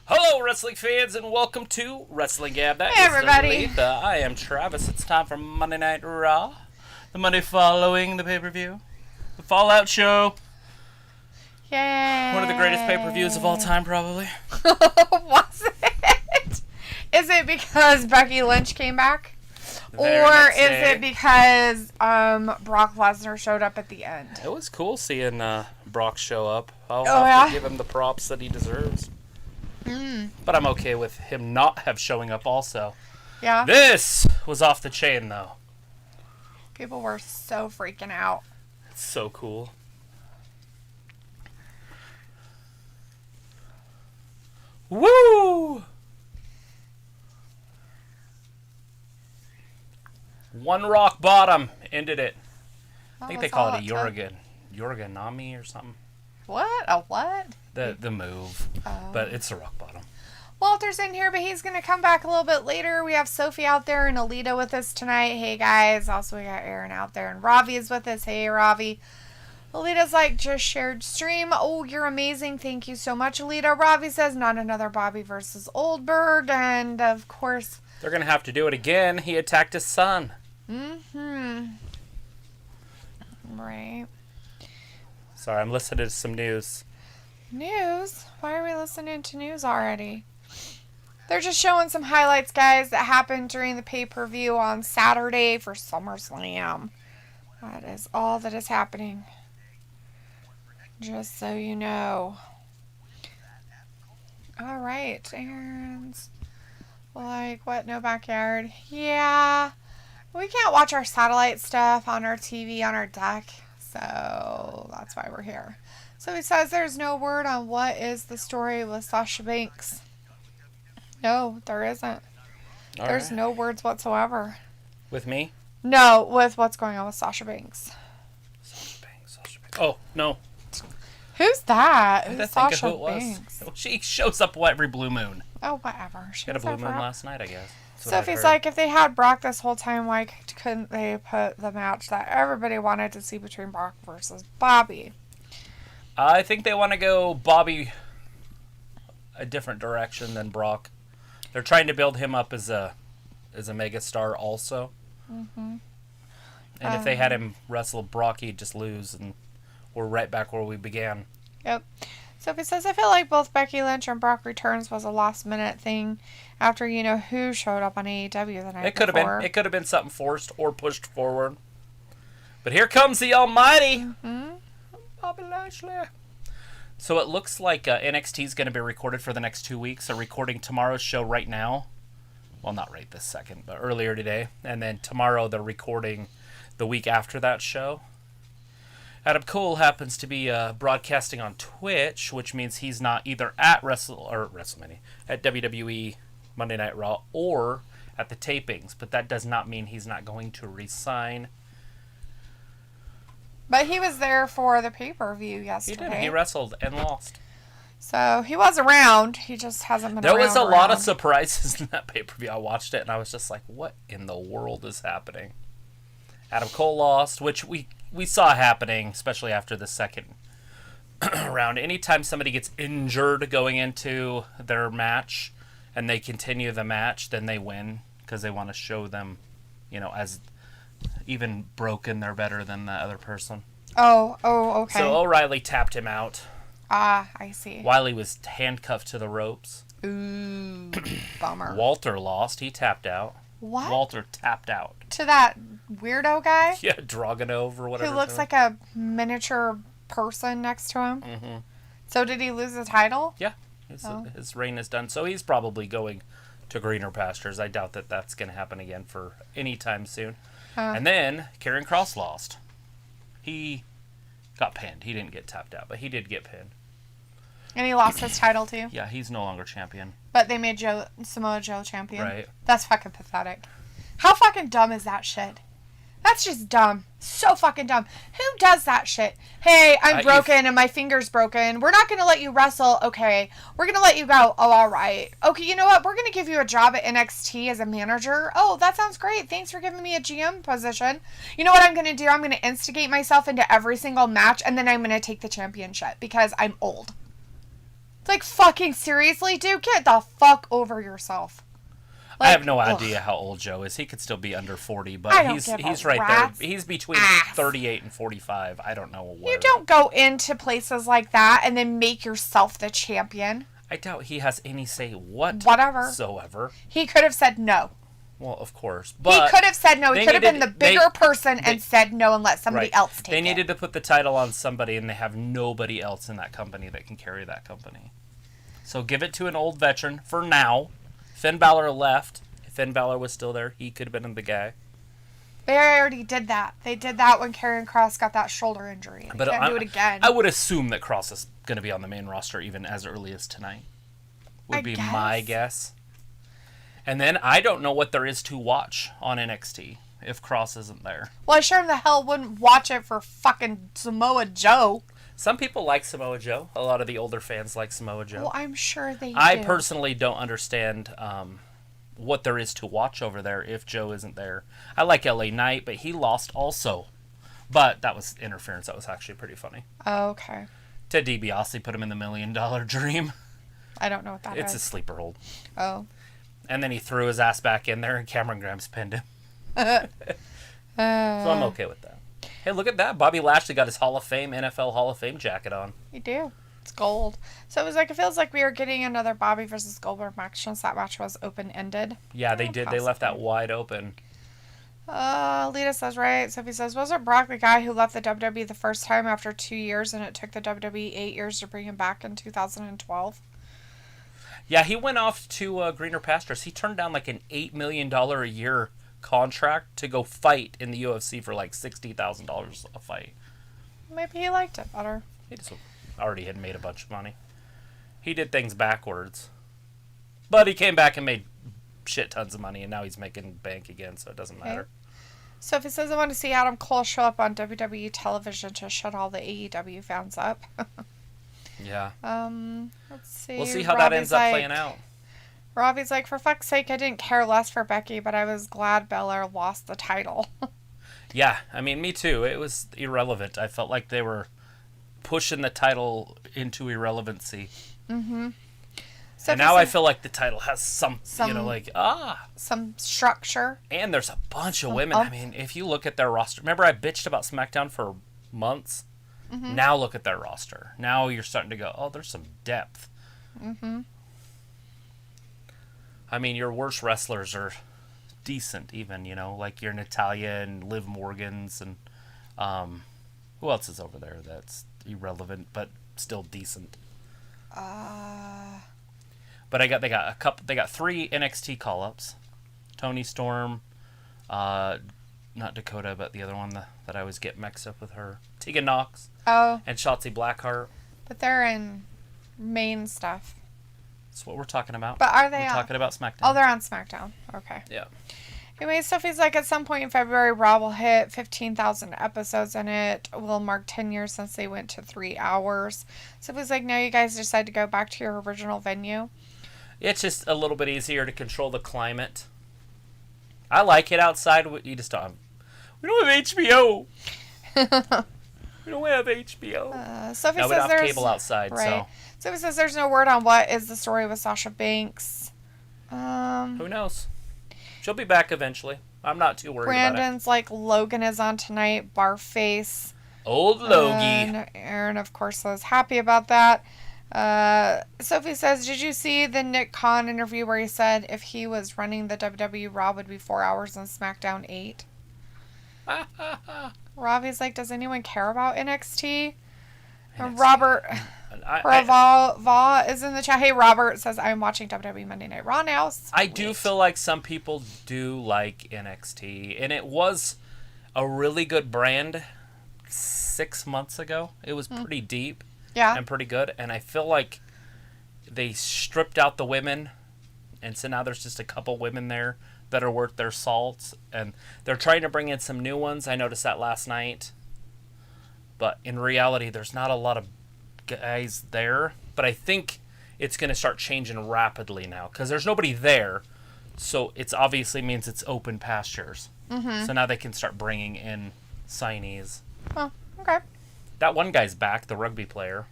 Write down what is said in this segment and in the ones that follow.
Hello, wrestling fans, and welcome to Wrestling Gab. Hey, everybody. I am Travis. It's time for Monday Night Raw, the Monday following the pay-per-view, the Fallout show. Yay! One of the greatest pay-per-views of all time, probably. Was it? Is it because Becky Lynch came back? Or is it because Brock Lesnar showed up at the end? It was cool seeing Brock show up. I'll have to give him the props that he deserves. But I'm okay with him not have showing up also. Yeah. This was off the chain, though. People were so freaking out. It's so cool. Woo! One rock bottom ended it. I think they call it a Yorganami or something. What? A what? The move. Oh. But it's a rock bottom. Walter's in here, but he's going to come back a little bit later. We have Sophie out there and Alita with us tonight. Hey, guys. Also, we got Aaron out there, and Ravi is with us. Hey, Ravi. Alita's like, just shared stream. Oh, you're amazing. Thank you so much, Alita. Ravi says, not another Bobby versus Oldberg. And, of course... They're going to have to do it again. He attacked his son. Right. Sorry, I'm listening to some news. News? Why are we listening to news already? They're just showing some highlights, guys, that happened during the pay-per-view on Saturday for SummerSlam. That is all that is happening. Just so you know. Alright, Aaron's like, what, no backyard? Yeah. We can't watch our satellite stuff on our TV on our deck, so that's why we're here. So he says there's no word on what is the story with Sasha Banks. No, there isn't. There's no words whatsoever. With me? No, with what's going on with Sasha Banks. Sasha Banks. Oh, no. Who's that? I Who's think of Sasha who it was. Banks? She shows up every blue moon. Oh, whatever. She had a blue moon last night, I guess. Sophie's like, if they had Brock this whole time, why couldn't they put the match that everybody wanted to see between Brock versus Bobby? I think they want to go Bobby a different direction than Brock. They're trying to build him up as a megastar also. And if they had him wrestle Brock, he'd just lose, and we're right back where we began. Yep. Sophie says, I feel like both Becky Lynch and Brock Returns was a last-minute thing after who showed up on AEW the night before. It could have been something forced or pushed forward. But here comes the Almighty. Bobby Lashley. So it looks like NXT is going to be recorded for the next 2 weeks. They're recording tomorrow's show right now. Well, not right this second, but earlier today. And then tomorrow they're recording the week after that show. Adam Cole happens to be broadcasting on Twitch, which means he's not either at WrestleMania, at WWE Monday Night Raw, or at the tapings. But that does not mean he's not going to resign. But he was there for the pay-per-view yesterday. He did. He wrestled and lost. So he was around. He just hasn't been around. There was a lot of surprises in that pay-per-view. I watched it and I was just like, what in the world is happening? Adam Cole lost, which we saw happening, especially after the second round. Anytime somebody gets injured going into their match and they continue the match, then they win because they want to show them, as even broken, they're better than the other person. Oh, okay. So O'Reilly tapped him out. Ah, I see. Wiley was handcuffed to the ropes. Ooh, bummer. Walter lost. He tapped out. What? Walter tapped out. To that weirdo guy? Yeah, Dragunov or whatever. Who looks like a miniature person next to him? Mm-hmm. So did he lose the title? Yeah. His reign is done. So he's probably going to greener pastures. I doubt that that's going to happen again for any time soon. And then Karrion Kross lost. He got pinned. He didn't get tapped out, but he did get pinned. And he lost his title too? Yeah, he's no longer champion. But they made Samoa Joe champion? Right. That's fucking pathetic. How fucking dumb is that shit? That's just dumb. So fucking dumb. Who does that shit? Hey, I'm broken and my finger's broken. We're not going to let you wrestle. Okay. We're going to let you go. Oh, all right. Okay, you know what? We're going to give you a job at NXT as a manager. Oh, that sounds great. Thanks for giving me a GM position. You know what I'm going to do? I'm going to instigate myself into every single match, and then I'm going to take the championship because I'm old. It's like, fucking seriously, dude? Get the fuck over yourself. Like, I have no idea how old Joe is. He could still be under 40, but he's right there. He's between 38 and 45. I don't know where. You don't go into places like that and then make yourself the champion. I doubt he has any say whatsoever. He could have said no. Well, of course. But he could have said no. He could have been the bigger person and said no and let somebody else take it. They needed to put the title on somebody, and they have nobody else in that company that can carry that company. So give it to an old veteran for now. Finn Balor left. If Finn Balor was still there, he could have been the guy. They already did that. They did that when Karrion Kross got that shoulder injury. They can't do it again. I would assume that Kross is going to be on the main roster even as early as tonight. Would be my guess. And then I don't know what there is to watch on NXT if Kross isn't there. Well, I sure in the hell wouldn't watch it for fucking Samoa Joe. Some people like Samoa Joe. A lot of the older fans like Samoa Joe. Well, I'm sure they do. I personally don't understand what there is to watch over there if Joe isn't there. I like LA Knight, but he lost also. But that was interference. That was actually pretty funny. Oh, okay. Ted DiBiase put him in the $1 Million Dream. I don't know what that is. It's a sleeper hold. Oh. And then he threw his ass back in there, and Cameron Grimes pinned him. So I'm okay with that. Hey, look at that. Bobby Lashley got his NFL Hall of Fame jacket on. You do. It's gold. So it feels like we are getting another Bobby versus Goldberg match since that match was open-ended. Yeah, they did. Possibly. They left that wide open. Lita says, right. Sophie says, wasn't Brock the guy who left the WWE the first time after 2 years and it took the WWE 8 years to bring him back in 2012? Yeah, he went off to greener pastures. He turned down like an $8 million a year contract to go fight in the UFC for like $60,000 a fight. Maybe he liked it better. He just already had made a bunch of money. He did things backwards. But he came back and made shit tons of money, and now he's making bank again, so it doesn't matter. So if it says I want to see Adam Cole show up on WWE television to shut all the AEW fans up. Yeah. Let's see. We'll see how that ends up playing out. Robbie's like, for fuck's sake, I didn't care less for Becky, but I was glad Belair lost the title. Yeah, I mean, me too. It was irrelevant. I felt like they were pushing the title into irrelevancy. Mm-hmm. So and now I feel like the title has some some structure. And there's a bunch of women. I mean, if you look at their roster, remember I bitched about SmackDown for months? Mm-hmm. Now look at their roster. Now you're starting to go, oh, there's some depth. Mm-hmm. I mean, your worst wrestlers are decent, even, like your Natalya and Liv Morgans, and who else is over there that's irrelevant but still decent? But they got 3 NXT call-ups. Toni Storm, not Dakota, but the other one that I always get mixed up with her. Tegan Nox. Oh. And Shotzi Blackheart. But they're in main stuff. That's what we're talking about. But are they talking about SmackDown? Oh, they're on SmackDown. Okay. Yeah. Anyway, Sophie's like, at some point in February, Raw will hit 15,000 episodes, and it will mark 10 years since they went to 3 hours. Sophie's like, now you guys decide to go back to your original venue. It's just a little bit easier to control the climate. I like it outside. You just don't have... We don't have HBO. We don't have HBO. Sophie says we don't have cable outside, right. Sophie says there's no word on what is the story with Sasha Banks. Who knows? She'll be back eventually. I'm not too worried about it. Brandon's like, Logan is on tonight. Barface. Old Logie. And Aaron, of course, says happy about that. Sophie says, did you see the Nick Khan interview where he said if he was running the WWE, Raw would be 4 hours and SmackDown 8? Robbie's like, does anyone care about NXT? And Robert Va is in the chat. Hey, Robert says, I'm watching WWE Monday Night Raw now. Sweet. I do feel like some people do like NXT, and it was a really good brand 6 months ago. It was pretty deep. Yeah. And pretty good. And I feel like they stripped out the women. And so now there's just a couple women there that are worth their salt, and they're trying to bring in some new ones. I noticed that last night. But in reality, there's not a lot of guys there. But I think it's going to start changing rapidly now because there's nobody there. So it's obviously means it's open pastures. Mm-hmm. So now they can start bringing in signees. Oh, okay. That one guy's back, the rugby player.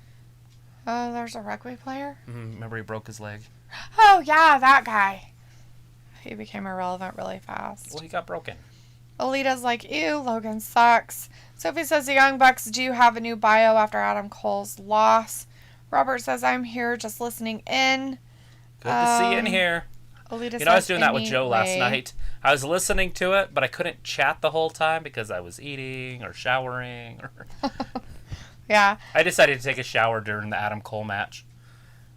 Oh, there's a rugby player? Remember he broke his leg? Oh, yeah, that guy. He became irrelevant really fast. Well, he got broken. Alita's like, ew, Logan sucks. Sophie says the Young Bucks do have a new bio after Adam Cole's loss. Robert says, I'm here just listening in. Good to see you in here. Alita says, I was doing that with Joe last anyway. night. I was listening to it, but I couldn't chat the whole time because I was eating or showering. Yeah. I decided to take a shower during the Adam Cole match,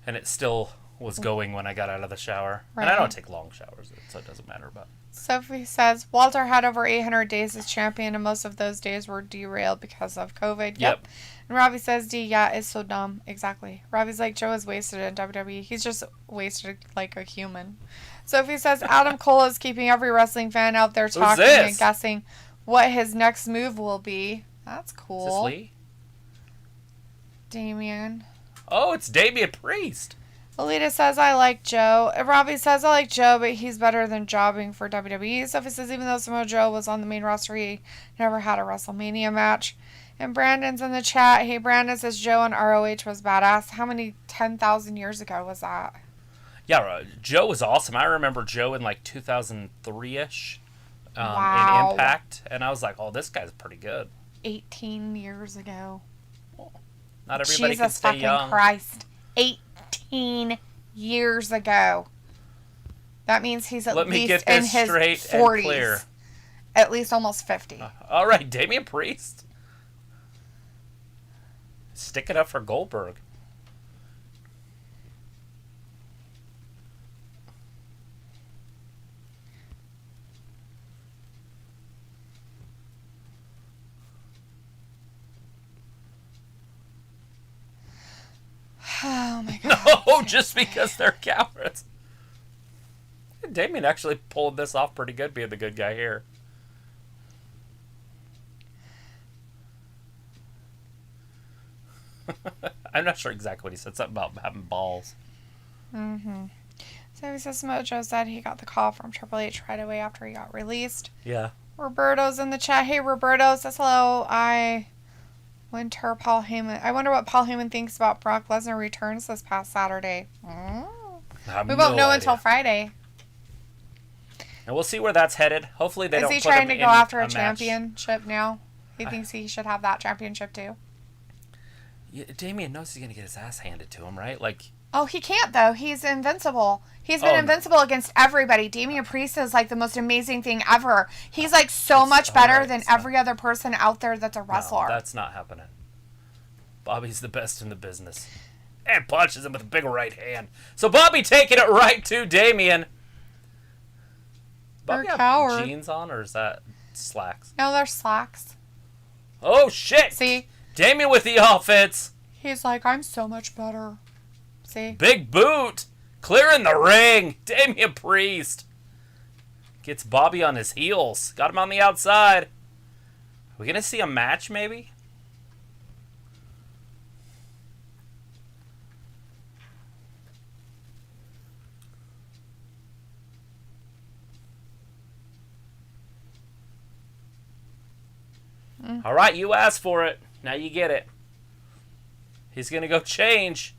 and it still was going when I got out of the shower. Right. And I don't take long showers, so it doesn't matter. But Sophie says, Walter had over 800 days as champion, and most of those days were derailed because of COVID. Yep. And Robbie says, D, yeah, it's so dumb. Exactly. Robbie's like, Joe is wasted in WWE. He's just wasted like a human. Sophie says, Adam Cole is keeping every wrestling fan out there talking and guessing what his next move will be. That's cool. Is this Lee? Damian. Oh, it's Damian Priest. Alita says, I like Joe. And Robbie says, I like Joe, but he's better than jobbing for WWE. Sophie says, even though Samoa Joe was on the main roster, he never had a WrestleMania match. And Brandon's in the chat. Hey, Brandon says, Joe on ROH was badass. How many 10,000 years ago was that? Yeah, Joe was awesome. I remember Joe in like 2003-ish Wow. in Impact. And I was like, oh, this guy's pretty good. 18 years ago. Not everybody can Jesus stay fucking young. Christ. 18 years ago. That means he's at Let me least get in this his straight 40s. and clear. At least almost 50. All right, Damian Priest. Stick it up for Goldberg. Oh my god. No, just because they're cowards. Damian actually pulled this off pretty good, being the good guy here. I'm not sure exactly what he said. Something about having balls. Mm-hmm. So he says Mojo said he got the call from Triple H right away after he got released. Yeah. Roberto's in the chat. Hey, Roberto says hello. I wonder what Paul Heyman thinks about Brock Lesnar returns this past Saturday. We won't know until Friday. And we'll see where that's headed. Hopefully they don't put him in Is he trying to go after a match. championship now? He thinks he should have that championship too. Yeah, Damian knows he's going to get his ass handed to him, right? Like, oh, he can't though. He's invincible. He's been invincible against everybody. Damian Priest is like the most amazing thing ever. He's like so much better than every other person out there that's a wrestler. No, that's not happening. Bobby's the best in the business. And punches him with a big right hand. So Bobby taking it right to Damian. Bobby You're a got coward. jeans on, or is that slacks? No, they're slacks. Oh, shit! See? Damian with the offense. He's like, I'm so much better. See? Big boot. Clearing the ring. Damian Priest. Gets Bobby on his heels. Got him on the outside. Are we going to see a match, maybe? All right, you asked for it. Now you get it. He's going to go change.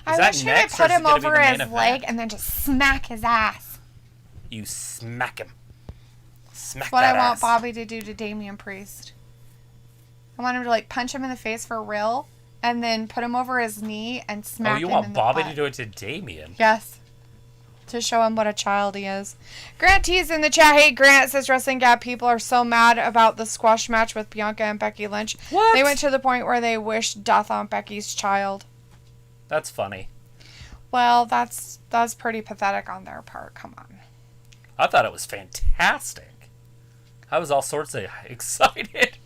I wish he would put him over his leg and then just smack his ass. You smack him. Smack That's what that I want ass. Bobby to do to Damian Priest. I want him to like punch him in the face for real and then put him over his knee and smack him in the butt. Oh, you want Bobby to do it to Damian? Yes. To show him what a child he is. Grant T's in the chat. Hey, Grant says Wrestling Gap people are so mad about the squash match with Bianca and Becky Lynch. What? They went to the point where they wished death on Becky's child. That's funny. Well, that's pretty pathetic on their part. Come on. I thought it was fantastic. I was all sorts of excited.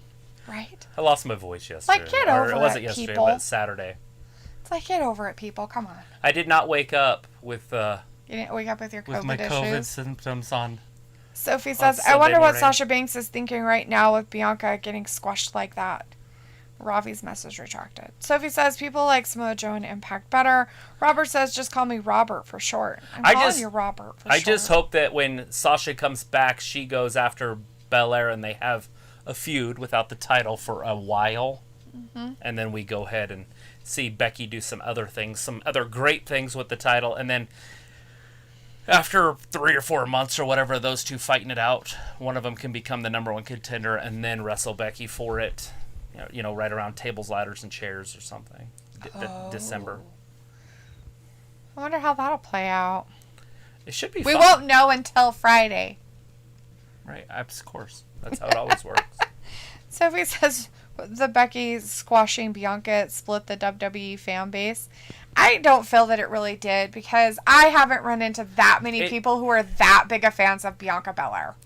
Right? I lost my voice yesterday. Like, get over it wasn't it, yesterday, people. but Saturday. It's like, get over it, people. Come on. I did not wake up with You didn't wake up with your COVID with my issues? COVID symptoms on. Sophie says, I Sunday wonder what morning. Sasha Banks is thinking right now with Bianca getting squashed like that. Ravi's message retracted. Sophie says, people like Samoa Joe and Impact better. Robert says, just call me Robert for short. I'm calling you Robert for short. I just hope that when Sasha comes back, she goes after Belair and they have a feud without the title for a while. Mm-hmm. And then we go ahead and see Becky do some other things, some other great things with the title. And then after 3 or 4 months or whatever, those two fighting it out, one of them can become the number one contender and then wrestle Becky for it. You know, right around tables, ladders, and chairs or something. December. I wonder how that'll play out. It should be We fun. won't know until Friday. Right, of course. That's how it always works. Sophie says the Becky squashing Bianca split the WWE fan base. I don't feel that it really did because I haven't run into that many people who are that big of fans of Bianca Belair.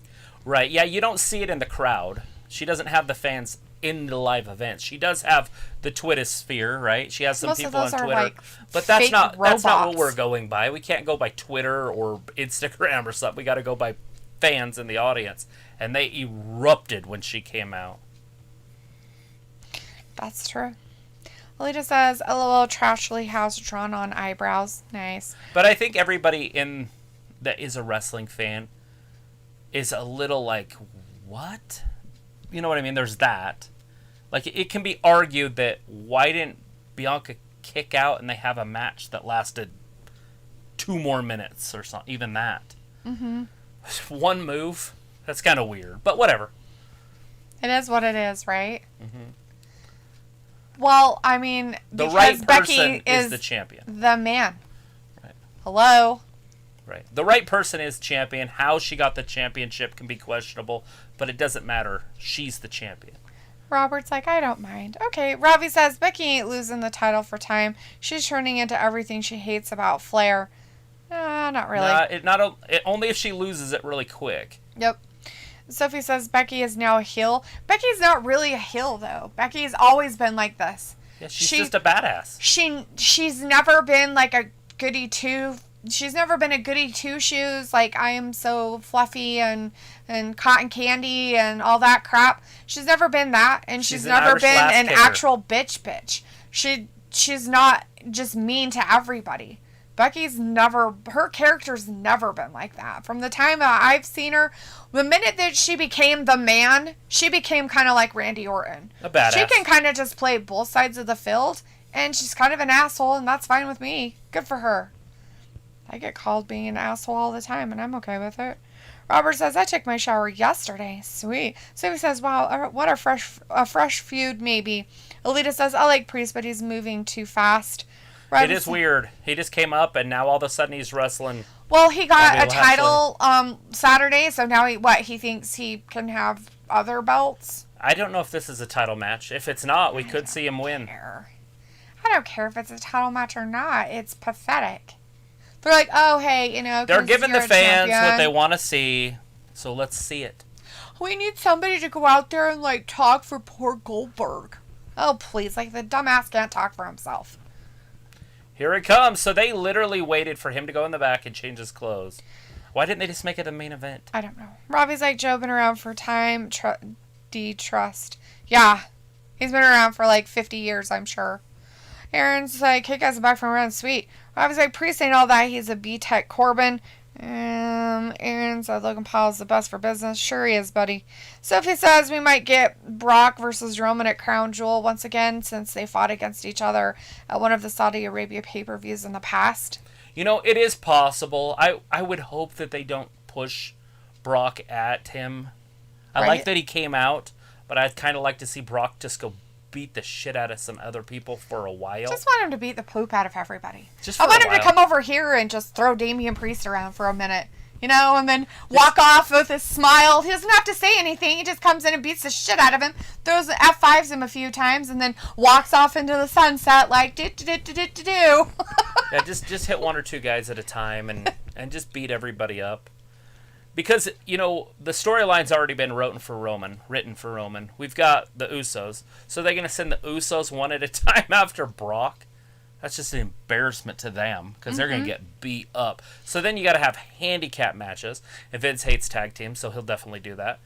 Right, yeah, you don't see it in the crowd. She doesn't have the fans in the live events. She does have the Twitter sphere, right? She has some people on Twitter. Like but that's not robots. what we're going by. We can't go by Twitter or Instagram or something. We got to go by fans in the audience. And they erupted when she came out. That's true. Alita says, LOL Trashly House drawn on eyebrows. Nice. But I think everybody that is a wrestling fan is a little like, what? You know what I mean? There's that. Like, it can be argued that why didn't Bianca kick out and they have a match that lasted 2 more minutes or something? Even that. Mm-hmm. One move. That's kind of weird. But whatever. It is what it is, right? Mm-hmm. Well, I mean, the because right person Becky is the champion. The man. Right. Hello? Right. The right person is champion. How she got the championship can be questionable, but it doesn't matter. She's the champion. Robert's like, I don't mind. Okay, Ravi says, Becky ain't losing the title for time. She's turning into everything she hates about Flair. Not really. Only if she loses it really quick. Yep. Sophie says Becky is now a heel. Becky's not really a heel, though. Becky's always been like this. Yeah, she's just a badass. She's never been like a goody two. She's never been a goody two shoes. Like, I am so fluffy and cotton candy and all that crap. She's never been that, and she's never been an actual bitch. She's not just mean to everybody. Her character's never been like that. From the time that I've seen her, the minute that she became the man, she became kind of like Randy Orton. A badass. She can kind of just play both sides of the field, and she's kind of an asshole, and that's fine with me. Good for her. I get called being an asshole all the time, and I'm okay with it. Robert says, I took my shower yesterday. Sweet. Sophie says, wow, what a fresh feud, maybe. Alita says, I like Priest, but he's moving too fast. It is weird. He just came up, and now all of a sudden he's wrestling. Well, he got a title Saturday, so now he thinks he can have other belts. I don't know if this is a title match. If it's not, we could see him win. I don't care if it's a title match or not. It's pathetic. They're like, oh, hey, They're giving the fans what they want to see, so let's see it. We need somebody to go out there and, talk for poor Goldberg. Oh, please. The dumbass can't talk for himself. Here it comes. So they literally waited for him to go in the back and change his clothes. Why didn't they just make it a main event? I don't know. Robbie's like, Joe been around for time. Trust. Yeah. He's been around for 50 years, I'm sure. Aaron's like, hey guys, I'm back from around sweet. Robbie's like, Priest ain't all that. He's a B-Tech Corbin. Aaron said Logan Paul is the best for business. Sure he is, buddy. Sophie says we might get Brock versus Roman at Crown Jewel once again since they fought against each other at one of the Saudi Arabia pay-per-views in the past. It is possible. I would hope that they don't push Brock at him. I like that he came out, but I'd kind of like to see Brock just go beat the shit out of some other people for a while. Just want him to beat the poop out of everybody. I want him to come over here and just throw Damian Priest around for a minute, and then walk off with a smile. He doesn't have to say anything. He just comes in and beats the shit out of him, throws F5s him a few times, and then walks off into the sunset like do. Yeah, just hit 1 or 2 guys at a time and just beat everybody up. Because, the storyline's already been written for Roman. We've got the Usos. So they're going to send the Usos one at a time after Brock? That's just an embarrassment to them because they're going to get beat up. So then you got to have handicap matches. And Vince hates tag teams, so he'll definitely do that.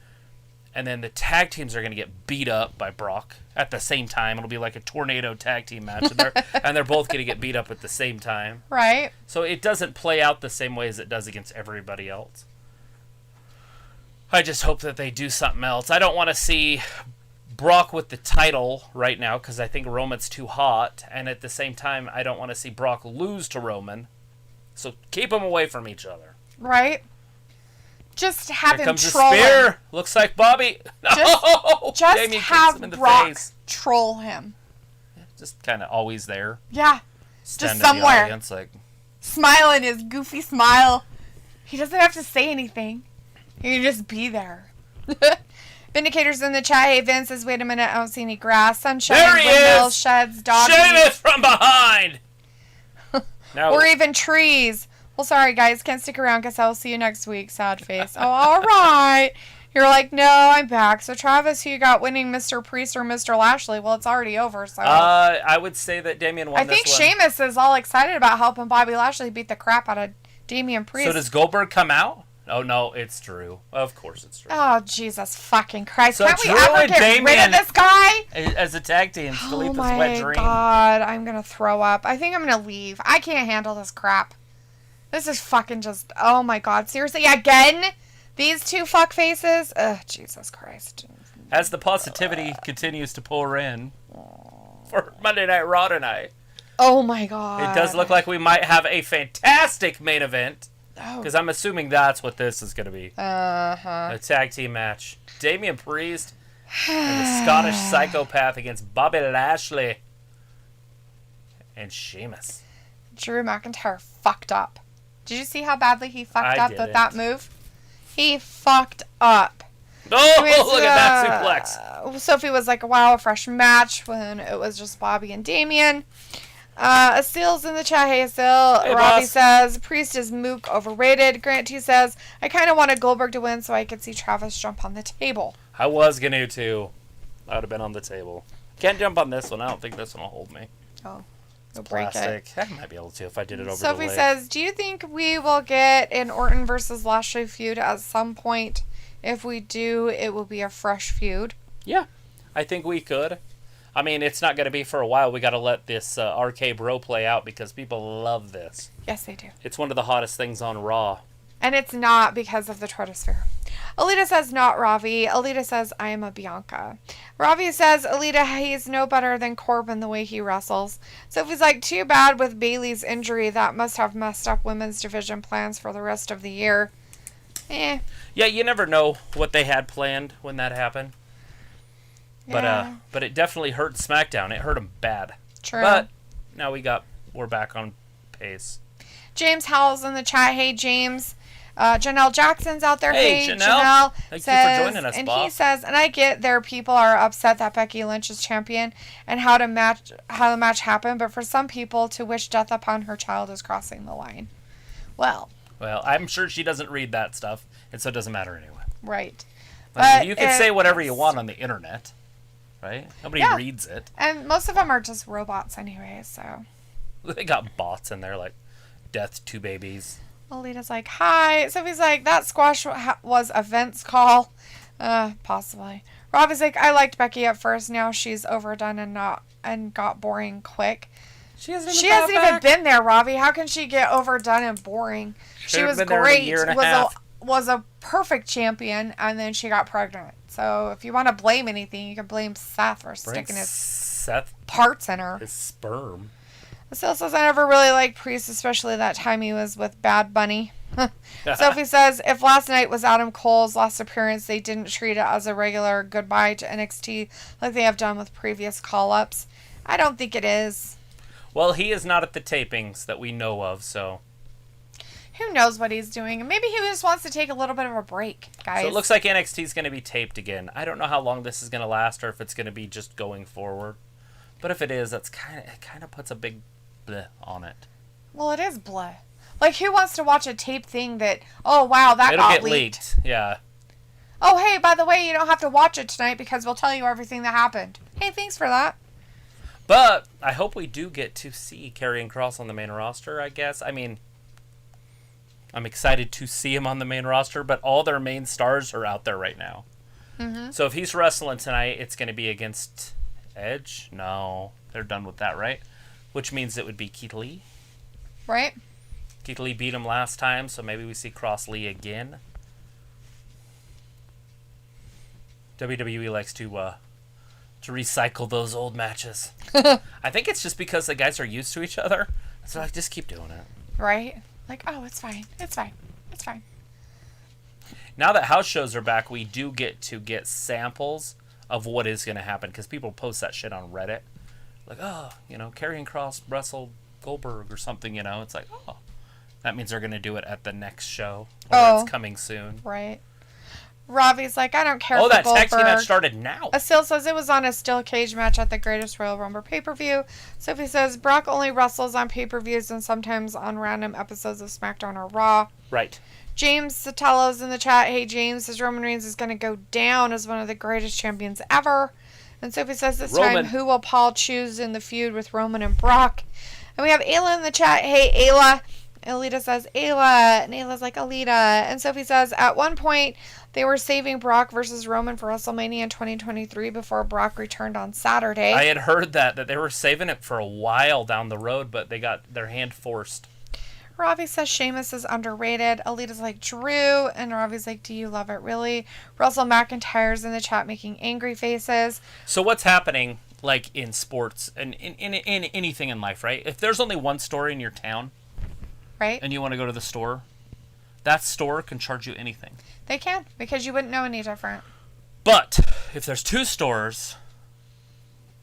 And then the tag teams are going to get beat up by Brock at the same time. It'll be like a tornado tag team match. And they're both going to get beat up at the same time. Right. So it doesn't play out the same way as it does against everybody else. I just hope that they do something else. I don't want to see Brock with the title right now because I think Roman's too hot. And at the same time, I don't want to see Brock lose to Roman. So keep them away from each other. Right. Just have Here him comes troll the spear. him. Looks like Bobby. Just Damian kicks have him in the Brock face. troll him. Just kind of always there. Yeah. Stand in Just somewhere. The audience, like, Smiling his goofy smile. He doesn't have to say anything. He can just be there. Vindicator's in the chat. Hey, Vince says, wait a minute, I don't see any grass. Sunshine, There he windmills, is! sheds, dogs. Sheamus from behind! No. Or even trees. Well, sorry, guys. Can't stick around because I'll see you next week. Sad face. Oh, all right. You're like, no, I'm back. So, Travis, who you got winning, Mr. Priest or Mr. Lashley? Well, it's already over, so. I would say that Damian won I this think one. Sheamus is all excited about helping Bobby Lashley beat the crap out of Damian Priest. So does Goldberg come out? Oh, no, it's Drew. Of course it's Drew. Oh, Jesus fucking Christ. So Can't we Drew ever and get rid Damian- of this guy? As a tag team, Oh Philippe's wet dream. God, I'm going to throw up. I think I'm going to leave. I can't handle this crap. This is fucking just, oh my God. Seriously, again? These two fuck faces? Ugh, Jesus Christ. As the positivity continues to pour in for Monday Night Raw tonight, Oh my God. it does look like we might have a fantastic main event. Oh. Because I'm assuming that's what this is going to be. Uh-huh. A tag team match. Damian Priest and the Scottish Psychopath against Bobby Lashley and Sheamus. Drew McIntyre fucked up. Did you see how badly he fucked I up with didn't. that move? He fucked up. Oh, It was, look at that suplex. Sophie was like, wow, a fresh match when it was just Bobby and Damian. Asil's in the chat. Hey, Asil. Hey, Robbie boss. says, Priest is mook overrated. Grant T says, I kind of wanted Goldberg to win so I could see Travis jump on the table. I was going to, too. I would have been on the table. Can't jump on this one. I don't think this one will hold me. Oh, you'll break it. Plastic. I might be able to if I did it over the Sophie leg. says, do you think we will get an Orton versus Lashley feud at some point? If we do, it will be a fresh feud. Yeah, I think we could. I mean, it's not going to be for a while. We got to let this RK Bro play out because people love this. Yes, they do. It's one of the hottest things on Raw. And it's not because of the Trotosphere. Alita says, not Ravi. Alita says, I am a Bianca. Ravi says, Alita, he's no better than Corbin the way he wrestles. Sophie's like, too bad with Bailey's injury. That must have messed up women's division plans for the rest of the year. Eh. Yeah, you never know what they had planned when that happened. Yeah. But it definitely hurt SmackDown. It hurt them bad. True. But now we're back on pace. James Howell's in the chat. Hey, James. Janelle Jackson's out there. Hey, Janelle. Thank you for joining us, and Bob. he says, and I get there people are upset that Becky Lynch is champion and how the match happened, but for some people to wish death upon her child is crossing the line. Well, I'm sure she doesn't read that stuff, and so it doesn't matter anyway. right. I mean, you can say whatever you want on the internet, right? Nobody reads it. And most of them are just robots anyway, so. They got bots in there like death to babies. Alita's like, hi. Sophie's like, that squash was a Vince call. Possibly. Robbie's like, I liked Becky at first. Now she's overdone and got boring quick. She hasn't even been there, Robbie. How can she get overdone and boring? She was been there in a great. year and a half. Was a perfect champion, and then she got pregnant. So if you want to blame anything, you can blame Seth for sticking his Seth parts in her. his sperm. Still says, I never really liked Priest, especially that time he was with Bad Bunny. Sophie says, if last night was Adam Cole's last appearance, they didn't treat it as a regular goodbye to NXT like they have done with previous call-ups. I don't think it is. Well, he is not at the tapings that we know of, so. Who knows what he's doing? Maybe he just wants to take a little bit of a break, guys. So it looks like NXT is going to be taped again. I don't know how long this is going to last or if it's going to be just going forward. But if it is, it kind of puts a big bleh on it. Well, it is bleh. Like, who wants to watch a tape thing that, oh, wow, that It'll got get leaked. Yeah. Oh, hey, by the way, you don't have to watch it tonight because we'll tell you everything that happened. Hey, thanks for that. But I hope we do get to see Karrion Kross on the main roster, I guess. I mean, I'm excited to see him on the main roster, but all their main stars are out there right now. Mm-hmm. So if he's wrestling tonight, it's going to be against Edge? No, they're done with that, right? Which means it would be Keith Lee. Right. Keith Lee beat him last time, so maybe we see Kross Lee again. WWE likes to recycle those old matches. I think it's just because the guys are used to each other. So like, just keep doing it. Right? Like, oh, it's fine. It's fine. It's fine. Now that house shows are back, we do get to get samples of what is going to happen. Because people post that shit on Reddit. Like, oh, Karrion Kross wrestled Goldberg or something, It's like, oh. That means they're going to do it at the next show. Or it's coming soon. Right. Ravi's like, I don't care for that Goldberg. tag team match started now. Asil says it was on a steel cage match at the Greatest Royal Rumble pay-per-view. Sophie says Brock only wrestles on pay-per-views and sometimes on random episodes of SmackDown or Raw. Right. James Sotelo in the chat. Hey, James says Roman Reigns is going to go down as one of the greatest champions ever. And Sophie says this time, who will Paul choose in the feud with Roman and Brock? And we have Ayla in the chat. Hey, Ayla. Alita says Ayla, and Ayla's like Alita. And Sophie says, at one point, they were saving Brock versus Roman for WrestleMania in 2023 before Brock returned on Saturday. I had heard that they were saving it for a while down the road, but they got their hand forced. Ravi says Sheamus is underrated. Alita's like Drew, and Ravi's like, do you love it really? Russell McIntyre's in the chat making angry faces. So what's happening, like in sports and in anything in life, right? If there's only one store in your town, right, and you want to go to the store, that store can charge you anything. They can, because you wouldn't know any different. But if there's two stores,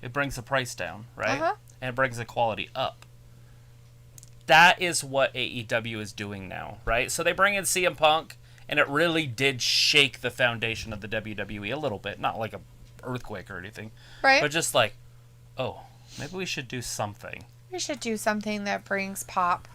it brings the price down, right? Uh-huh. And it brings the quality up. That is what AEW is doing now, right? So they bring in CM Punk, and it really did shake the foundation of the WWE a little bit. Not like a earthquake or anything. Right. But just like, oh, maybe we should do something. We should do something that brings pop.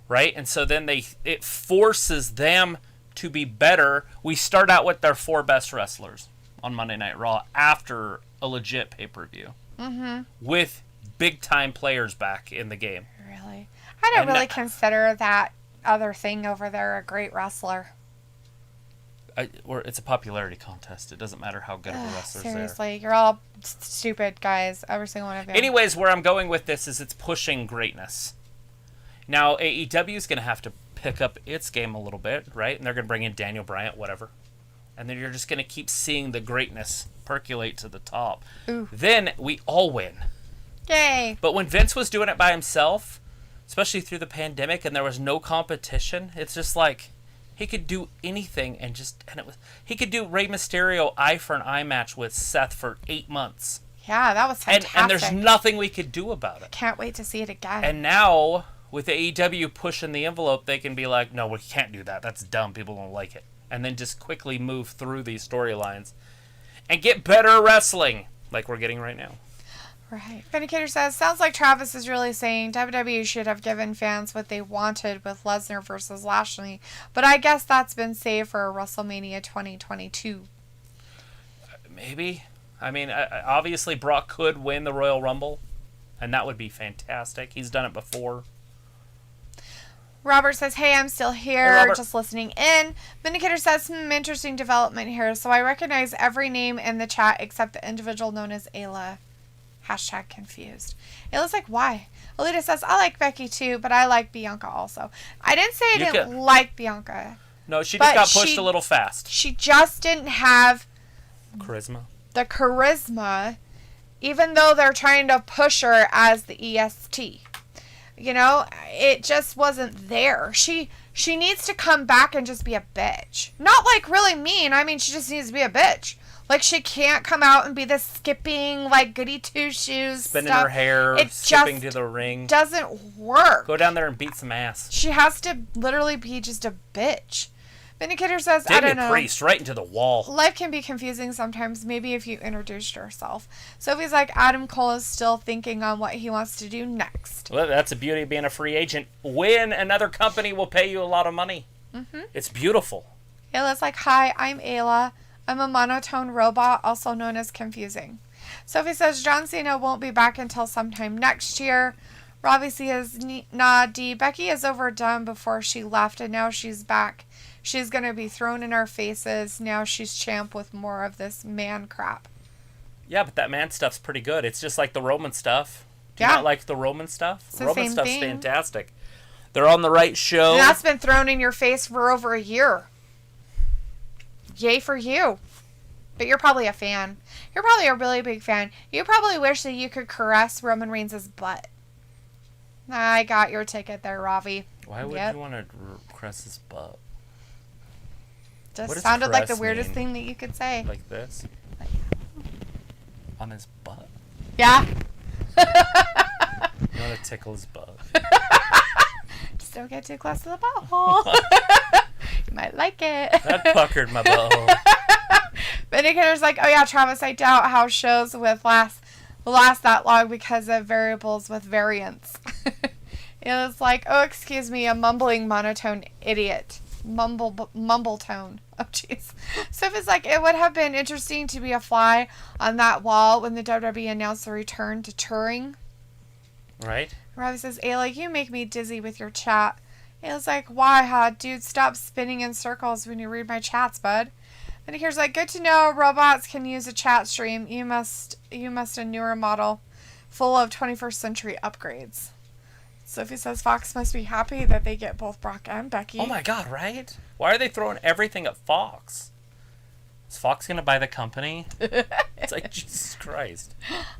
Right? And so then it forces them to be better. We start out with their 4 best wrestlers on Monday Night Raw after a legit pay-per-view. Mm-hmm. With big-time players back in the game. Really? I don't really consider that other thing over there a great wrestler. Or it's a popularity contest. It doesn't matter how good of a wrestler's there. Seriously, you're all stupid, guys. Every single one of you. Anyways, where I'm going with this is it's pushing greatness. Now, AEW is going to have to pick up its game a little bit, right? And they're going to bring in Daniel Bryan, whatever. And then you're just going to keep seeing the greatness percolate to the top. Ooh. Then we all win. Yay. But when Vince was doing it by himself, especially through the pandemic, and there was no competition, it's just like he could do anything he could do Rey Mysterio eye for an eye match with Seth for 8 months. Yeah, that was fantastic. And there's nothing we could do about it. Can't wait to see it again. And now, with AEW pushing the envelope, they can be like, no, we can't do that. That's dumb. People don't like it. And then just quickly move through these storylines and get better wrestling like we're getting right now. Right. Vindicator says, sounds like Travis is really saying WWE should have given fans what they wanted with Lesnar versus Lashley, but I guess that's been saved for WrestleMania 2022. Maybe. I mean, obviously Brock could win the Royal Rumble, and that would be fantastic. He's done it before. Robert says, hey, I'm still here, Hey, just listening in. Vindicator says, interesting development here. So I recognize every name in the chat except the individual known as Ayla. Hashtag confused. Ayla's like, why? Alita says, I like Becky too, but I like Bianca also. I didn't say I didn't like Bianca. No, she just got pushed a little fast. She just didn't have Charisma. The charisma, even though they're trying to push her as the EST. You know, it just wasn't there. She needs to come back and just be a bitch. Not like really mean. I mean, she just needs to be a bitch. Like, she can't come out and be this skipping, like, goody two-shoes Spinning stuff. her hair, it skipping just to the ring. Doesn't work. Go down there and beat some ass. She has to literally be just a bitch. Vindicator says, Damian I don't know. Priest right into the wall. Life can be confusing sometimes, maybe if you introduced yourself. Sophie's like, Adam Cole is still thinking on what he wants to do next. Well, that's the beauty of being a free agent. When another company will pay you a lot of money. Mm-hmm. It's beautiful. Ayla's like, hi, I'm Ayla. I'm a monotone robot, also known as confusing. Sophie says John Cena won't be back until sometime next year. Robbie says, nah, D, Becky is overdone before she left, and now she's back. She's going to be thrown in our faces. Now she's champ with more of this man crap. Yeah, but that man stuff's pretty good. It's just like the Roman stuff. Do you Yeah. not like the Roman stuff? It's the Roman same stuff's thing. fantastic. They're on the right show. And that's been thrown in your face for over a year. Yay for you. But you're probably a fan. You're probably a really big fan. You probably wish that you could caress Roman Reigns' butt. I got your ticket there, Ravi. Why would you want to caress his butt? Just What does sounded like the caress weirdest mean? thing that you could say. Like this? On his butt? Yeah. You want to tickle his butt. Just don't get too close to the butthole. You might like it. That puckered my butthole. Vindicator's like, oh yeah, Travis, I doubt how shows will last that long because of variables with variance. It was like, oh, excuse me, a mumbling monotone idiot. Mumble tone. Oh, jeez. So if it's like, it would have been interesting to be a fly on that wall when the WWE announced the return to touring. Right? Robbie says, Ayla, you make me dizzy with your chat. Ayla's like, why, huh? Dude, stop spinning in circles when you read my chats, bud. And here's like, good to know robots can use a chat stream. You must a newer model full of 21st century upgrades. Sophie says Fox must be happy that they get both Brock and Becky. Oh my god, right? Why are they throwing everything at Fox? Is Fox going to buy the company? It's like, Jesus Christ.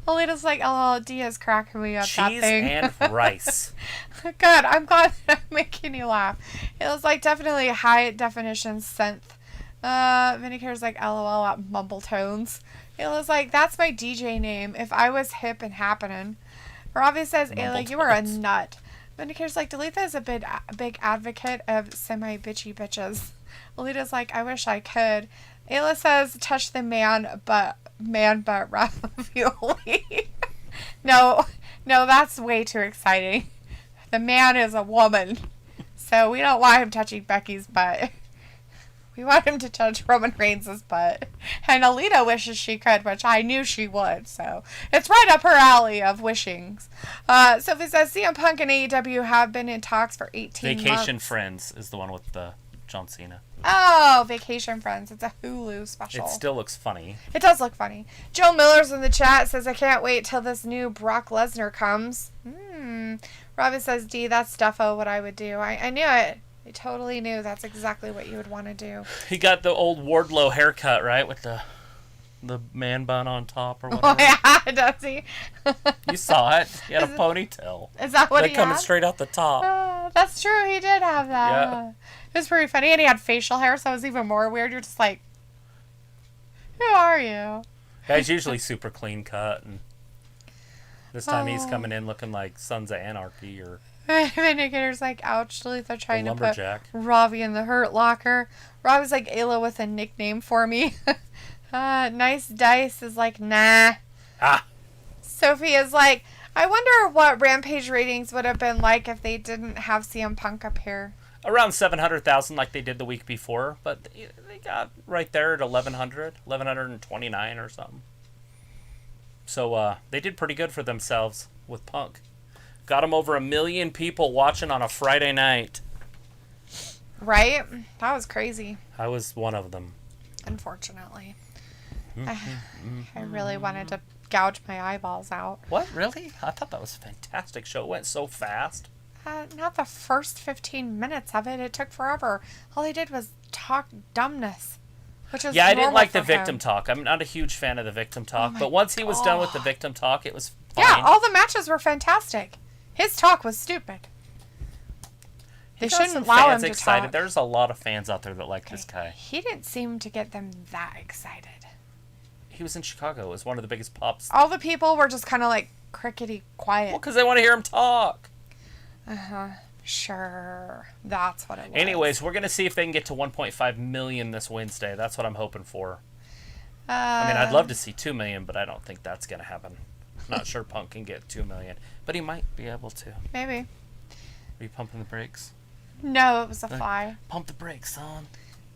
Alita's like, LOL, D is cracking me up that Cheese thing. and rice. Good, I'm glad I'm making you laugh. It was like definitely a high definition synth. Vindicator's like, LOL at mumble tones. It was like, that's my DJ name if I was hip and happening. Ravi says, Ayla, you are a nut. Vindicator's like, Delita is a big advocate of semi-bitchy bitches. Alita's like, I wish I could. Ayla says, touch the man butt ravioli. No, that's way too exciting. The man is a woman. So we don't want him touching Becky's butt. We want him to touch Roman Reigns' butt. And Alita wishes she could, which I knew she would. So it's right up her alley of wishings. Sophie says, CM Punk and AEW have been in talks for 18 months. Vacation Friends is the one with the John Cena. Oh, Vacation Friends. It's a Hulu special. It still looks funny. It does look funny. Joe Miller's in the chat, says, I can't wait till this new Brock Lesnar comes. Robin says, D, that's defo what I would do. I knew it. I totally knew that's exactly what you would want to do. He got the old Wardlow haircut, right? With the man bun on top or whatever. Oh, yeah, does he? You saw it. He had a ponytail. Is that what They he coming had? straight out the top. That's true. He did have that. Yeah. It was pretty funny. And he had facial hair, so it was even more weird. You're just like, who are you? Guy's usually super clean cut, and this time he's coming in looking like Sons of Anarchy or Vindicator's like, ouch, they're trying to put lumberjack. Ravi in the hurt locker. Ravi's like, Ayla with a nickname for me. Nice Dice is like, nah. Sophie is like, I wonder what Rampage ratings would have been like if they didn't have CM Punk up here. Around 700,000 like they did the week before, but they got right there at 1,129 or something. So they did pretty good for themselves with Punk. Got them over 1 million people watching on a Friday night. Right? That was crazy. I was one of them. Unfortunately. I really wanted to gouge my eyeballs out. What? Really? I thought that was a fantastic show. It went so fast. Not the first 15 minutes of it. It took forever. All he did was talk dumbness. Which is I didn't like the him. victim talk. I'm not a huge fan of the victim talk. But once he was done with the victim talk, it was fine. Yeah, all the matches were fantastic. His talk was stupid. They shouldn't allow him to excited. talk. There's a lot of fans out there that like this guy. He didn't seem to get them that excited. He was in Chicago. It was one of the biggest pops. All the people were just kind of like crickety quiet. Well, because they want to hear him talk. Sure. That's what it was. Anyways, we're going to see if they can get to 1.5 million this Wednesday. That's what I'm hoping for. I mean, I'd love to see 2 million, but I don't think that's going to happen. I'm not sure Punk can get 2 million, but he might be able to. Maybe. Are you pumping the brakes? No, it was a fly. Pump the brakes, son.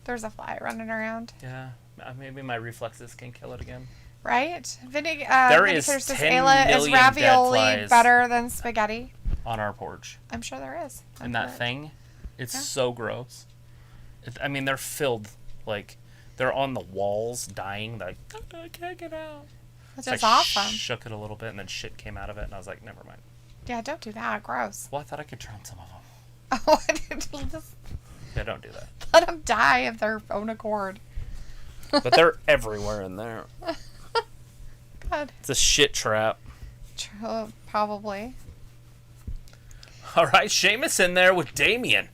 There's a fly running around. Yeah. Maybe my reflexes can kill it again. Right? There is says, 10 Ayla, is million ravioli dead flies better than spaghetti? on our porch. I'm sure there is. And that thing, it's so gross. I mean, they're filled, like, they're on the walls dying. Like, I can't get out. Which So is I awesome. shook it a little bit, and then shit came out of it, and I was like, never mind. Yeah, don't do that. Gross. Well, I thought I could drown some of them. Oh, I didn't just Yeah, don't do that. let them die of their own accord. But they're everywhere in there. Good. It's a shit trap. True, probably. All right, Sheamus in there with Damian.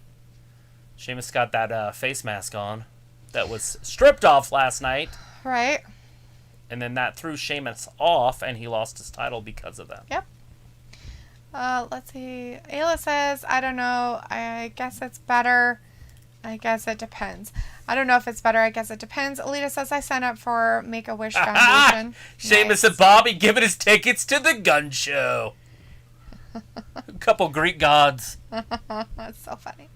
Sheamus got that face mask on that was stripped off last night. Right. And then that threw Sheamus off, and he lost his title because of that. Yep. Let's see. Ayla says, I don't know. I guess it's better. I guess it depends. I don't know if it's better. I guess it depends. Alita says, I signed up for Make-A-Wish Foundation. Sheamus Nice. and Bobby giving his tickets to the gun show. A couple Greek gods. That's so funny.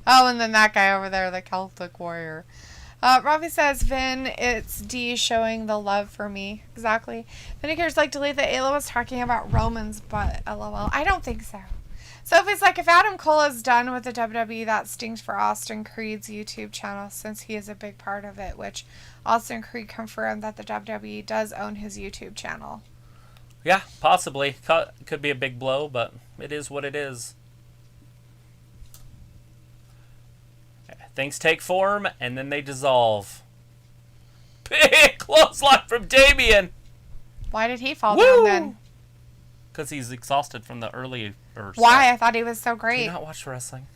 Oh, and then that guy over there, the Celtic warrior. Robbie says, Vin, it's D showing the love for me. Exactly. Vinny cares like delete that Ayla was talking about Roman's butt. LOL. I don't think so. So if it's like, if Adam Cole is done with the WWE, that stinks for Austin Creed's YouTube channel since he is a big part of it, which Austin Creed confirmed that the WWE does own his YouTube channel. Yeah, possibly. Could be a big blow, but it is what it is. Things take form, and then they dissolve. Big clothesline from Damian. Why did he fall down then? Because he's exhausted from the early... Why? I thought he was so Do great. you not watch wrestling?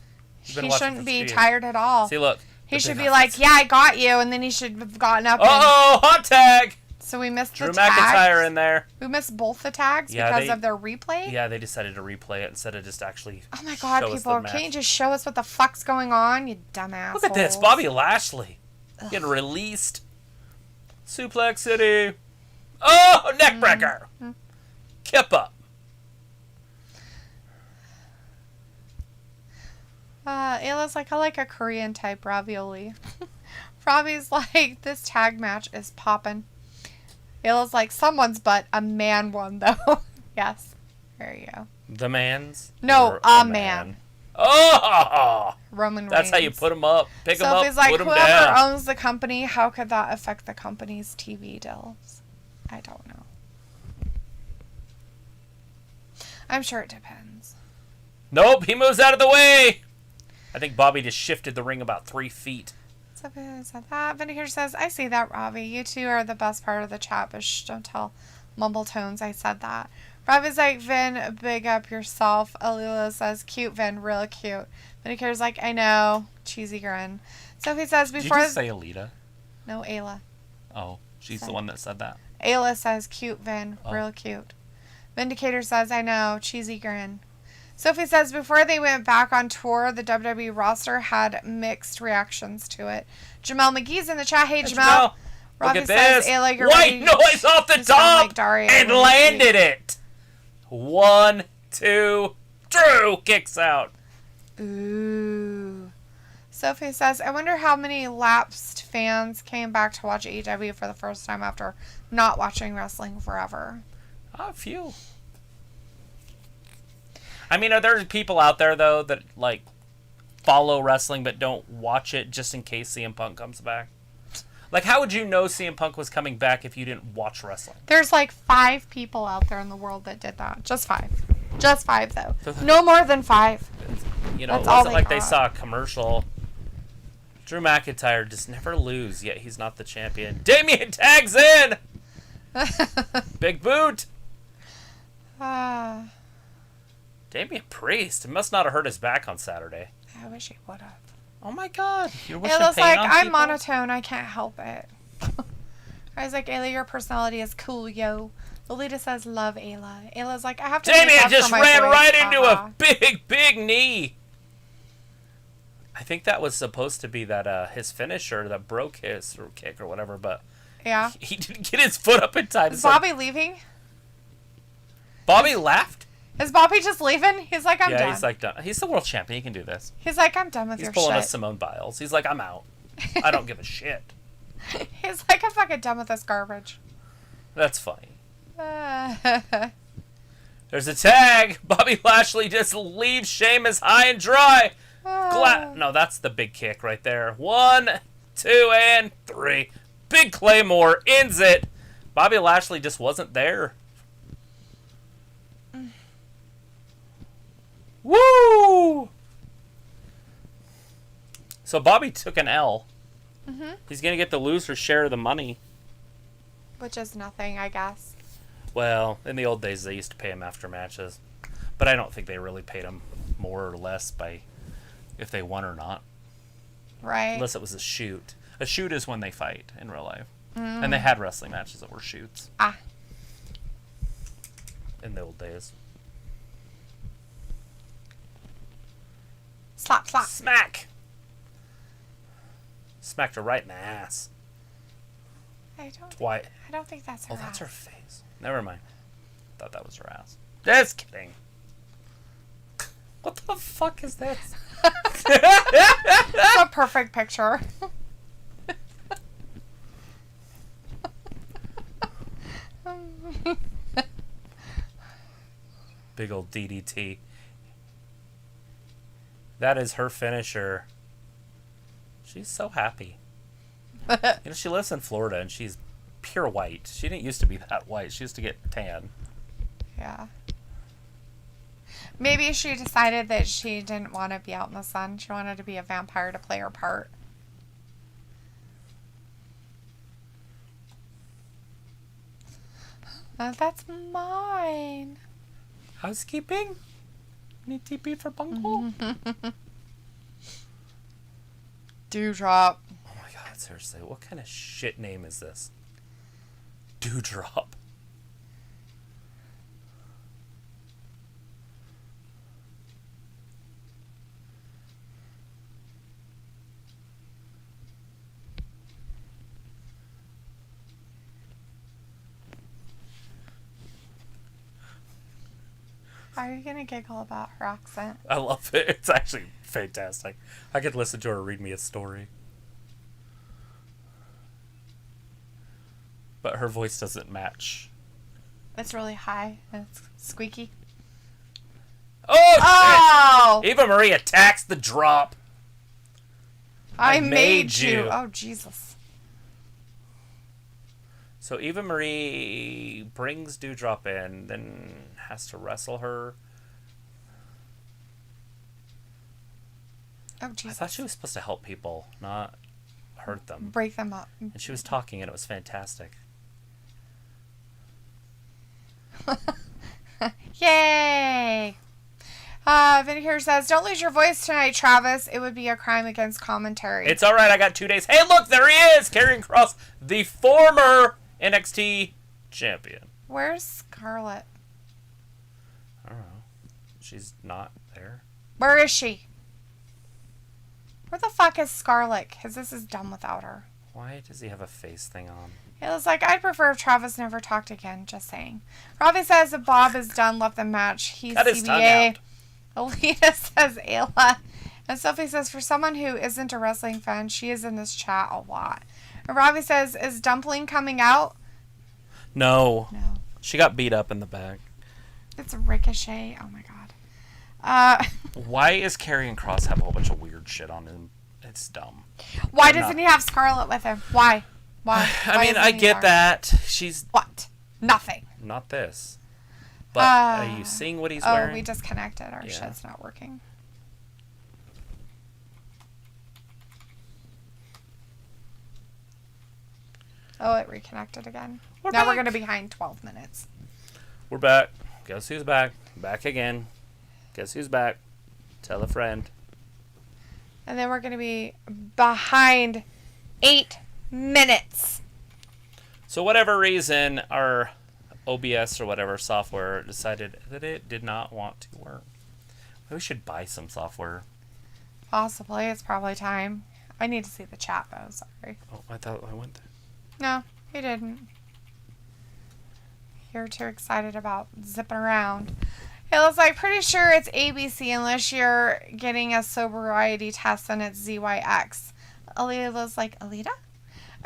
He shouldn't be tired at all. See, look. He should be like, yeah, I got you, and then he should have gotten up. Uh-oh, hot tag! So we missed Drew the tags. McIntyre in there. We missed both the tags because of their replay? Yeah, they decided to replay it instead of just actually Oh my god, show us people, the match. can't you just show us what the fuck's going on, you dumbass. Look at this, Bobby Lashley getting released. Suplex City. Oh, neckbreaker. Kippa. Ayla's like, I like a Korean type ravioli. Robbie's like, this tag match is poppin'. Ayla's like, someone's butt, a man one though. Yes, there you go. The man's? No, Or a man. Oh! Roman Reigns. That's how you put him up. Pick him So up, if he's like, put him whoever down. owns the company, how could that affect the company's TV deals? I don't know. I'm sure it depends. Nope, he moves out of the way. I think Bobby just shifted the ring about 3 feet. So said that. Vinegar says, I see that, Robbie. You two are the best part of the chat, but shh, don't tell Mumble Tones I said that. Robbie's like, Vin, big up yourself. Alila says, cute, Vin, real cute. Vinegar's like, I know. Cheesy grin. Sophie says, Did you before... just say Alita? No, Ayla. Oh, she's the one that said that. Ayla says, cute, Vin, real cute. Vindicator says, I know. Cheesy grin. Sophie says, before they went back on tour, the WWE roster had mixed reactions to it. Jamel McGee's in the chat. Hey, Jamel. Robbie Look at says, this. Ayla, you're White noise off the top like Daria and when landed it. 1, 2, Drew kicks out. Ooh. Sophie says, I wonder how many lapsed fans came back to watch AEW for the first time after not watching wrestling forever. A few. I mean, are there people out there, though, that, like, follow wrestling but don't watch it just in case CM Punk comes back? Like, how would you know CM Punk was coming back if you didn't watch wrestling? There's like 5 people out there in the world that did that. Just 5. Just 5, though. No more than 5. You know, That's it all wasn't like they got. saw a commercial. Drew McIntyre just never lose, yet he's not the champion. Damian tags in! Big boot! Damian Priest. It must not have hurt his back on Saturday. I wish he would have. Oh my god. You're wishing Ayla's pain like, on I'm people? monotone. I can't help it. I was like, Ayla, your personality is cool, yo. Lolita says, love Ayla. Ayla's like, I have to Damian make up just for my ran voice. right into Haha. a big, big knee. I think that was supposed to be that his finisher that broke his or kick or whatever, but Yeah. he didn't get his foot up in time. Is Bobby leaving? Bobby laughed. Is Bobby just leaving? He's like, I'm done. He's like, done. He's the world champion. He can do this. He's like, I'm done with He's your pulling shit. a Simone Biles. He's like, I'm out. I don't give a shit. He's like, I'm fucking done with this garbage. That's funny. There's a tag. Bobby Lashley just leaves Sheamus high and dry. No, that's the big kick right there. 1, 2, and 3. Big Claymore ends it. Bobby Lashley just wasn't there. Woo! So Bobby took an L. Mm-hmm. He's going to get the loser's share of the money. Which is nothing, I guess. Well, in the old days, they used to pay him after matches. But I don't think they really paid him more or less by if they won or not. Right. Unless it was a shoot. A shoot is when they fight in real life. And they had wrestling matches that were shoots. Ah. In the old days. Slap, slap. Smack! Smacked her right in the ass. I don't think that's her Oh, that's ass. her face. Never mind. Thought that was her ass. Just kidding. What the fuck is this? It's a perfect picture. Big old DDT. That is her finisher. She's so happy. You know, she lives in Florida and she's pure white. She didn't used to be that white. She used to get tan. Yeah. Maybe she decided that she didn't want to be out in the sun. She wanted to be a vampire to play her part. That's mine. Housekeeping? Need TP for bunghole? Dewdrop. Oh my god, seriously. What kind of shit name is this? Dewdrop. Are you going to giggle about her accent? I love it. It's actually fantastic. I could listen to her read me a story. But her voice doesn't match. It's really high and it's squeaky. Oh! Shit! Eva Marie attacks the drop. I made you. Oh, Jesus. So Eva Marie brings Dewdrop in, then has to wrestle her. Oh, Jesus. I thought she was supposed to help people, not hurt them. Break them up. And she was talking, and it was fantastic. Yay! Vinegar says, don't lose your voice tonight, Travis. It would be a crime against commentary. It's alright, I got 2 days. Hey, look, there he is! Karrion Kross, the former NXT champion. Where's Scarlett? I don't know. She's not there. Where is she? Where the fuck is Scarlett? Because this is done without her. Why does he have a face thing on? It was like, I'd prefer if Travis never talked again. Just saying. Robbie says if Bob is done, left the match. He's Cut his tongue CBA. out. Alita says Ayla. And Sophie says, for someone who isn't a wrestling fan, she is in this chat a lot. And Robbie says, is Dumpling coming out? No. No. She got beat up in the back. It's Ricochet. Oh my god. Why is Karrion Kross have a whole bunch of weird shit on him? It's dumb. Why doesn't he have Scarlett with him? Why? Why? I mean, I get that. She's What? Nothing. not this. But are you seeing what he's wearing? Oh, we disconnected. Our Yeah. shit's not working. Oh, it reconnected again. Now back. we're going to be behind 12 minutes. We're back. Guess who's back? Back again. Guess who's back? Tell a friend. And then we're going to be behind 8 minutes. So whatever reason, our OBS or whatever software decided that it did not want to work. We should buy some software. Possibly. It's probably time. I need to see the chat, though. Sorry. Oh, I thought I went there. No, you didn't. You're too excited about zipping around. It looks like pretty sure it's ABC unless you're getting a sobriety test and it's ZYX. Alita was like, Alita?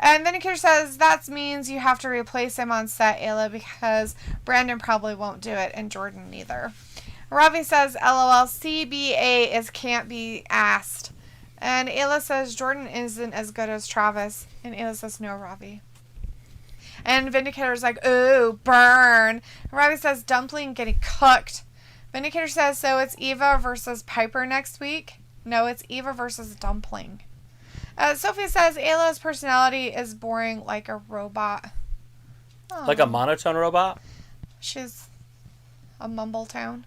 And Vindicator says that means you have to replace him on set, Ayla, because Brandon probably won't do it, and Jordan neither. Ravi says, LOL, CBA is can't be asked. And Ayla says, Jordan isn't as good as Travis. And Ayla says, no, Ravi. And Vindicator's like, ooh, burn. And Ravi says, Dumpling getting cooked. Vindicator says, so it's Eva versus Piper next week? No, it's Eva versus Dumpling. Sophie says, Ayla's personality is boring like a robot. Oh. Like a monotone robot? She's a mumble tone.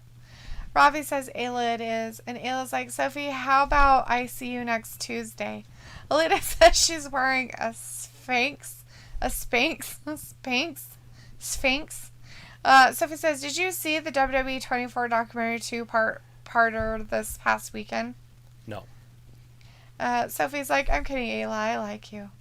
Ravi says, Ayla it is. And Ayla's like, Sophie, how about I see you next Tuesday? Alita says she's wearing a sphinx. Sphinx. Sophie says, did you see the WWE 24 documentary 2-parter this past weekend? No. Sophie's like, I'm kidding, Ayla, I like you.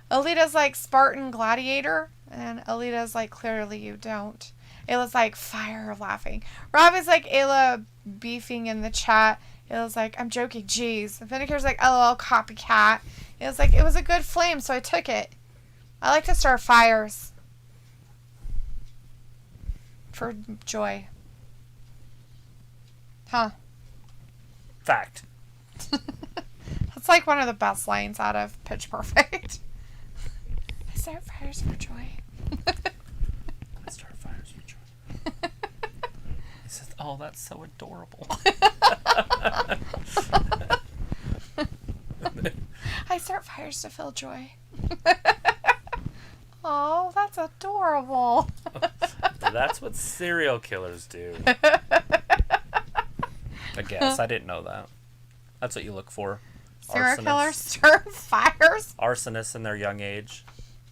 Alita's like, Spartan Gladiator. And Alita's like, clearly you don't. Ayla's like, fire laughing. Rob is like, Ayla beefing in the chat. Ayla's like, I'm joking, jeez. Vindicator's like, LOL, copycat. Ayla's like, it was a good flame, so I took it. I like to start fires. For joy. Huh. Fact. That's like one of the best lines out of Pitch Perfect. I start fires for joy. I start fires for joy. He says, oh, that's so adorable. I start fires to feel joy. Oh, that's adorable. That's what serial killers do. I guess. I didn't know that. That's what you look for. Serial killers start fires? Arsonists in their young age.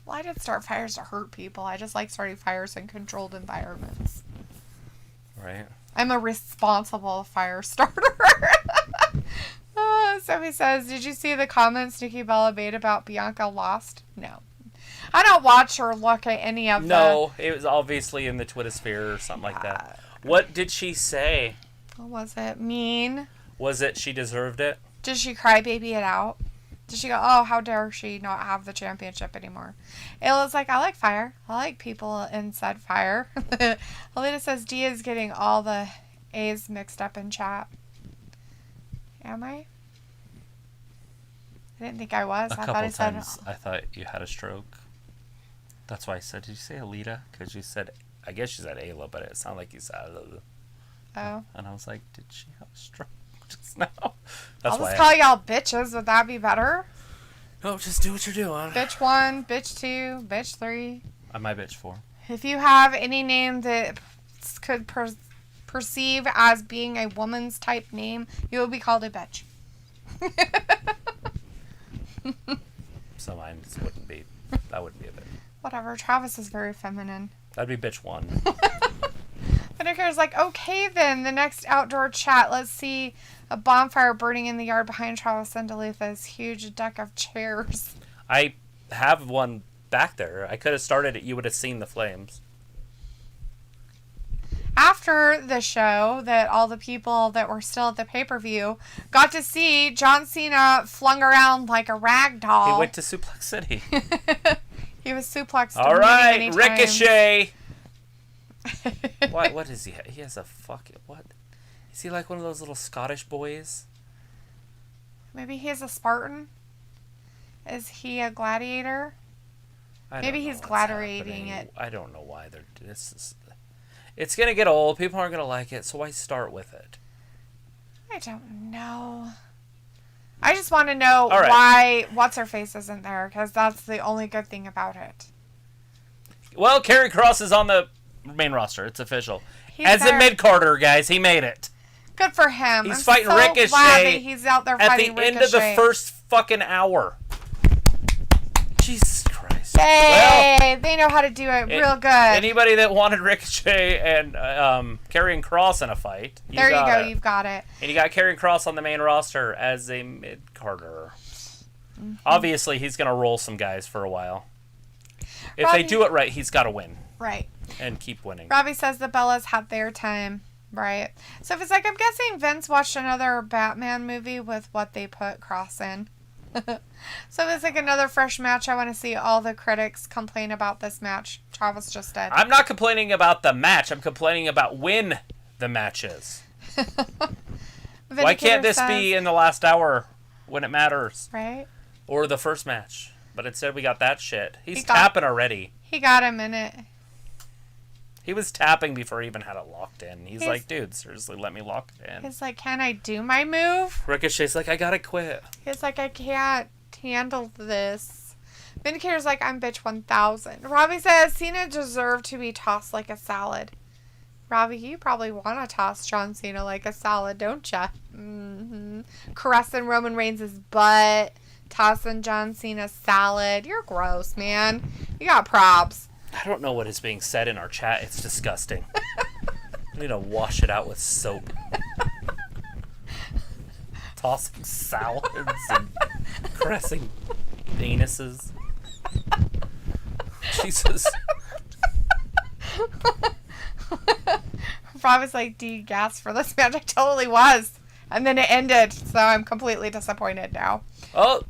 Well, I didn't start fires to hurt people. I just like starting fires in controlled environments. Right. I'm a responsible fire starter. Sophie says, did you see the comments Nikki Bella made about Bianca lost? No. I don't watch or look at any of them. No, it was obviously in the Twitter sphere or something like that. What did she say? What was it? Mean? Was it she deserved it? Did she cry baby it out? Did she go, oh, how dare she not have the championship anymore? Ayla's like, I like fire. I like people inside fire. Alita says D is getting all the A's mixed up in chat. Am I? I didn't think I was. A couple times I thought you had a stroke. That's why I said, did you say Alita? Because you said, I guess you said Ayla, but it sounded like you said Alita. Oh. And I was like, did she have a stroke just now? I'll just call y'all bitches. Would that be better? No, just do what you're doing. Bitch 1, bitch 2, bitch 3. I'm my bitch 4. If you have any name that could perceive as being a woman's type name, you will be called a bitch. So mine just wouldn't be. That wouldn't be a bitch. Whatever. Travis is very feminine. That'd be bitch 1. Vindicator's like, okay then, the next outdoor chat, let's see a bonfire burning in the yard behind Travis and Dalitha's huge deck of chairs. I have one back there. I could have started it. You would have seen the flames. After the show, that all the people that were still at the pay-per-view got to see John Cena flung around like a rag doll. He went to Suplex City. He was suplexed. All right, many Ricochet. What is he? He has a fucking what? Is he like one of those little Scottish boys? Maybe he's a Spartan. Is he a gladiator? Maybe he's gladiating it. I don't know why they're. This is. It's gonna get old. People aren't gonna like it, so why start with it? I don't know. I just want to know why What's-Her-Face isn't there, because that's the only good thing about it. Well, Karrion Kross is on the main roster. It's official. He's a mid-carder, guys, he made it. Good for him. He's I'm fighting so Ricochet glad that he's out there fighting at the end of the first fucking hour. Jesus Christ. Hey, well, they know how to do it real good. Anybody that wanted Ricochet and Karrion Kross in a fight, there you go. You've got it. And you got Karrion Kross on the main roster as a mid-carder. Mm-hmm. Obviously, he's going to roll some guys for a while. If they do it right, he's got to win. Right. And keep winning. Robbie says the Bellas had their time. Right. So if it's like, I'm guessing Vince watched another Batman movie with what they put Kross in. So it's like another fresh match. I want to see all the critics complain about this match Travis just did. I'm not complaining about the match. I'm complaining about when the match is. Why can't this be in the last hour when it matters? Right? Or the first match. But instead we got that shit. He's tapping already. He got a minute. He was tapping before he even had it locked in. He's like, dude, seriously, let me lock it in. He's like, can I do my move? Ricochet's like, I gotta quit. He's like, I can't handle this. Vindicator's like, I'm bitch 1000. Robbie says, Cena deserved to be tossed like a salad. Robbie, you probably want to toss John Cena like a salad, don't ya? Mm-hmm. Caressing Roman Reigns' butt. Tossing John Cena's salad. You're gross, man. You got props. I don't know what is being said in our chat. It's disgusting. I need to wash it out with soap. Tossing salads and caressing penises. Jesus. Rob was like, do you gas for this match? I totally was. And then it ended, so I'm completely disappointed now. Oh!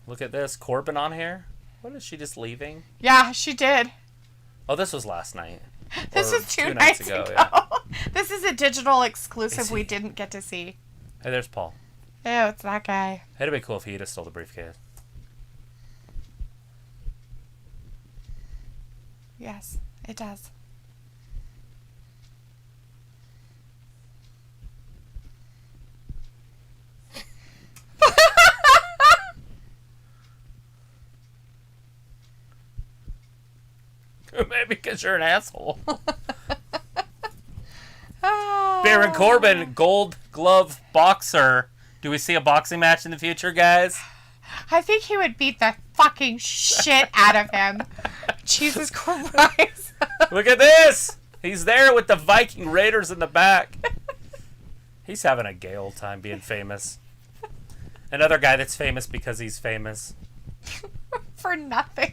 Look at this. Corbin on here? What, is she just leaving? Yeah, she did. Oh, this was last night. This was two nights ago. Yeah. This is a digital exclusive we didn't get to see. Hey, there's Paul. Ew, it's that guy. It'd be cool if he'd have stole the briefcase. Yes, it does. Maybe because you're an asshole. Baron Corbin, Gold Glove boxer. Do we see a boxing match in the future, guys? I think he would beat the fucking shit out of him. Jesus Christ. Look at this. He's there with the Viking Raiders in the back. He's having a gay old time being famous. Another guy that's famous because he's famous. For nothing.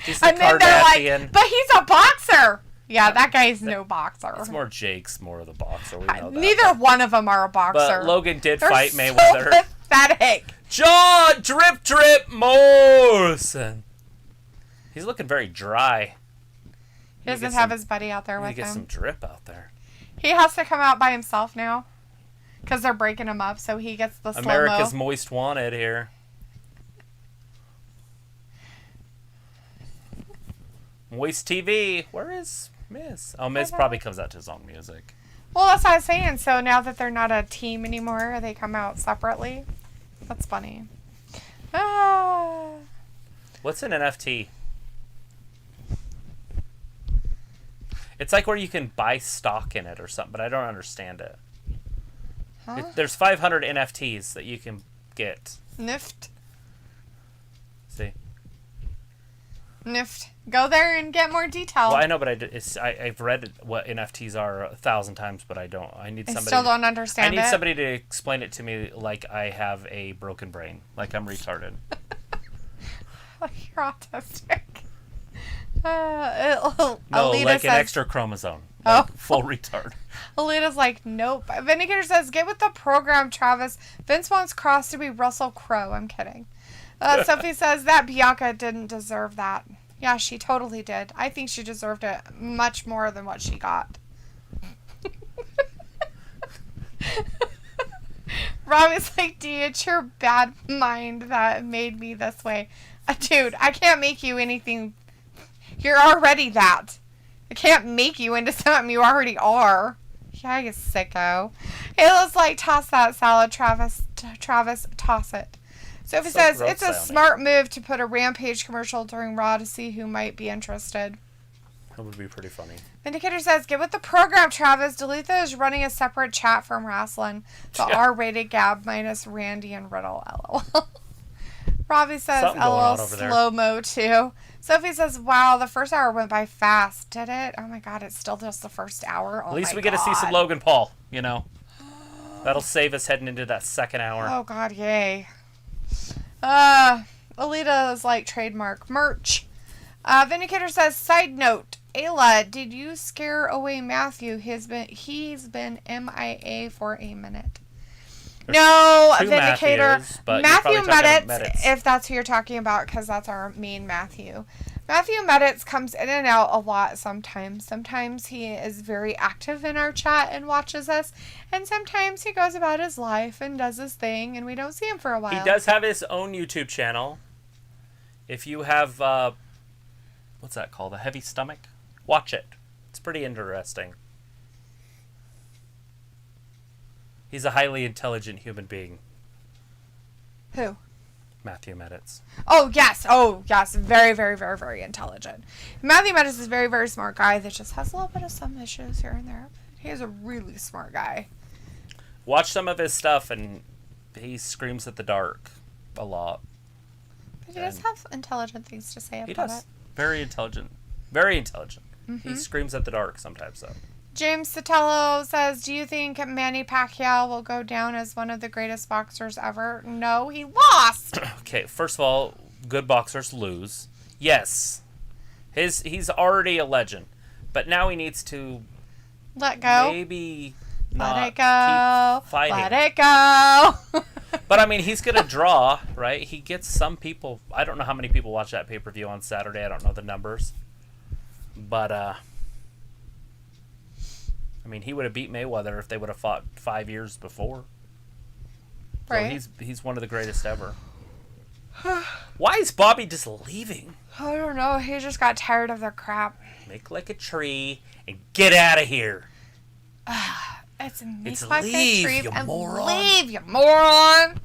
He's the and then Kardashian. they're like, but he's a boxer. Yeah, that guy's no boxer. It's more Jake's more of the boxer. We know that. Neither one of them are a boxer. But Logan did they're fight so Mayweather. Pathetic. John Drip Morrison. He's looking very dry. He doesn't have his buddy out there with him. Get some drip out there. He has to come out by himself now. Because they're breaking him up, so he gets the slow-mo. America's Moist Wanted here. Moist TV. Where is Miz? Oh, Miz probably comes out to his own music. Well, that's what I was saying. So now that they're not a team anymore, they come out separately. That's funny. Ah. What's an NFT? It's like where you can buy stock in it or something, but I don't understand it. Huh? There's 500 NFTs that you can get. Nift. See? Nift. Go there and get more detail. Well, I know, but I've read what NFTs are 1,000 times, but I don't. I need somebody. I still don't understand it. I need somebody to explain it to me like I have a broken brain, like I'm retarded. Like you're autistic. No, Alita like says, an extra chromosome. Like full retard. Alita's like, nope. Vindicator says, get with the program, Travis. Vince wants Cross to be Russell Crowe. I'm kidding. Sophie says that Bianca didn't deserve that. Yeah, she totally did. I think she deserved it much more than what she got. Robbie's like, D, it's your bad mind that made me this way. Dude, I can't make you anything. You're already that. I can't make you into something you already are. Yeah, you sicko. Ayla's like, toss that salad, Travis. Travis, toss it. Sophie says, it's a smart move to put a Rampage commercial during Raw to see who might be interested. That would be pretty funny. Vindicator says, get with the program, Travis. Deleitha is running a separate chat from wrestling. The R-rated Gab minus Randy and Riddle. LOL. Robbie says, LOL, slow-mo too. Sophie says, wow, the first hour went by fast. Did it? Oh my god, it's still just the first hour. Oh, at least we get to see some Logan Paul, you know. That'll save us heading into that second hour. Oh god, yay. Alita's like trademark merch. Vindicator says, side note, Ayla, did you scare away Matthew? He's been MIA for a minute. No, two Vindicator. Matthews, but you're Matthew probably talking about Meditz, Meditz. if that's who you're talking about, because that's our main Matthew. Matthew Meditz comes in and out a lot sometimes. Sometimes he is very active in our chat and watches us, and sometimes he goes about his life and does his thing, and we don't see him for a while. He does have his own YouTube channel. If you have, what's that called? A heavy stomach? Watch it. It's pretty interesting. He's a highly intelligent human being. Who? Matthew Meditz. Oh, yes. Very, very, very, very intelligent. Matthew Meditz is a very, very smart guy that just has a little bit of some issues here and there. He is a really smart guy. Watch some of his stuff, and he screams at the dark a lot. But he does have intelligent things to say about it. He does. Very intelligent. Very intelligent. Mm-hmm. He screams at the dark sometimes, though. James Sotelo says, do you think Manny Pacquiao will go down as one of the greatest boxers ever? No, he lost. Okay, first of all, good boxers lose. Yes. He's already a legend. But now he needs to let go. Maybe not let it go. Keep fighting. Let it go. But, I mean, he's going to draw, right? He gets some people. I don't know how many people watch that pay-per-view on Saturday. I don't know the numbers. But, I mean, he would have beat Mayweather if they would have fought 5 years before. Right. So he's one of the greatest ever. Why is Bobby just leaving? I don't know. He just got tired of their crap. Make like a tree and get out of here. It's It's like leave, tree you and moron. leave, you moron.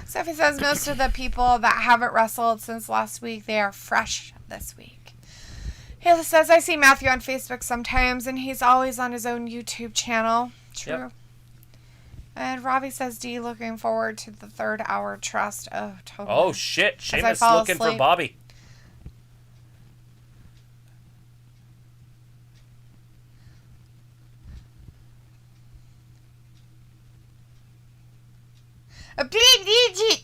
Sophie says most of the people that haven't wrestled since last week, they are fresh this week. Haley says, I see Matthew on Facebook sometimes, and he's always on his own YouTube channel. True. Yep. And Robbie says, D, looking forward to the 3rd hour trust. Oh, totally. Oh, shit. As I Sheamus fall looking for asleep. Bobby. A big digit.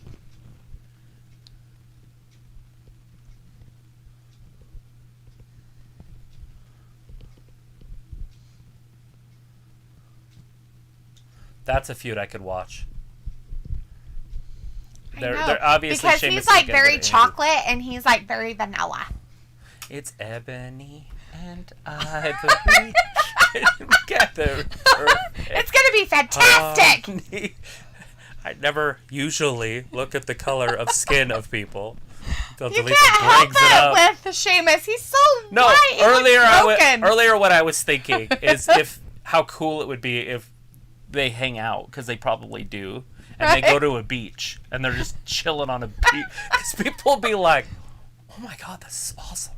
That's a feud I could watch. I They're know, obviously because Sheamus he's is like getting very better. chocolate and he's like very vanilla. It's Ebony and Ivory together. It's gonna be fantastic. I never usually look at the color of skin of people. You Delete can't help brings it up. it with Sheamus. He's so No, white. He looks broken. earlier what I was thinking is if how cool it would be if they hang out, because they probably do, and they go to a beach and they're just chilling on a beach, because people will be like, "Oh my god, this is awesome!"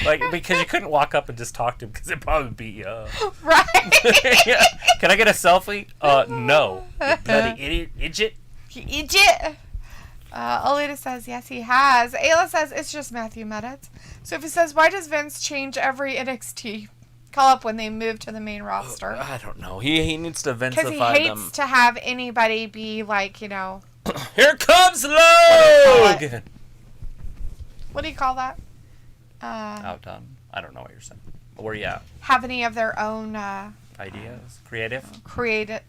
Like, because you couldn't walk up and just talk to him because they'd probably beat you up. Right. Yeah. Can I get a selfie? No. You bloody idiot. Idiot. Alita says, yes, he has. Ayla says, it's just Matthew Meditz. Sophie says, why does Vince change every NXT call up when they move to the main roster? I don't know. He needs to Because Vincify he hates them. to have anybody be like, you know... Here comes Logan! What do you call that? Outdone. I don't know what you're saying. Where you at? Have any of their own... Ideas? Creative? Creativity.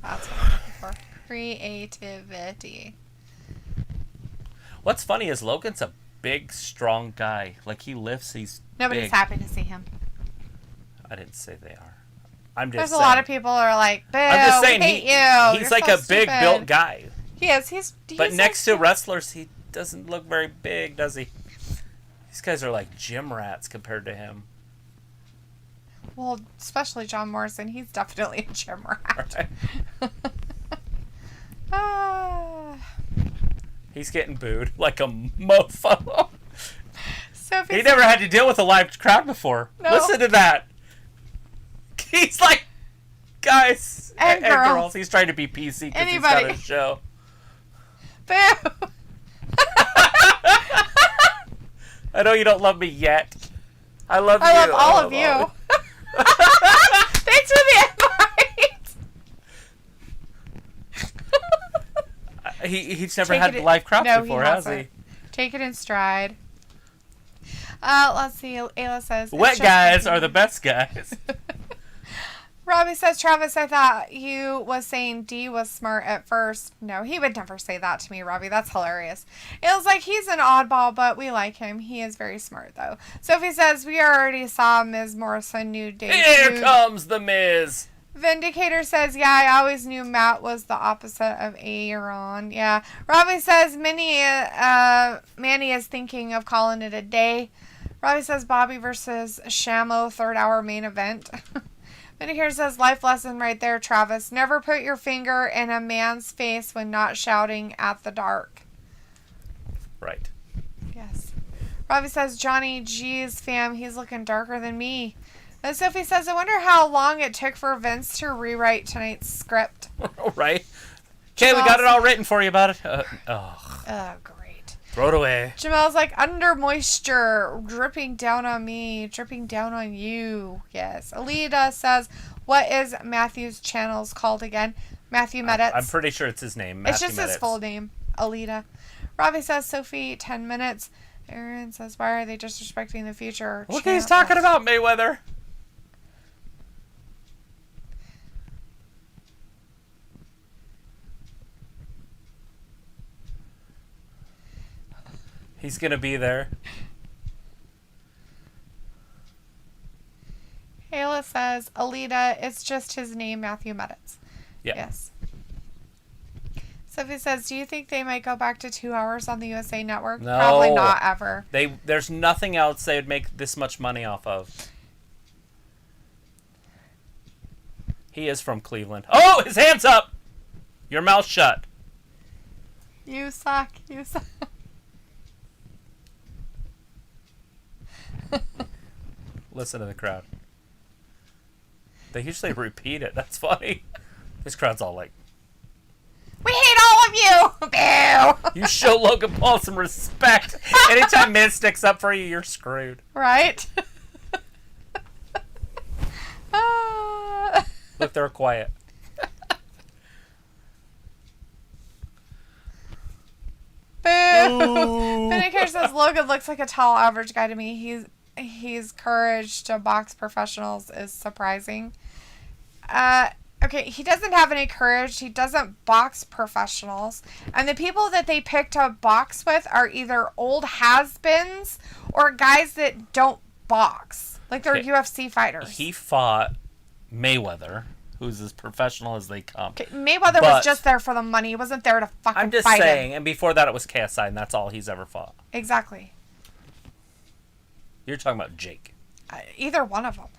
That's what I'm looking for. Creativity. What's funny is Logan's a big, strong guy. Like, he lifts, he's Nobody's big. happy to see him. I didn't say they are. I'm just There's saying. a lot of people who are like, boo, I'm just saying, we hate you. he's You're like so a big stupid." built guy. He is. He's But so next to stupid. wrestlers, he doesn't look very big, does he? These guys are like gym rats compared to him. Well, especially John Morrison. He's definitely a gym rat. Right? He's getting booed like a mofo. Sophie He never had to deal with a live crowd before. No. Listen to that. He's like, guys And girls. He's trying to be PC because he's Anybody. got a show. Boo! I know you don't love me yet. I love you. I love all of you. Thanks for the invite. He's never Take had it- live crowds no, before, has hasn't. he? Take it in stride. Let's see. Ayla says, Wet "It's just guys Matthew." are the best guys. Robbie says, Travis, I thought you was saying D was smart at first. No, he would never say that to me, Robbie. That's hilarious. It was like he's an oddball, but we like him. He is very smart, though. Sophie says, we already saw Miz Morrison new debut. Here comes the Miz. Vindicator says, yeah, I always knew Matt was the opposite of Aaron. Yeah. Robbie says, Manny is thinking of calling it a day. Robbie says, Bobby versus Shamo, 3rd hour main event. Vindicator says, life lesson right there, Travis. Never put your finger in a man's face when not shouting at the dark. Right. Yes. Robbie says, Johnny G's fam, he's looking darker than me. And Sophie says, I wonder how long it took for Vince to rewrite tonight's script. Right. Okay, we got it all written for you about it. Oh, great. Throw it away. Jamel's like, under moisture, dripping down on me, dripping down on you. Yes. Alita says, what is Matthew's channels called again? Matthew Meditz. I'm pretty sure it's his name. Matthew it's just Meditz. His full name, Alita. Robbie says, Sophie, 10 minutes. Aaron says, why are they disrespecting the future? Look, he's talking about Mayweather. He's going to be there. Ayla says, Alita, it's just his name, Matthew Meditz. Yeah. Yes. Sophie says, do you think they might go back to 2 hours on the USA Network? No. Probably not ever. There's nothing else they would make this much money off of. He is from Cleveland. Oh, his hand's up! Your mouth shut. You suck. You suck. Listen to the crowd. They usually repeat it. That's funny. This crowd's all like, we hate all of you! Boo! you show Logan Paul some respect. Anytime Miz sticks up for you, you're screwed. Right? Look, they're quiet. Boo! Vindicator says, Logan looks like a tall average guy to me. He's courage to box professionals is surprising. Okay, he doesn't have any courage. He doesn't box professionals. And the people that they pick to box with are either old has-beens or guys that don't box. Like they're UFC fighters. He fought Mayweather, who's as professional as they come. Okay, Mayweather was just there for the money. He wasn't there to fucking fight I'm just saying, and before that it was KSI, and that's all he's ever fought. Exactly. You're talking about Jake. Either one of them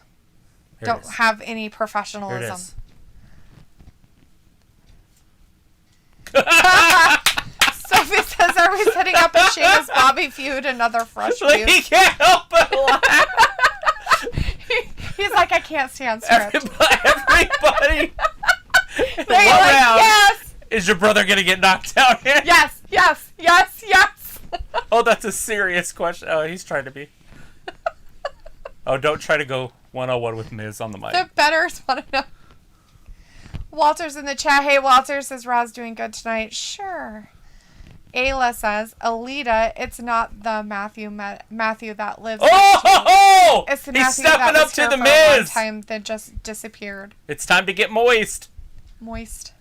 Here don't have any professionalism. Here it is. Sophie says, are we setting up a Sheamus Bobby feud? Another fresh feud. He can't help but laugh. He's like, I can't stand script. Everybody in one like, round. Yes! Is your brother going to get knocked out here? Yes, yes, yes, yes. Oh, that's a serious question. Oh, he's trying to be. Oh, don't try to go 101 with Miz on the mic. The betters want to know. Walter's in the chat. Hey, Walter says, Raw's doing good tonight. Sure. Ayla says, Alita, it's not the Matthew that lives. Oh! It's the He's Matthew stepping that up was to here the for a long Miz. time that just disappeared. It's time to get moist. Moist.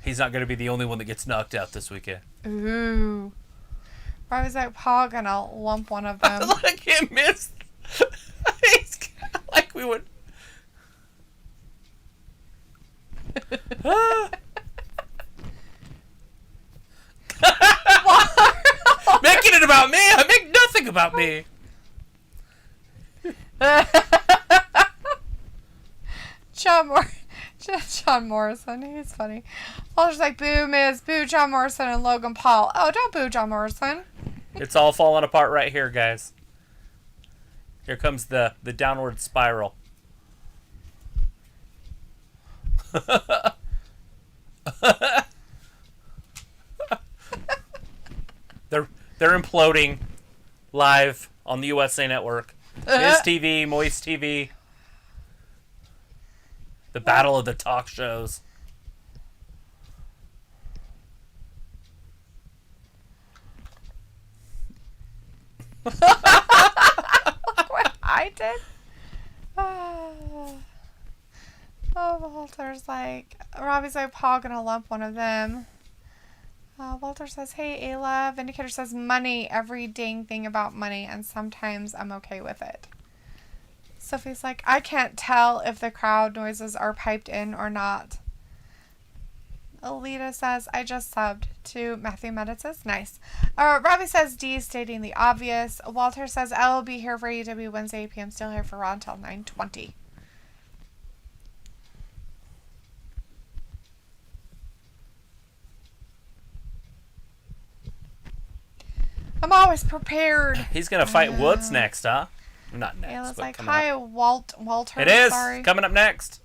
He's not going to be the only one that gets knocked out this weekend. Ooh. Why was that Paul gonna lump one of them? Look at Miz. He's like we would. Making it about me. I make nothing about me. John Morrison, he's funny. Walter's like, boo Miz, boo John Morrison and Logan Paul. Oh, don't boo John Morrison. It's all falling apart right here, guys. Here comes the downward spiral. They're imploding live on the USA Network. Miz TV, Moist TV. The battle of the talk shows. Look what I did. Oh, Walter's like, Robbie's like, Paul gonna lump one of them. Walter says, hey, Ayla. Vindicator says, money, every dang thing about money, and sometimes I'm okay with it. Sophie's like, I can't tell if the crowd noises are piped in or not. Alita says, I just subbed to Matthew Medicis. Nice. Robbie says, D stating the obvious. Walter says, I will be here for AEW Wednesday 8 p.m. Still here for Raw until 9:20. I'm always prepared. He's going to fight Woods next, huh? Not next, Ayla's but like, coming hi, up. Walter. It is. Sorry. Coming up next.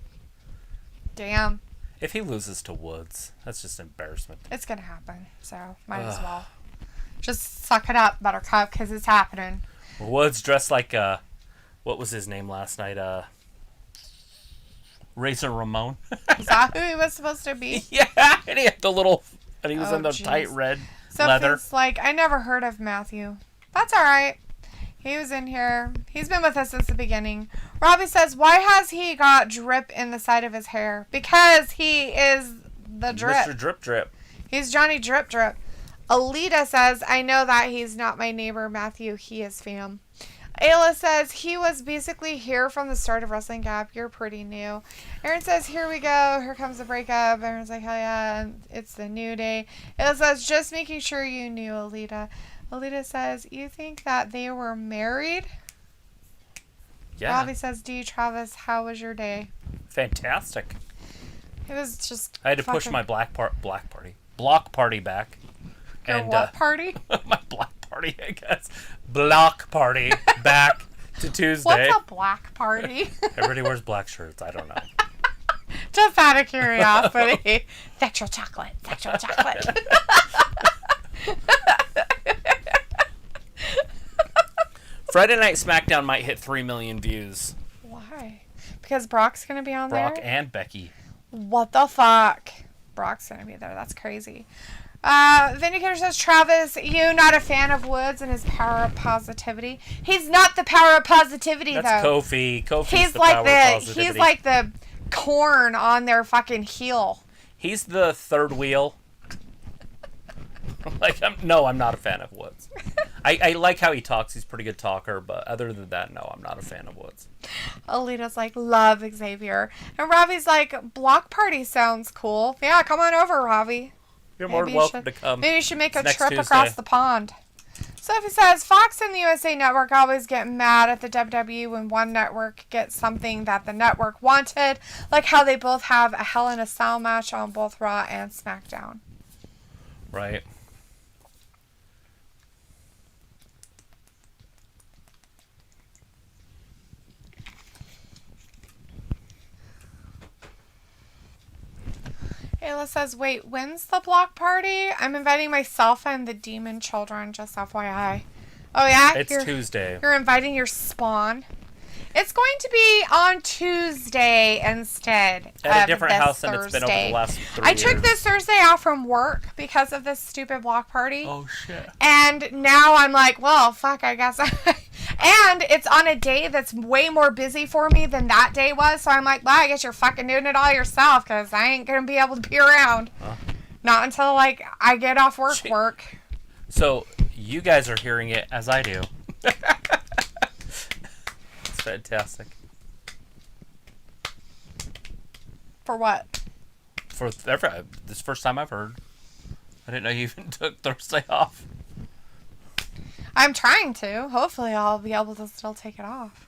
Damn. If he loses to Woods, that's just embarrassment. It's going to happen, so might as well. Just suck it up, Buttercup, because it's happening. Woods dressed like, what was his name last night? Razor Ramon. Is that who he was supposed to be? Yeah, and he had the little, and he was in the tight red leather. Sophie's like, I never heard of Matthew. That's all right. He was in here. He's been with us since the beginning. Robbie says, why has he got drip in the side of his hair? Because he is the drip. Mr. Drip Drip. He's Johnny Drip Drip. Alita says, I know that he's not my neighbor, Matthew. He is fam. Ayla says, he was basically here from the start of Wrestling Gap. You're pretty new. Aaron says, here we go. Here comes the breakup. Aaron's like, hell yeah. It's the new day. Ayla says, just making sure you knew, Alita. Alita says, you think that they were married? Yeah. Robbie says, D. Travis, how was your day? Fantastic. It was just I had to push my block party back. Your and what party? my block party, I guess. Block party back to Tuesday. What's a black party? Everybody wears black shirts. I don't know. Just out of curiosity. Sexual chocolate. Sexual chocolate. Friday Night SmackDown might hit 3 million views. Why? Because Brock's going to be on Brock there? and Becky. What the fuck? Brock's going to be there. That's crazy. Vindicator says, Travis, you not a fan of Woods and his power of positivity? He's not the power of positivity, That's though. Kofi. Kofi's He's the like power of positivity. He's like the corn on their fucking heel. He's the third wheel. I'm not a fan of Woods. I like how he talks. He's a pretty good talker, but other than that, no, I'm not a fan of Woods. Alita's like, love Xavier. And Ravi's like, block party sounds cool. Yeah, come on over, Ravi. You're more than welcome to come. Maybe you should make a Next trip Tuesday. across the pond. Sophie says, Fox and the USA Network always get mad at the WWE when one network gets something that the network wanted, like how they both have a Hell in a Cell match on both Raw and SmackDown. Right. Ayla says, wait, when's the block party? I'm inviting myself and the Demon Children, just FYI. Oh, yeah? It's Tuesday. You're inviting your spawn? It's going to be on Tuesday instead At a different this house than it's been over the last 3 years. I took this Thursday off from work because of this stupid block party. Oh, shit. And now I'm like, well, fuck, I guess. And it's on a day that's way more busy for me than that day was. So I'm like, well, I guess you're fucking doing it all yourself because I ain't going to be able to be around. Huh? Not until, like, I get off work. So you guys are hearing it as I do. It's fantastic. For what? For this first time I've heard. I didn't know you even took Thursday off. I'm trying to. Hopefully I'll be able to still take it off.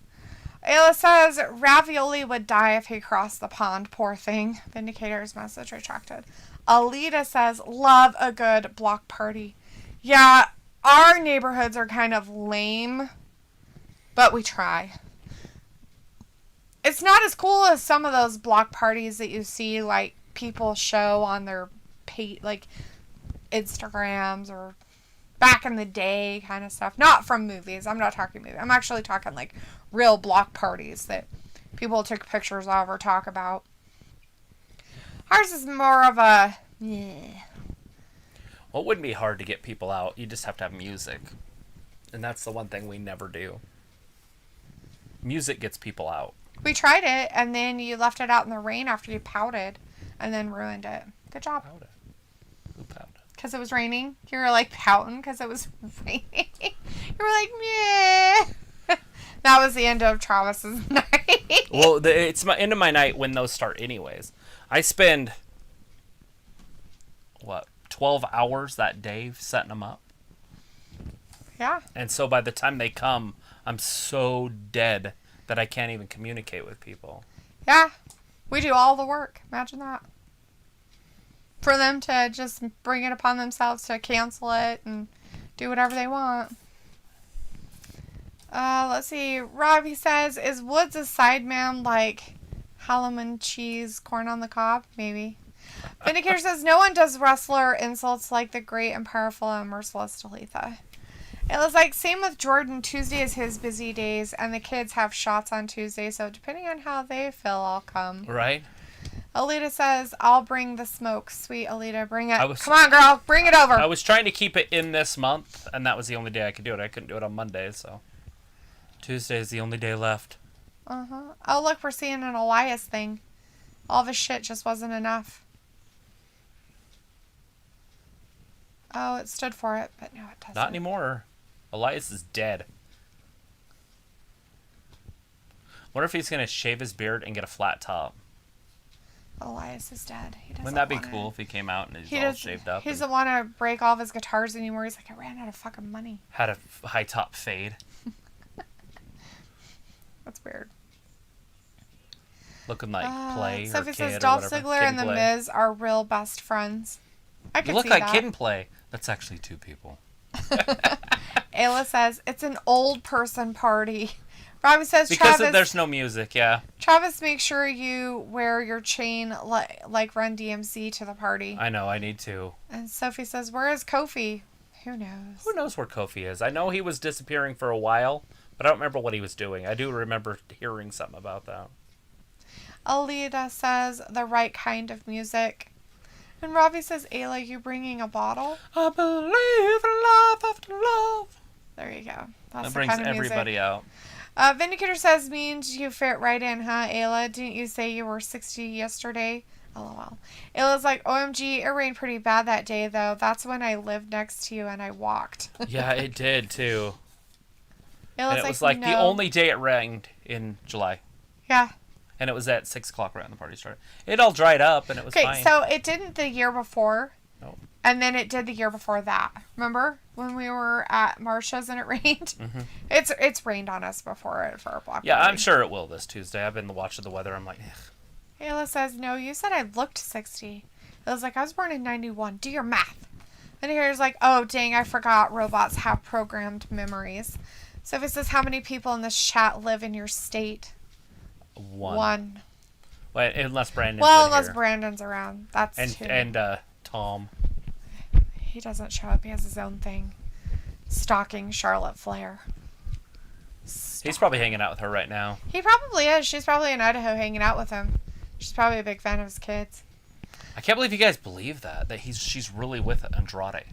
Ayla says, Ravioli would die if he crossed the pond. Poor thing. Vindicator's message retracted. Alita says, love a good block party. Yeah, our neighborhoods are kind of lame, but we try. It's not as cool as some of those block parties that you see, like, people show on their like Instagrams or back in the day kind of stuff. Not from movies. I'm not talking movies. I'm actually talking like real block parties that people take pictures of or talk about. Ours is more of a Well, it wouldn't be hard to get people out. You just have to have music. And that's the one thing we never do. Music gets people out. We tried it, and then you left it out in the rain after you pouted, and then ruined it. Good job. Pouted? Who pouted? Because it was raining. You were like pouting because it was raining. You were like, meh. That was the end of Travis's night. Well, it's my end of my night when those start anyways. I spend, 12 hours that day setting them up. Yeah. And so by the time they come, I'm so dead that I can't even communicate with people. Yeah. We do all the work. Imagine that. For them to just bring it upon themselves to cancel it and do whatever they want. Let's see. Robbie says, is Woods a sideman like Halloman cheese, corn on the cob? Maybe. Vindicator says, no one does wrestler insults like the great and powerful and merciless Talitha. It was like, same with Jordan. Tuesday is his busy days, and the kids have shots on Tuesday, so depending on how they feel, I'll come. Right? Alita says, I'll bring the smoke. Sweet Alita, bring it. Come on, girl. Bring it over. I was trying to keep it in this month, and that was the only day I could do it. I couldn't do it on Monday, so Tuesday is the only day left. Uh-huh. Oh, look, we're seeing an Elias thing. All of his shit just wasn't enough. Oh, it stood for it, but no, it doesn't. Not anymore. Elias is dead. Wonder if he's going to shave his beard and get a flat top. Elias is dead. He doesn't Wouldn't that be want cool it. if he came out and he's He all doesn't, shaved up? He doesn't want to break all of his guitars anymore. He's like, I ran out of fucking money. Had a high top fade. That's weird. Looking like Play or Sophie Kid says or Dolph whatever. Ziggler Kid and The Play. Miz are real best friends. I You could look see like that. Kid and Play. That's actually two people. Ayla says, it's an old person party. Robbie says, Because Travis, there's no music, yeah. Travis, make sure you wear your chain like Run DMC to the party. I know, I need to. And Sophie says, where is Kofi? Who knows? Who knows where Kofi is? I know he was disappearing for a while, but I don't remember what he was doing. I do remember hearing something about that. Alita says, the right kind of music. And Robbie says, Ayla, you bringing a bottle? I believe in love after love. There you go. That's That the brings kind of everybody music. out. Vindicator says, means you fit right in, huh, Ayla? Didn't you say you were 60 yesterday? LOL. Ayla's like, OMG, it rained pretty bad that day, though. That's when I lived next to you and I walked. Yeah, it did, too. Ayla's And it was like no. the only day it rained in July. Yeah. And it was at 6 o'clock right when the party started. It all dried up and it was Okay, fine. so it didn't the year before. No. And then it did the year before that. Remember when we were at Marsha's and it rained? Mm-hmm. It's rained on us before for our block Yeah, party. I'm sure it will this Tuesday. I've been watching the weather. I'm like, ugh. Ayla says, no, you said I looked 60. It was like, I was born in 91. Do your math. And here's like, oh, dang, I forgot robots have programmed memories. Sophie says, how many people in this chat live in your state? One. Well, unless Brandon's Well, in unless here. Brandon's around. That's two. And Tom. He doesn't show up. He has his own thing. Stalking Charlotte Flair. He's probably hanging out with her right now. He probably is. She's probably in Idaho hanging out with him. She's probably a big fan of his kids. I can't believe you guys believe that she's really with Andrade.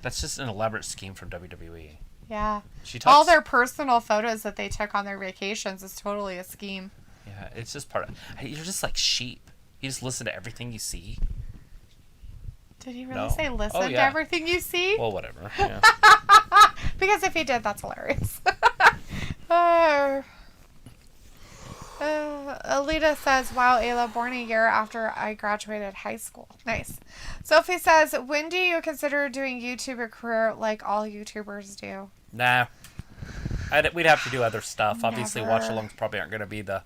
That's just an elaborate scheme from WWE. Yeah. She talks, All their personal photos that they took on their vacations is totally a scheme. Yeah, it's just part of... You're just like sheep. You just listen to everything you see. Did he really No. say listen Oh, to yeah. everything you see? Well, whatever. Yeah. Because if he did, that's hilarious. Alita says, wow, Ayla, born a year after I graduated high school. Nice. Sophie says, when do you consider doing YouTuber career like all YouTubers do? Nah. We'd have to do other stuff. Obviously, Never. watch-alongs probably aren't going to be the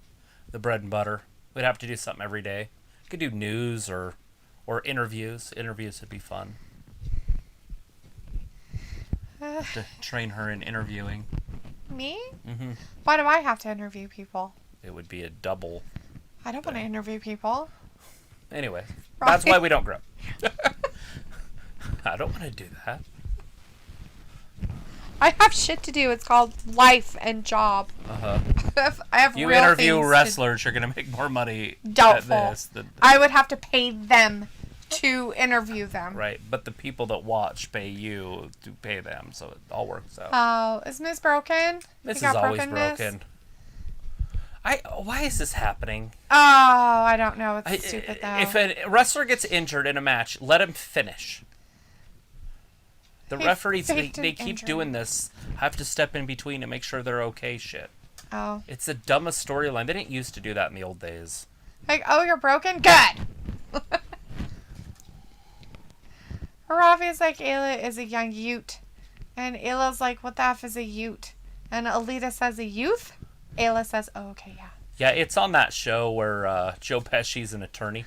bread and butter. We'd have to do something every day. Could do news or interviews. Interviews would be fun. To train her in interviewing. Me? Mm-hmm. Why do I have to interview people? It would be a double. I don't want to interview people. Anyway, Right. that's why we don't grow. I don't want to do that. I have shit to do. It's called life and job. Uh-huh. I have You real interview things to- wrestlers, you're going to make more money Doubtful. at this than... I would have to pay them to interview them. Right, but the people that watch pay you to pay them, so it all works out. Oh, is Miz broken? This is always broken. Why is this happening? Oh, I don't know. It's stupid, though. If a wrestler gets injured in a match, let him finish. The referees, they keep doing this. Have to step in between to make sure they're okay shit. Oh. It's the dumbest storyline. They didn't used to do that in the old days. Like, oh, you're broken? Good! Ravi's like, Ayla is a young Ute. And Ayla's like, what the F is a Ute? And Alita says, a youth? Ayla says, oh, okay, yeah. Yeah, it's on that show where Joe Pesci's an attorney.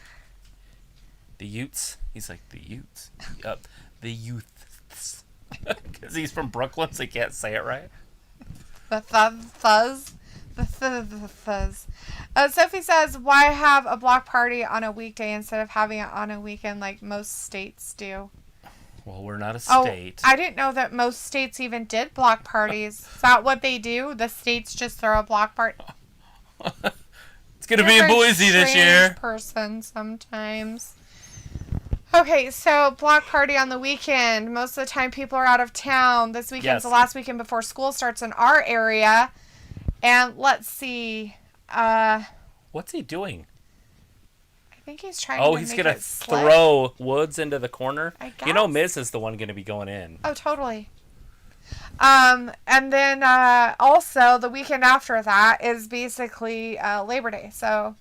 The Utes. He's like, the Utes. Yep. The youths. Because he's from Brooklyn, so he can't say it right. The fuzz. The fuzz. Sophie says, why have a block party on a weekday instead of having it on a weekend like most states do? Well, we're not a state. I didn't know that most states even did block parties. Is that what they do? The states just throw a block party? It's going to be in Boise this year. Person sometimes. Okay, so block party on the weekend. Most of the time people are out of town. This weekend's the last weekend before school starts in our area. And let's see. What's he doing? I think he's trying to he's going to throw Woods into the corner? I guess. You know Miz is the one going to be going in. Oh, totally. And then also the weekend after that is basically Labor Day. So,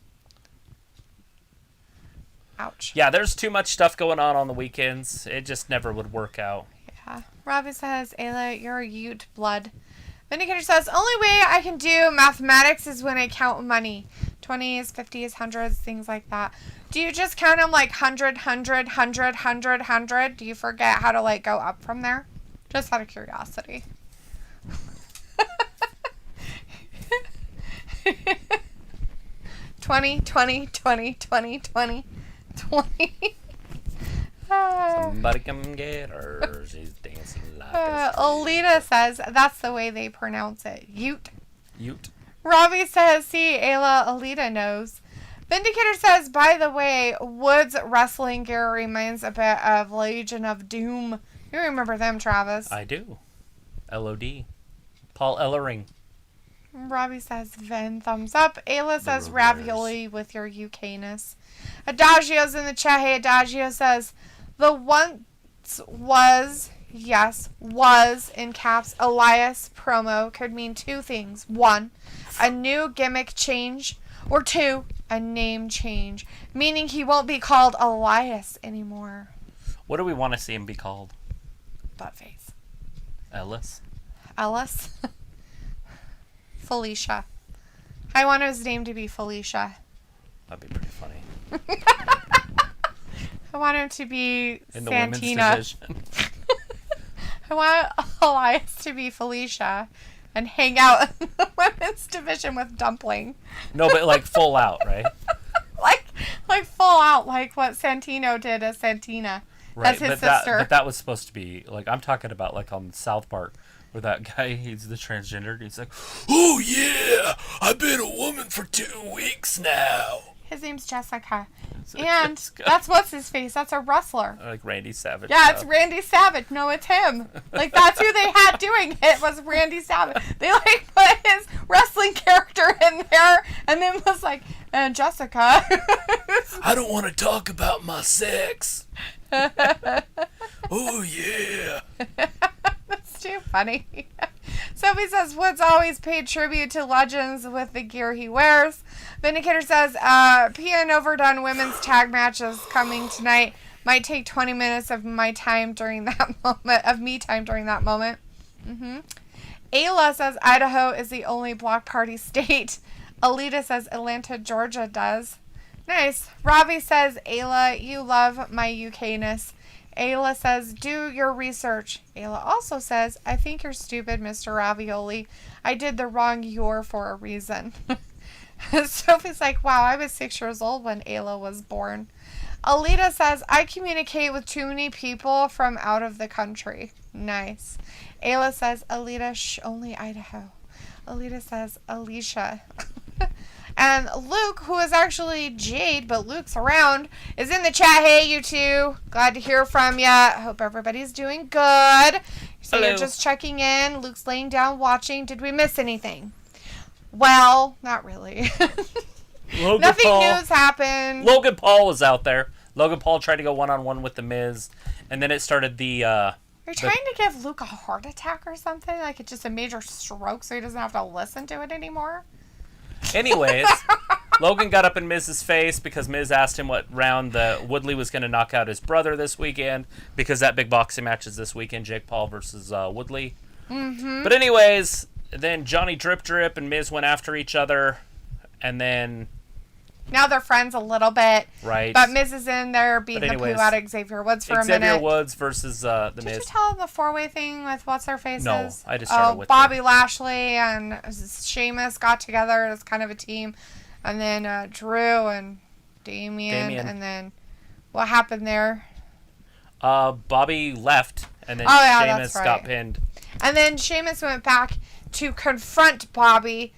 ouch. Yeah, there's too much stuff going on the weekends. It just never would work out. Yeah. Robbie says, Ayla, you're a Ute blood. Vindicator says, only way I can do mathematics is when I count money. 20s, 50s, 100s, things like that. Do you just count them like 100, 100, 100, 100, 100? Do you forget how to like go up from there? Just out of curiosity. 20, 20, 20, 20, 20, 20. Somebody come get her. She's dancing like a Alita says that's the way they pronounce it. Ute. Ute. Robbie says, see, Ayla, Alita knows. Vindicator says, by the way, Woods wrestling gear reminds a bit of Legion of Doom. You remember them, Travis? I do. LOD. Paul Ellering. Robbie says, Ven, thumbs up. Ayla says, ravioli with your UK-ness. Adagio's in the chat. Hey, Adagio says, the once was, yes, was, in caps, Elias promo could mean two things. One, a new gimmick change, or two, a name change, meaning he won't be called Elias anymore. What do we want to see him be called? Buttface. Ellis? Felicia. I want his name to be Felicia. That'd be pretty funny. I want him to be In the Santina. women's division. I want Elias to be Felicia and hang out in the women's division with Dumpling. No, but like full out, right? like full out, like what Santino did as Santina. Right, as his sister. But that was supposed to be, like, I'm talking about, like, on South Park, where that guy, he's the transgender, he's like, oh, yeah, I've been a woman for 2 weeks now. His name's Jessica. And that's what's his face. That's a wrestler. Like Randy Savage. Yeah, it's Randy Savage. No, it's him. Like, that's who they had doing it, was Randy Savage. They, like, put his wrestling character in there, and then was like, and Jessica. I don't want to talk about my sex. Oh, yeah. That's too funny. Sophie says, Woods always paid tribute to legends with the gear he wears. Vindicator says, PN Overdone women's tag match is coming tonight. Might take 20 minutes of my time during that moment, of me time during that moment. Ayla says, Idaho is the only block party state. Alita says, Atlanta, Georgia does. Nice. Ravi says, Ayla, you love my UK-ness. Ayla says, do your research. Ayla also says, I think you're stupid, Mr. Ravioli. I did the wrong "your" for a reason. Sophie's like, wow, I was 6 years old when Ayla was born. Alita says, I communicate with too many people from out of the country. Nice. Ayla says, Alita, only Idaho. Alita says, Alicia. And Luke, who is actually Jade, but Luke's around, is in the chat. Hey, you two. Glad to hear from ya. Hope everybody's doing good. So Hello. you're just checking in. Luke's laying down watching. Did we miss anything? Well, not really. Nothing news happened. Logan Paul was out there. Logan Paul tried to go one-on-one with The Miz, and then it started the... Are you trying to give Luke a heart attack or something? Like it's just a major stroke so he doesn't have to listen to it anymore? Anyways, Logan got up in Miz's face because Miz asked him what round the Woodley was going to knock out his brother this weekend, because that big boxing match is this weekend, Jake Paul versus Woodley. Mm-hmm. But anyways, then Johnny Drip Drip and Miz went after each other, and then... Now they're friends a little bit. Right. But Miz is in there beating the poo out of Xavier Woods for a minute. Xavier Woods versus the Miz. Did you tell him the four-way thing with what's-her-faces? No, I just started with Bobby Lashley and Sheamus got together as kind of a team. And then Drew and Damian. And then what happened there? Bobby left, and then Sheamus got pinned. And then Sheamus went back to confront Bobby,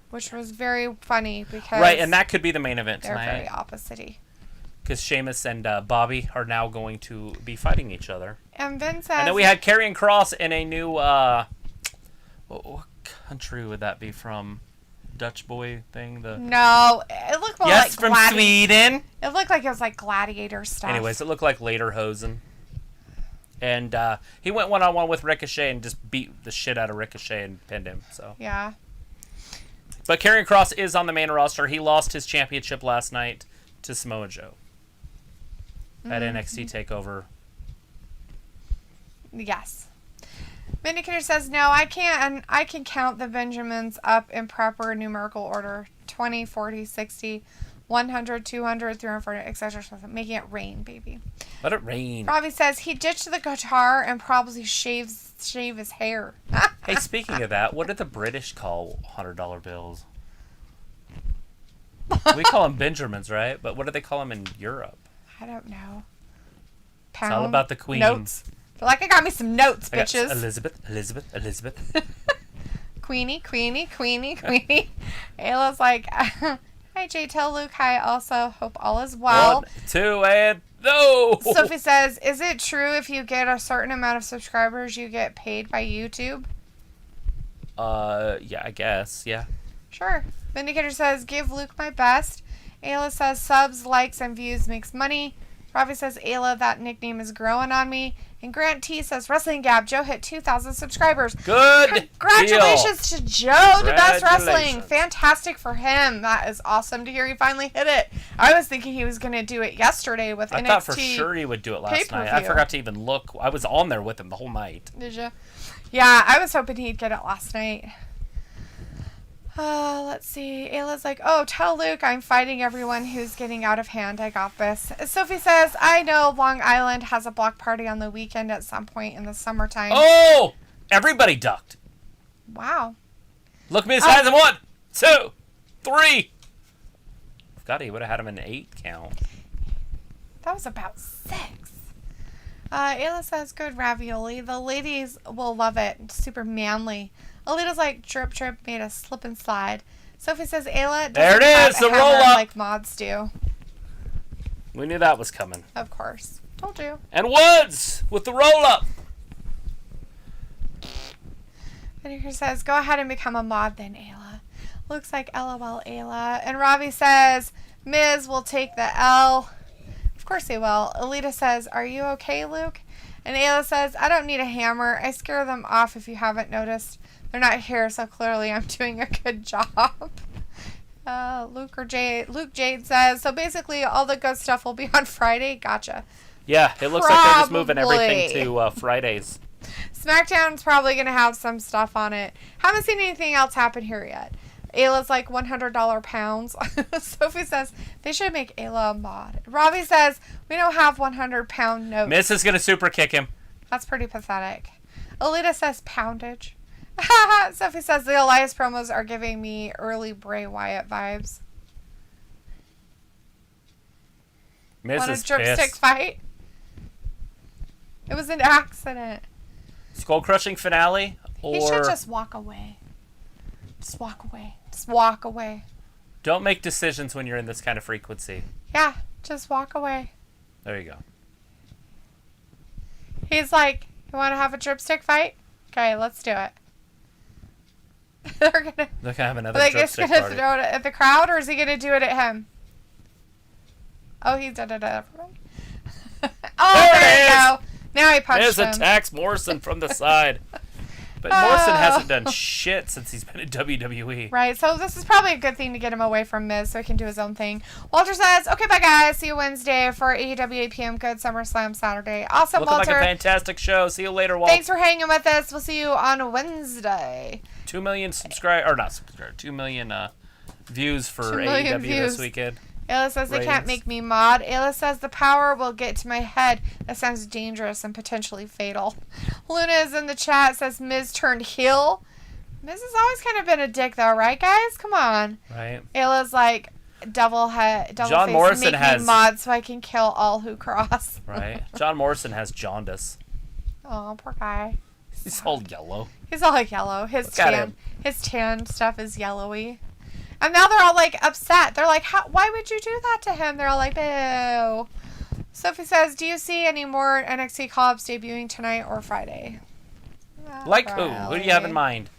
which was very funny because... Right, and that could be the main event tonight. They're very opposite-y. Because Sheamus and Bobby are now going to be fighting each other. And Vince says... And then we had Karrion Kross in a new... what country would that be from? Dutch boy thing? No, it looked more yes, like... from Sweden! It looked like it was like gladiator stuff. Anyways, it looked like Lederhosen. And he went one-on-one with Ricochet and just beat the shit out of Ricochet and pinned him. So yeah. But Karrion Kross is on the main roster. He lost his championship last night to Samoa Joe at NXT TakeOver. Yes. Vindicator says, no, I can't. And I can count the Benjamins up in proper numerical order. 20, 40, 60, 100, 200, 340, etc. Making it rain, baby. Let it rain. Robbie says he ditched the guitar and probably shave his hair. Hey, speaking of that, what do the British call $100 bills? We call them Benjamins, right? But what do they call them in Europe? I don't know. It's all about the Queen. Notes. Feel like I got me some notes, bitches. Elizabeth. Queenie. Ayla's like, hi, Jay. Tell Luke hi. Also, hope all is well. 1, 2, and no! Sophie says, is it true if you get a certain amount of subscribers, you get paid by YouTube? Yeah, I guess. Yeah. Sure. Vindicator says, give Luke my best. Ayla says, subs, likes, and views makes money. Ravi says, Ayla, that nickname is growing on me. And Grant T says, Wrestling Gab, Joe hit 2,000 subscribers. Good Congratulations deal. to Joe, the best wrestling. Fantastic for him. That is awesome to hear he finally hit it. I was thinking he was going to do it yesterday with NXT. I thought for sure he would do it last night. I forgot to even look. I was on there with him the whole night. Did you? Yeah, I was hoping he'd get it last night. Let's see. Ayla's like, oh, tell Luke I'm fighting everyone who's getting out of hand. I got this. Sophie says, I know Long Island has a block party on the weekend at some point in the summertime. Oh! Everybody ducked. Wow. Look, Miz has him 1, 2, 3. God, he would have had him in 8 count. That was about 6. Ayla says, good ravioli. The ladies will love it. It's super manly. Alita's like, Drip Drip made a slip and slide. Sophie says, Ayla, there it is, the roll up. Like mods do. We knew that was coming. Of course. Told you. And Woods with the roll up. Vinegar says, go ahead and become a mod then, Ayla. Looks like LOL, Ayla. And Ravi says, Miz will take the L. Of course he will. Alita says, are you okay, Luke? And Ayla says, I don't need a hammer. I scare them off if you haven't noticed. They're not here, so clearly I'm doing a good job. Luke Jade says, so basically all the good stuff will be on Friday. Gotcha. Yeah, it looks like they're just moving everything to Fridays. SmackDown's probably going to have some stuff on it. Haven't seen anything else happen here yet. Ayla's like $100 pounds. Sophie says, they should make Ayla a mod. Robbie says, we don't have 100-pound notes. Miz is going to super kick him. That's pretty pathetic. Alita says poundage. Sophie says the Elias promos are giving me early Bray Wyatt vibes. Miz Want is a dripstick pissed. fight? It was an accident. Skull crushing finale, or He should just walk away. Just walk away. Just walk away. Don't make decisions when you're in this kind of frequency. Yeah, just walk away. There you go. He's like, you want to have a dripstick fight? Okay, let's do it. They're gonna have another like, dripstick gonna party. throw it at the crowd, or is he gonna do it at him? Oh, he did it at everyone. Oh, there you go. Now he punched him. Miz attacks Morrison from the side. But Morrison hasn't done shit since he's been in WWE. Right, so this is probably a good thing to get him away from Miz so he can do his own thing. Walter says, okay, bye guys. See you Wednesday for AEW 8 p.m. Good SummerSlam Saturday. Awesome, Looking Walter. like a fantastic show. See you later, Walt. Thanks for hanging with us. We'll see you on Wednesday. 2 million subscribers, or not subscribers, 2 million views for 2 million AEW views. this weekend. Ayla says they can't Ratings. make me mod. Ayla says the power will get to my head. That sounds dangerous and potentially fatal. Luna is in the chat, says Miz turned heel. Miz has always kind of been a dick though, right guys? Come on. Right. Ayla's like double John face, Morrison make has- me mod so I can kill all who cross. Right. John Morrison has jaundice. Oh, poor guy. He's all yellow. He's all like yellow. Look at him. His tan stuff is yellowy. And now they're all like upset. They're like, why would you do that to him? They're all like, boo. Sophie says, do you see any more NXT call-ups debuting tonight or Friday? Like who? Who do you have in mind?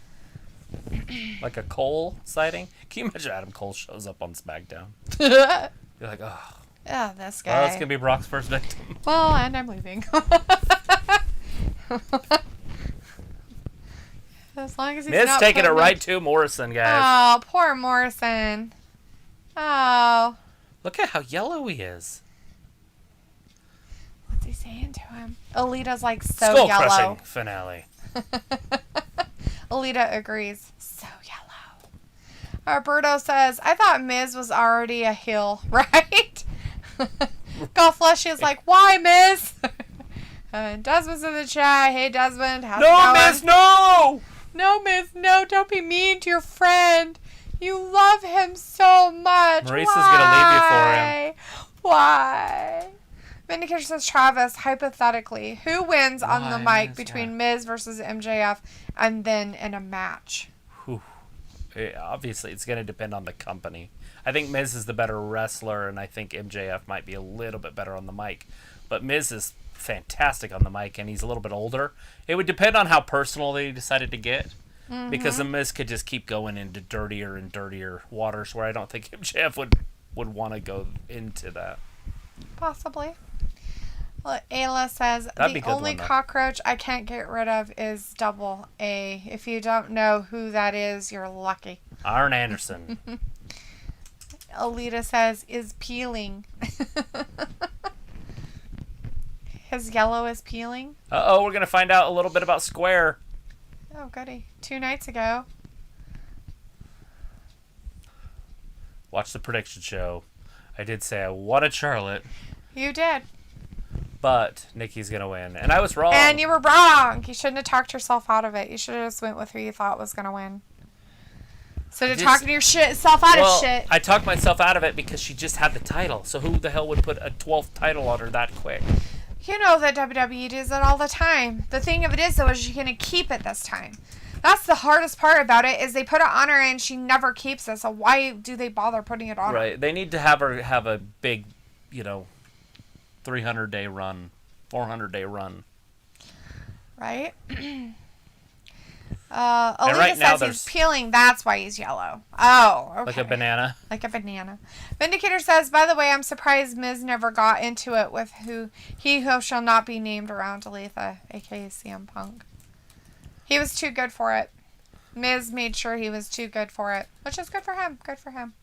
Like a Cole sighting? Can you imagine Adam Cole shows up on SmackDown? Oh, You're like, oh, this well, that's guy. going to be Brock's first victim. Well, and I'm leaving. As long as he's Miz not taking it putting right to Morrison, guys. Oh, poor Morrison. Oh. Look at how yellow he is. What's he saying to him? Alita's like so Skull yellow. crushing finale. Alita agrees. So yellow. Alberto says, I thought Miz was already a heel, right? Golf Flushy is like, why, Miz? Desmond's in the chat. Hey, Desmond. How's it No, going? Miz, no! No, Miz, no. Don't be mean to your friend. You love him so much. Maurice is going to leave you for him. Why? Vindicator says, Travis, hypothetically, who wins on the Why, mic Miz? between Yeah. Miz versus MJF and then in a match? Whew. Obviously, it's going to depend on the company. I think Miz is the better wrestler, and I think MJF might be a little bit better on the mic. But Miz is fantastic on the mic, and he's a little bit older. It would depend on how personal they decided to get. Because the Miz could just keep going into dirtier and dirtier waters, where I don't think MJF would want to go into that. Possibly. Well, Ayla says, That'd be the a good only one, though. cockroach I can't get rid of is Double A. If you don't know who that is, you're lucky. Arn Anderson. Alita says, is peeling. His yellow is peeling? Uh-oh, we're going to find out a little bit about Square. Oh, goody. 2 nights ago. Watch the prediction show. I did say I wanted Charlotte, You did. but Nikki's going to win. And I was wrong. And you were wrong. You shouldn't have talked yourself out of it. You should have just went with who you thought was going to win. Instead of Just- talking yourself out of shit. I talked myself out of it because she just had the title. So who the hell would put a 12th title on her that quick? You know that WWE does it all the time. The thing of it is, though, is she's going to keep it this time. That's the hardest part about it, is they put it on her and she never keeps it. So why do they bother putting it on her? Right. They need to have her have a big, 300-day run, 400-day run. Right? Alita right now says there's- he's peeling. That's why he's yellow. Oh, okay. Like a banana. Like a banana. Vindicator says, by the way, I'm surprised Miz never got into it with who shall not be named around Aletha, aka CM Punk. He was too good for it. Miz made sure he was too good for it, which is good for him. Good for him.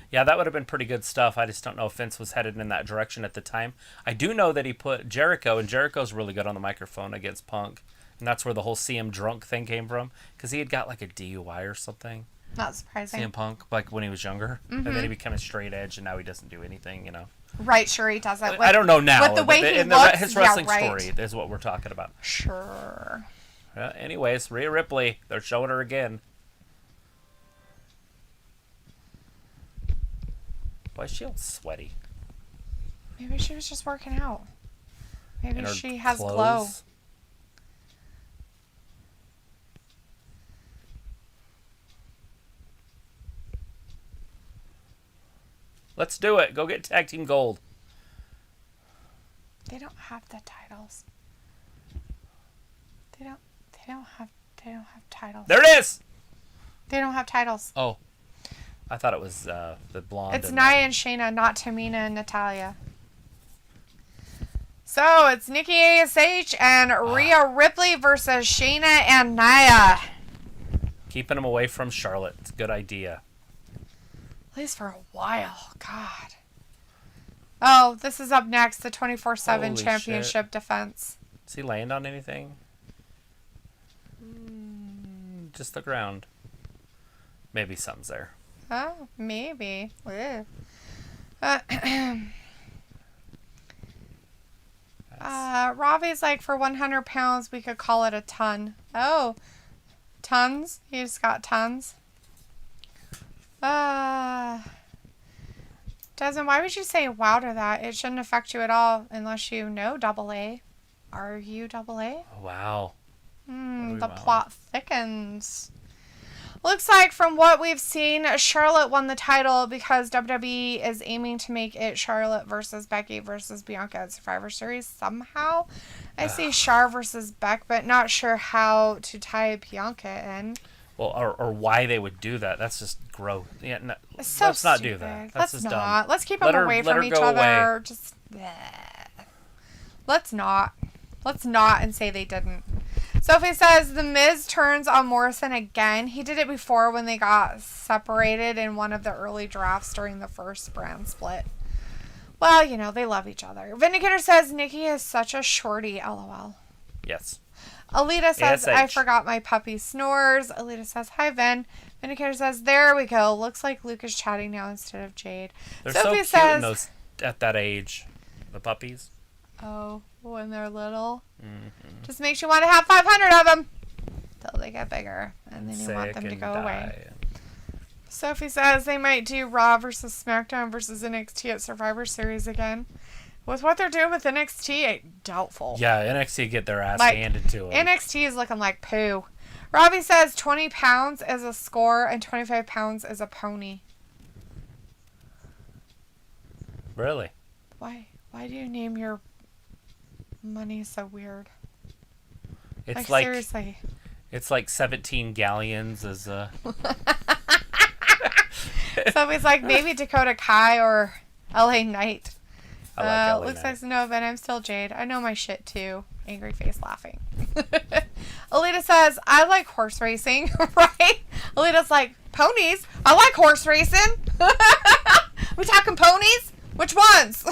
Yeah, that would have been pretty good stuff. I just don't know if Vince was headed in that direction at the time. I do know that he put Jericho, and Jericho's really good on the microphone against Punk. And that's where the whole CM drunk thing came from. Because he had got like a DUI or something. Not surprising. CM Punk, like when he was younger. And then he became a straight edge, and now he doesn't do anything, Right, sure he does it. I don't know now. With the way he in looks, his yeah, wrestling right. story is what we're talking about. Sure. Anyways, Rhea Ripley, they're showing her again. Why is she all sweaty? Maybe she was just working out. Maybe In her she has glow. clothes? Let's do it. Go get tag team gold. They don't have the titles. They don't have titles. There it is. They don't have titles. Oh, I thought it was the blonde. It's Nia and Shayna, not Tamina and Natalia. So it's Nikki ASH and Rhea Ripley versus Shayna and Nia. Keeping them away from Charlotte. It's a good idea. At least for a while. God. Oh, this is up next. The 24/7 Holy championship shit. defense. Does he land on anything? Just the ground. Maybe something's there. Oh, maybe. Ravi's like, for 100 pounds, we could call it a ton. Oh, tons? He just got tons. Desmond, why would you say wow to that? It shouldn't affect you at all unless you know Double A. Are you Double A? Wow. The plot thickens. Looks like from what we've seen, Charlotte won the title because WWE is aiming to make it Charlotte versus Becky versus Bianca at Survivor Series somehow. I see Char versus Beck, but not sure how to tie Bianca in. Well, or why they would do that. That's just gross. Yeah, no, So let's not stupid. do that. That's Let's just not. dumb. Let's keep them away from each other. Just let's not. Let's not and say they didn't. Sophie says the Miz turns on Morrison again. He did it before when they got separated in one of the early drafts during the first brand split. Well, you know, they love each other. Vindicator says Nikki is such a shorty, LOL. Yes. Alita says, ASH. I forgot my puppy snores. Alita says, hi, Vin. Vindicator says, there we go. Looks like Luke is chatting now instead of Jade. They're Sophie so cute says, in those, at that age. The puppies. oh, when they're little. Mm-hmm. Just makes you want to have 500 of them. Till they get bigger. And then you Sick want them to and go die. away. Sophie says they might do Raw versus SmackDown versus NXT at Survivor Series again. With what they're doing with NXT, doubtful. Yeah, NXT get their ass Like, handed to them. NXT is looking like poo. Robbie says 20 pounds is a score and 25 pounds is a pony. Really? Why do you name your money so weird? It's seriously. It's like 17 galleons is Sophie's like maybe Dakota Kai or LA Knight. I like LA looks Knight. like no, but I'm still Jade. I know my shit too. Angry face laughing. Alita says, I like horse racing, right? Alita's like, ponies? I like horse racing. We talking ponies? Which ones?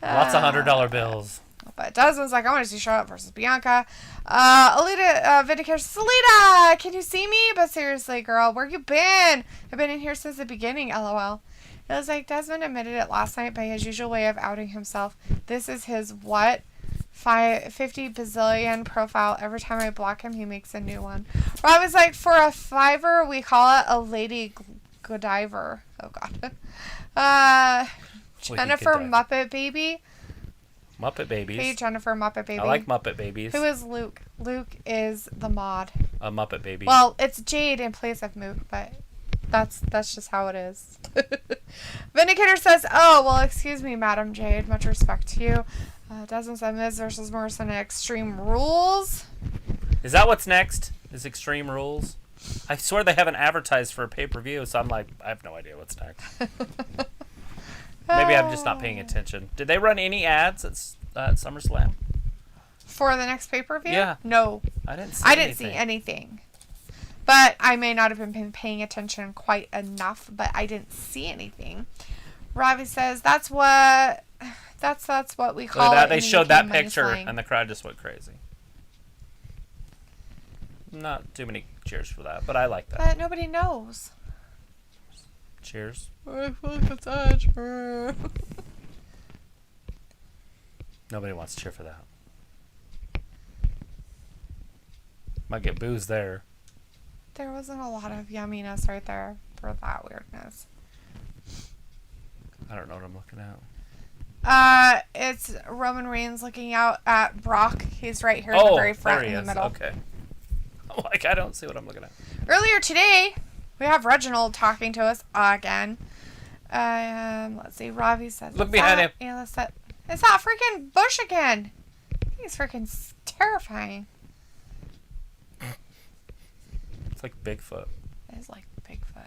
Lots of $100 bills. But Desmond's like, I want to see Charlotte versus Bianca. Alita, Vindicator says, Alita, can you see me? But seriously, girl, where you been? I've been in here since the beginning, LOL. It was like Desmond admitted it last night by his usual way of outing himself. This is his what? 50 bazillion profile. Every time I block him, he makes a new one. Rob is like, for a $5, we call it a Lady Godiver. Oh, God. Jennifer Muppet Baby. Muppet Babies. Hey, Jennifer Muppet Baby. I like Muppet Babies. Who is Luke? Luke is the mod. A Muppet Baby. Well, it's Jade in place of Mook, but that's just how it is. Vindicator says, oh, well, excuse me, Madam Jade. Much respect to you. Desmond said Miz versus Morrison at Extreme Rules. Is that what's next? Is Extreme Rules? I swear they haven't advertised for a pay-per-view, so I'm like, I have no idea what's next. Maybe I'm just not paying attention. Did they run any ads at SummerSlam? For the next pay-per-view? Yeah. No. I didn't see anything. But I may not have been paying attention quite enough, but I didn't see anything. Robbie says that's what we call it. They showed that picture and the crowd just went crazy. Not too many cheers for that, but I like that. But nobody knows. Cheers. Nobody wants to cheer for that. Might get booze there. There wasn't a lot of yumminess right there for that weirdness. I don't know what I'm looking at. It's Roman Reigns looking out at Brock. He's right here in the very front in the middle. Okay. I'm like, I don't see what I'm looking at. Earlier today, we have Reginald talking to us again. Let's see. Robbie says, Look behind him. Ayla said, it's that freaking bush again. He's freaking terrifying. It's like Bigfoot. It's like Bigfoot.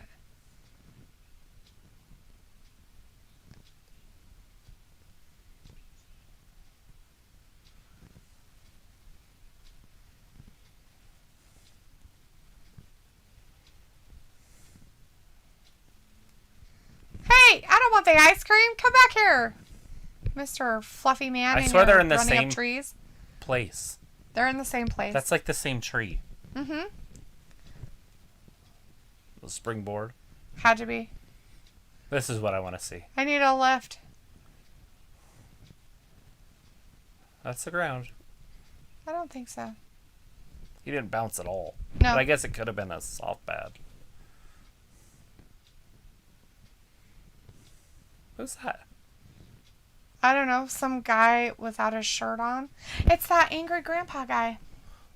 Hey, I don't want the ice cream. Come back here, Mr. Fluffy Man. I swear they're in the running same up trees. place. They're in the same place. That's like the same tree. Mm-hmm. The springboard. Had to be. This is what I want to see. I need a lift. That's the ground. I don't think so. He didn't bounce at all. No. But I guess it could have been a soft pad. Who's that? I don't know. Some guy without a shirt on. It's that angry grandpa guy.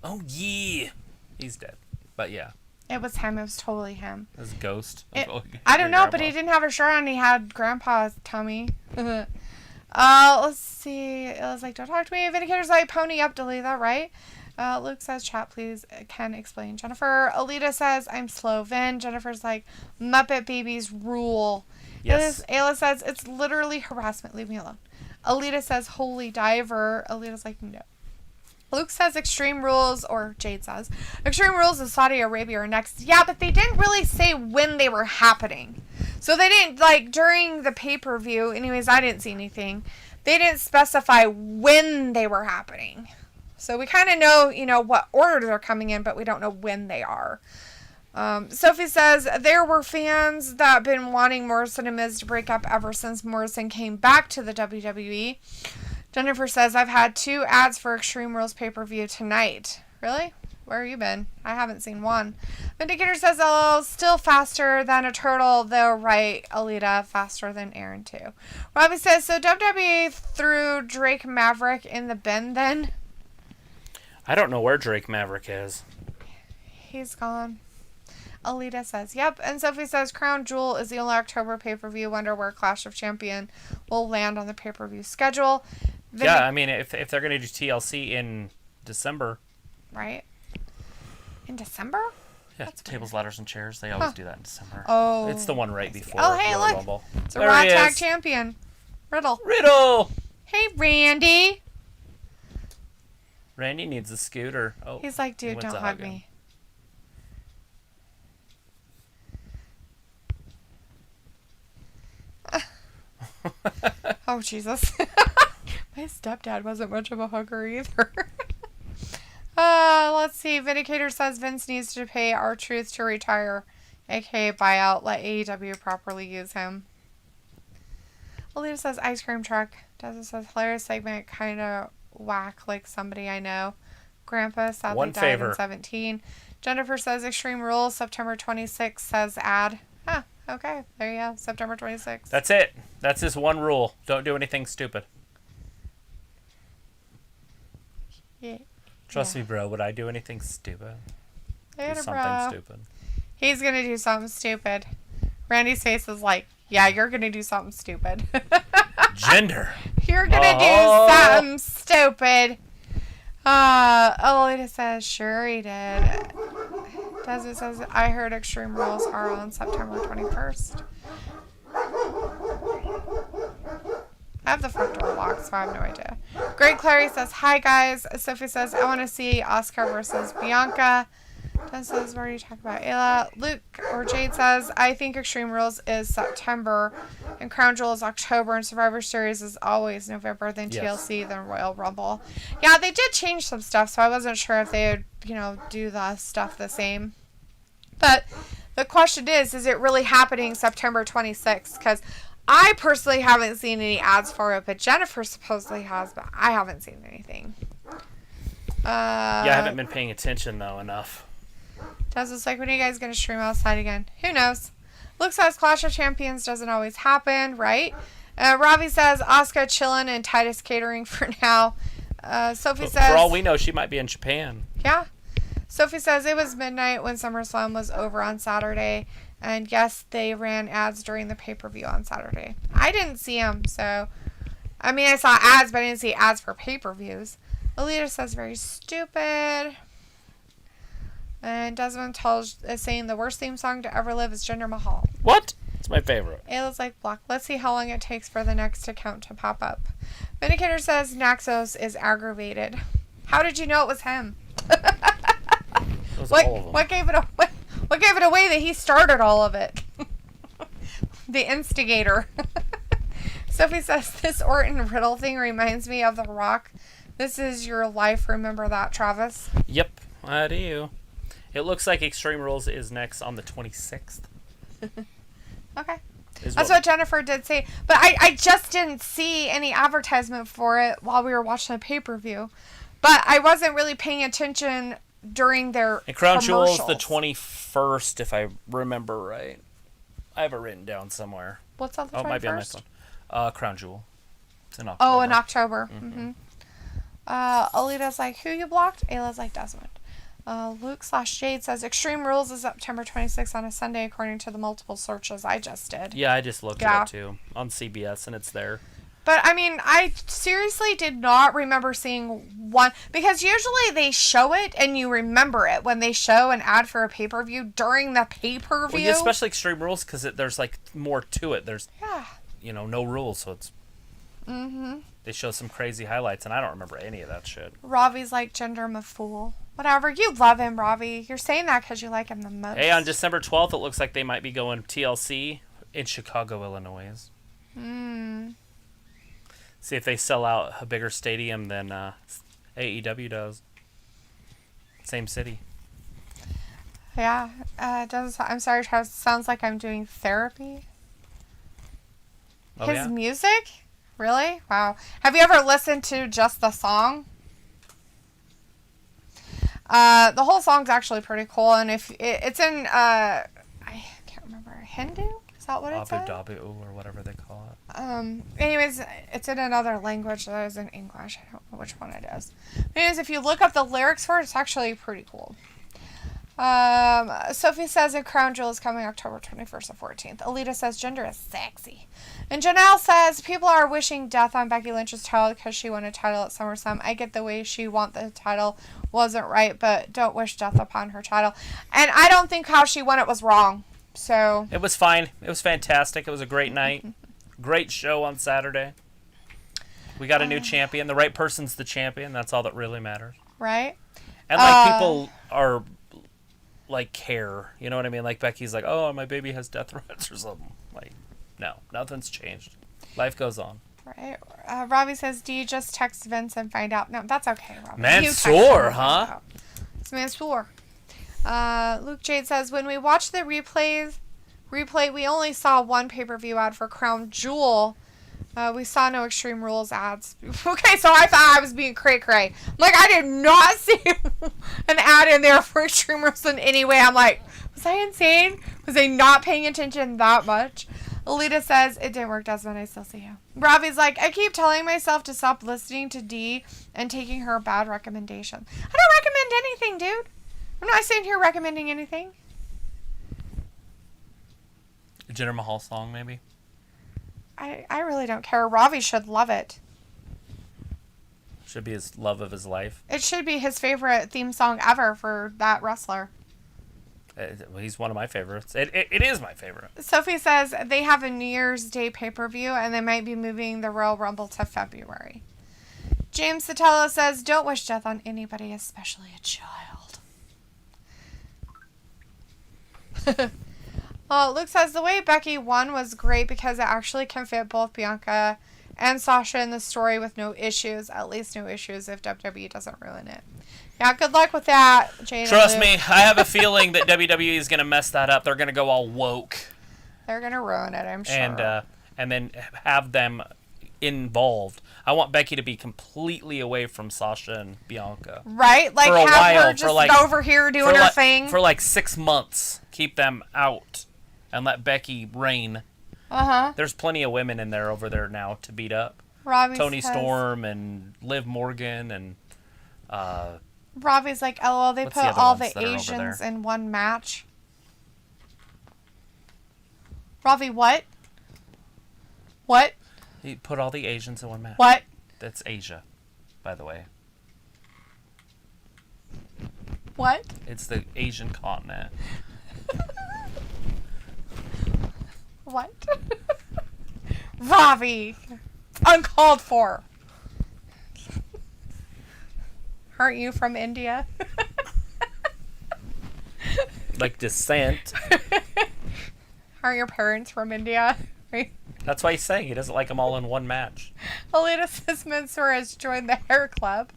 Oh, yeah. He's dead. But yeah. It was him. It was totally him. His ghost. I don't know, but he didn't have a shirt on. He had grandpa's tummy. Let's see. It was like, don't talk to me. Vindicator's like, pony up, delete that, right? Luke says, chat, please. Ken, explain. Jennifer. Alita says, I'm slow. Vin. Jennifer's like, Muppet babies rule. Yes. Ayla says, it's literally harassment. Leave me alone. Alita says, holy diver. Alita's like, no. Luke says Extreme Rules, or Jade says, Extreme Rules in Saudi Arabia are next. Yeah, but they didn't really say when they were happening. So they didn't, like, during the pay-per-view, anyways, I didn't see anything. They didn't specify when they were happening. So we kind of know, you know, what order they're coming in, but we don't know when they are. Sophie says, there were fans that have been wanting Morrison and Miz to break up ever since Morrison came back to the WWE. Jennifer says, I've had 2 ads for Extreme Rules pay-per-view tonight. Really? Where have you been? I haven't seen one. Vindicator says, oh, still faster than a turtle, though, right, Alita, faster than Aaron, too. Robbie says, so WWE threw Drake Maverick in the bin, then? I don't know where Drake Maverick is. He's gone. Alita says, yep. And Sophie says, Crown Jewel is the only October pay-per-view. Wonder where Clash of Champion will land on the pay-per-view schedule. Yeah, I mean, if they're going to do TLC in December. Right. In December? Yeah, That's tables, weird. ladders, and chairs. They always do that in December. Oh. It's the one right before Oh, hey, Royal look. Rumble. It's a There Raw he Tag is. Champion. Riddle. Riddle! Hey, Randy. Randy needs a scooter. Oh, He's like, he dude, went don't to hug him. me. Oh, Jesus. My stepdad wasn't much of a hugger either. Let's see. Vindicator says Vince needs to pay R-Truth to retire, aka buyout. Let AEW properly use him. Alita says ice cream truck. Desert says hilarious segment, kind of whack like somebody I know. Grandpa sadly One died favor. in 17. Jennifer says Extreme Rules September 26th, says ad. Huh. Okay. There you go. September 26th. That's it. That's his one rule. Don't do anything stupid. Yeah. Trust me, bro. Would I do anything stupid? Later, Do something bro. stupid. He's gonna do something stupid. Randy's face is like, yeah, you're gonna do something stupid. Gender. You're gonna do something stupid. Alita says, sure he did. Desmond says, I heard Extreme Rules are on September 21st. I have the front door locked, so I have no idea. Great Clary says, hi guys. Sophie says, I want to see Asuka versus Bianca. Des says, what are you talking about? Ayla. Luke or Jade says, I think Extreme Rules is September and Crown Jewel is October and Survivor Series is always November, then Yes. TLC, then Royal Rumble. Yeah, they did change some stuff, so I wasn't sure if they would, you know, do the stuff the same. But the question is it really happening September 26th? Because I personally haven't seen any ads for it, but Jennifer supposedly has, but I haven't seen anything. Yeah, I haven't been paying attention, though, enough. Tez was like, when are you guys going to stream outside again? Who knows? Luke says Clash of Champions doesn't always happen, right? Ravi says Asuka chilling and Titus catering for now. Sophie says... For all we know, she might be in Japan. Yeah. Sophie says it was midnight when SummerSlam was over on Saturday. And yes, they ran ads during the pay-per-view on Saturday. I didn't see them, so... I mean, I saw ads, but I didn't see ads for pay-per-views. Alita says, very stupid. And Desmond is saying the worst theme song to ever live is Jinder Mahal. What? It's my favorite. Ayla's like, block. Let's see how long it takes for the next account to pop up. Vindicator says Naxos is aggravated. How did you know it was him? What gave it away? What gave it away that he started all of it? The instigator. Sophie says, this Orton Riddle thing reminds me of The Rock. This is your life. Remember that, Travis? Yep, I do. It looks like Extreme Rules is next on the 26th. Okay. That's what Jennifer did say. But I just didn't see any advertisement for it while we were watching the pay-per-view. But I wasn't really paying attention during their and Crown commercials. Jewel's the 21st, if I remember right. I have it written down somewhere. What's on the 21st? Oh, it might be on this one. Crown Jewel. It's in October. Oh, in October. Mm-hmm. Alita's like, who you blocked? Ayla's like, Desmond. Luke/Jade says, Extreme Rules is September 26th on a Sunday, according to the multiple searches I just did. Yeah, I just looked at it, too. On CBS, and it's there. But, I mean, I seriously did not remember seeing one. Because usually they show it, and you remember it when they show an ad for a pay-per-view during the pay-per-view. Well, yeah, especially Extreme Rules, because there's, like, more to it. There's, no rules, so it's... Mm-hmm. They show some crazy highlights, and I don't remember any of that shit. Ravi's like, Jinder, I'm a fool. Whatever. You love him, Ravi. You're saying that because you like him the most. Hey, on December 12th, it looks like they might be going TLC in Chicago, Illinois. See if they sell out a bigger stadium than AEW does. Same city. Yeah. I'm sorry, Travis. It sounds like I'm doing therapy. Oh, His yeah? music? Really? Wow. Have you ever listened to just the song? The whole song's actually pretty cool, and if it's in I can't remember, Hindu? Is that what it's in? Abu Dhabi or whatever they call it. Anyways, it's in another language that is in English. I don't know which one it is. Anyways, if you look up the lyrics for it, it's actually pretty cool. Sophie says a Crown Jewel is coming October 21st and 14th. Alita says Jinder is sexy. And Janelle says people are wishing death on Becky Lynch's title because she won a title at SummerSlam. I get the way she won the title wasn't right, but don't wish death upon her title. And I don't think how she won it was wrong. So it was fine. It was fantastic. It was a great night. Great show on Saturday. We got a new champion. The right person's the champion. That's all that really matters. Right. And like people are like care. You know what I mean? Like Becky's like, oh, my baby has death threats or something. Like, no, nothing's changed. Life goes on. Right. Robbie says, do you just text Vince and find out? No, that's okay, Robbie. Mansoor, huh? It's Mansoor. Luke Jade says, when we watched the replay, we only saw one pay-per-view ad for Crown Jewel. We saw no Extreme Rules ads. Okay, so I thought I was being cray-cray. Like, I did not see an ad in there for Extreme Rules in any way. I'm like, was I insane? Was I not paying attention that much? Alita says, it didn't work, Desmond. I still see you. Ravi's like, I keep telling myself to stop listening to Dee and taking her bad recommendations. I don't recommend anything, dude. I'm not sitting here recommending anything. A Jinder Mahal song, maybe? I really don't care. Ravi should love it. Should be his love of his life. It should be his favorite theme song ever for that wrestler. He's one of my favorites. It is my favorite. Sophie says they have a New Year's Day pay-per-view and they might be moving the Royal Rumble to February. James Sotelo says, don't wish death on anybody, especially a child. Luke says the way Becky won was great because it actually can fit both Bianca and Sasha in the story with no issues. At least no issues if WWE doesn't ruin it. Yeah, good luck with that, Jane. Trust me, I have a feeling that WWE is going to mess that up. They're going to go all woke. They're going to ruin it, I'm sure. And then have them involved. I want Becky to be completely away from Sasha and Bianca. Right? Like, for a have while, her just over here doing her thing. For like 6 months. Keep them out. And let Becky reign. Uh-huh. There's plenty of women in there over there now to beat up. Toni Storm and Liv Morgan and... Robbie's like, LOL, they put all the Asians in one match. Ravi, what? What? He put all the Asians in one match. What? That's Asia, by the way. What? It's the Asian continent. What? Ravi! Uncalled for. Aren't you from India? Like descent. Aren't your parents from India? Right? That's why he's saying he doesn't like them all in one match. Alita says Mansoor has joined the hair club.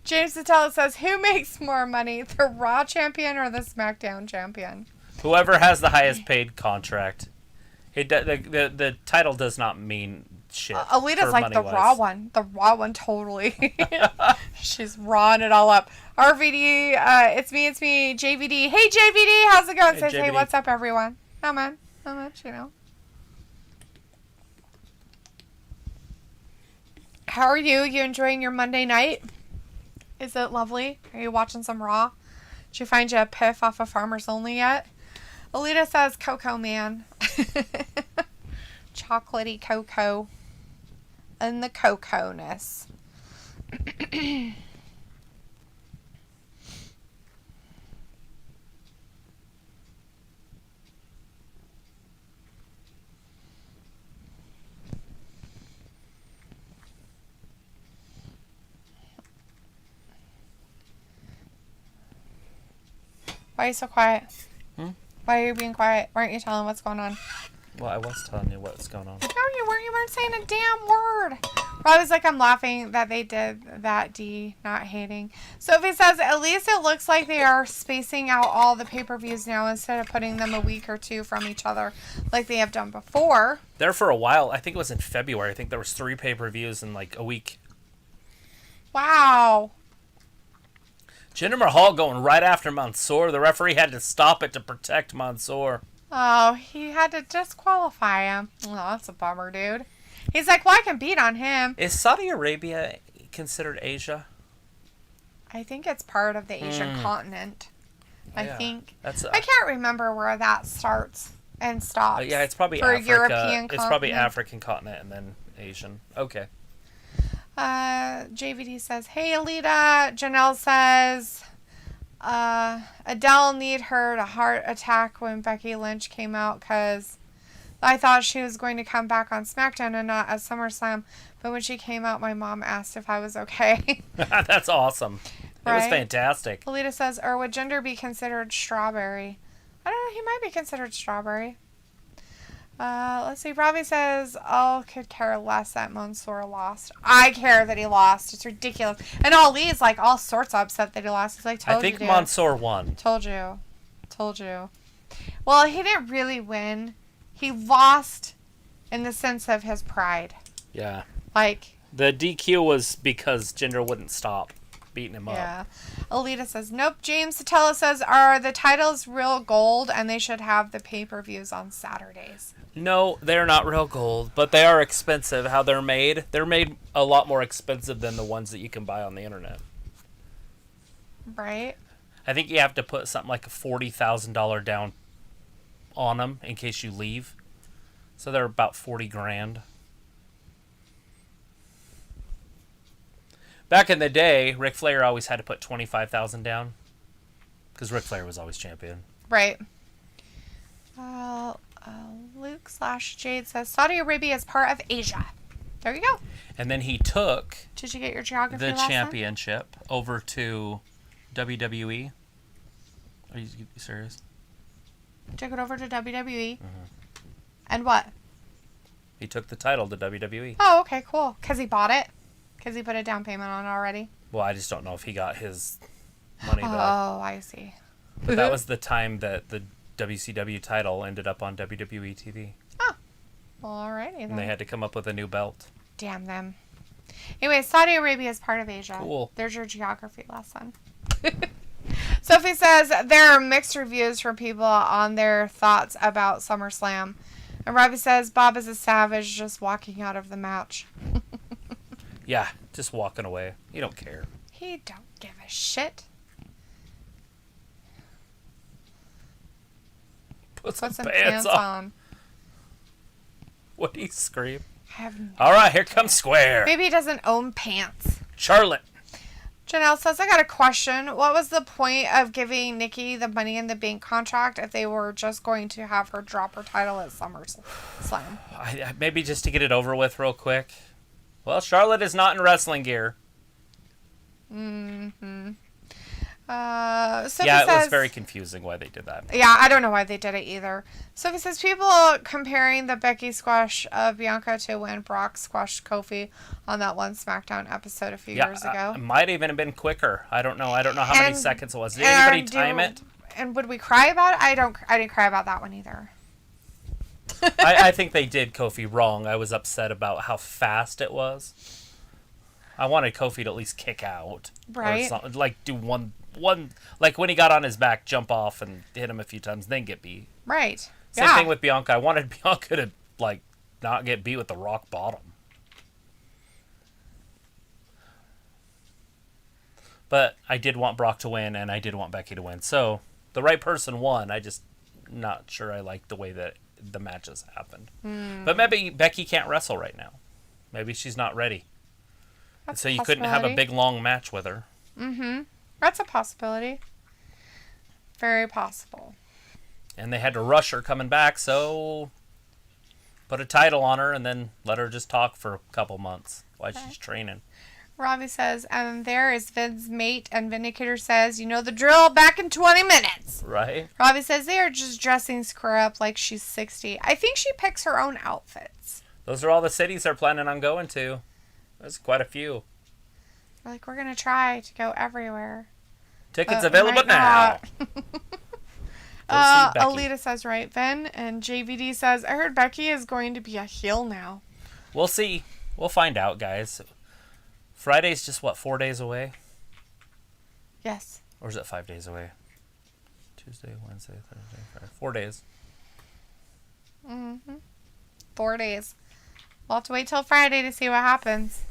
James Satella says, who makes more money, the Raw champion or the SmackDown champion? Whoever has the highest paid contract. The title does not mean shit. Alita's like the Raw one. The Raw one, totally. She's rawing it all up. RVD, it's me, JVD. Hey, JVD, how's it going? Says, JVD. hey, what's up, everyone? Not much, you know. How are you? You enjoying your Monday night? Is it lovely? Are you watching some Raw? Did you find you a piff off of Farmers Only yet? Alita says, Cocoa Man. Chocolatey cocoa. And the cocoa-ness. Why are you so quiet? Why are you being quiet? Why aren't you telling what's going on? Well, I was telling you what's going on. No, you weren't. You weren't saying a damn word. Well, I was like, I'm laughing that they did that, D, not hating. Sophie says, at least it looks like they are spacing out all the pay-per-views now instead of putting them a week or two from each other like they have done before. There for a while, I think it was in February, I think there was 3 pay-per-views in like a week. Wow. Jinder Mahal going right after Mansoor. The referee had to stop it to protect Mansoor. Oh, he had to disqualify him. Oh, that's a bummer, dude. He's like, well, I can beat on him. Is Saudi Arabia considered Asia? I think it's part of the Asian continent. I Yeah, think. that's I can't remember where that starts and stops. yeah, it's probably for Africa. European It's probably continent. African continent and then Asian. Okay. JVD says, hey, Alita. Janelle says, Adele need her to heart attack when Becky Lynch came out because I thought she was going to come back on SmackDown and not at SummerSlam. But when she came out, my mom asked if I was okay. That's awesome. It was Right? fantastic. Alita says, or would Jinder be considered strawberry? I don't know. He might be considered strawberry. Let's see. Robbie says, oh, could care less that Mansoor lost. I care that he lost. It's ridiculous. And Ali is like all sorts of upset that he lost. He's like, told I think you, dude. Mansoor won. Told you. Told you. Well, he didn't really win. He lost in the sense of his pride. Yeah. Like, The DQ was because Jinder wouldn't stop beating him up. yeah. Alita says, nope. James Satella says, are the titles real gold and they should have the pay-per-views on Saturdays? No, they're not real gold, but they are expensive. How they're made a lot more expensive than the ones that you can buy on the internet. Right? I think you have to put something like a $40,000 down on them in case you leave. So they're about $40,000. Back in the day, Ric Flair always had to put $25,000 down because Ric Flair was always champion. Right. Luke/Jade says, Saudi Arabia is part of Asia. There you go. And then he took Did you get your geography the lesson? championship over to WWE. Are you serious? Took it over to WWE. Mm-hmm. And what? He took the title to WWE. Oh, okay, cool. Because he bought it? Because he put a down payment on it already? Well, I just don't know if he got his money back. Oh, I see. But that was the time that the WCW title ended up on WWE TV. Oh. Well, alrighty then. And they had to come up with a new belt. Damn them. Anyway, Saudi Arabia is part of Asia. Cool. There's your geography lesson. Sophie says there are mixed reviews from people on their thoughts about SummerSlam. And Robbie says Bob is a savage just walking out of the match. Yeah, just walking away. You don't care. He don't give a shit. Put Put some some pants pants on. on. What do you scream? I have no All right, here comes Square. Maybe he doesn't own pants. Charlotte. Janelle says, I got a question. What was the point of giving Nikki the Money in the Bank contract if they were just going to have her drop her title at SummerSlam? Maybe just to get it over with real quick. Well, Charlotte is not in wrestling gear. Mm-hmm. Sophie says, it was very confusing why they did that. Yeah, I don't know why they did it either. Sophie says, people comparing the Becky squash of Bianca to when Brock squashed Kofi on that one SmackDown episode a few years ago. It might even have been quicker. I don't know. I don't know how many seconds it was. Did anybody time it? And would we cry about it? I didn't cry about that one either. I think they did Kofi wrong. I was upset about how fast it was. I wanted Kofi to at least kick out. Right. Or something, like do one, like when he got on his back, jump off and hit him a few times, then get beat. Right. Same thing with Bianca. I wanted Bianca to, like, not get beat with the rock bottom. But I did want Brock to win, and I did want Becky to win. So, the right person won. I just not sure I liked the way that the matches happened. But maybe Becky can't wrestle right now. Maybe she's not ready. So you couldn't have a big, long match with her. Mm-hmm. That's a possibility. Very possible. And they had to rush her coming back, so put a title on her and then let her just talk for a couple months while she's training. Robbie says, and there is Vin's mate, and Vindicator says, you know the drill, back in 20 minutes. Right. Robbie says, they are just dressing Square up like she's 60. I think she picks her own outfits. Those are all the cities they're planning on going to. There's quite a few. Like, we're going to try to go everywhere. Tickets available now. Alita says, right, Vin. And JVD says, I heard Becky is going to be a heel now. We'll see. We'll find out, guys. Friday's just, 4 days away? Yes. Or is it 5 days away? Tuesday, Wednesday, Thursday, Friday. 4 days. Mm-hmm. 4 days. We'll have to wait till Friday to see what happens.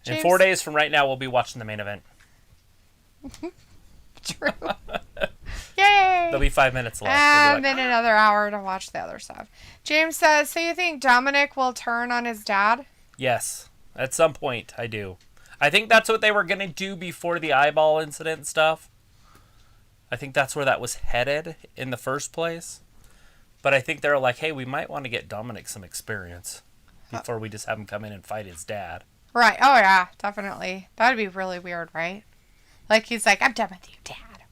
In 4 days from right now, we'll be watching the main event. True. Yay! There'll be 5 minutes left. And then another hour to watch the other stuff. James says, so you think Dominic will turn on his dad? Yes. At some point, I do. I think that's what they were going to do before the eyeball incident and stuff. I think that's where that was headed in the first place. But I think they're like, hey, we might want to get Dominic some experience before we just have him come in and fight his dad. Right. Oh, yeah, definitely. That'd be really weird, right? Like, he's like, I'm done with you, Dad.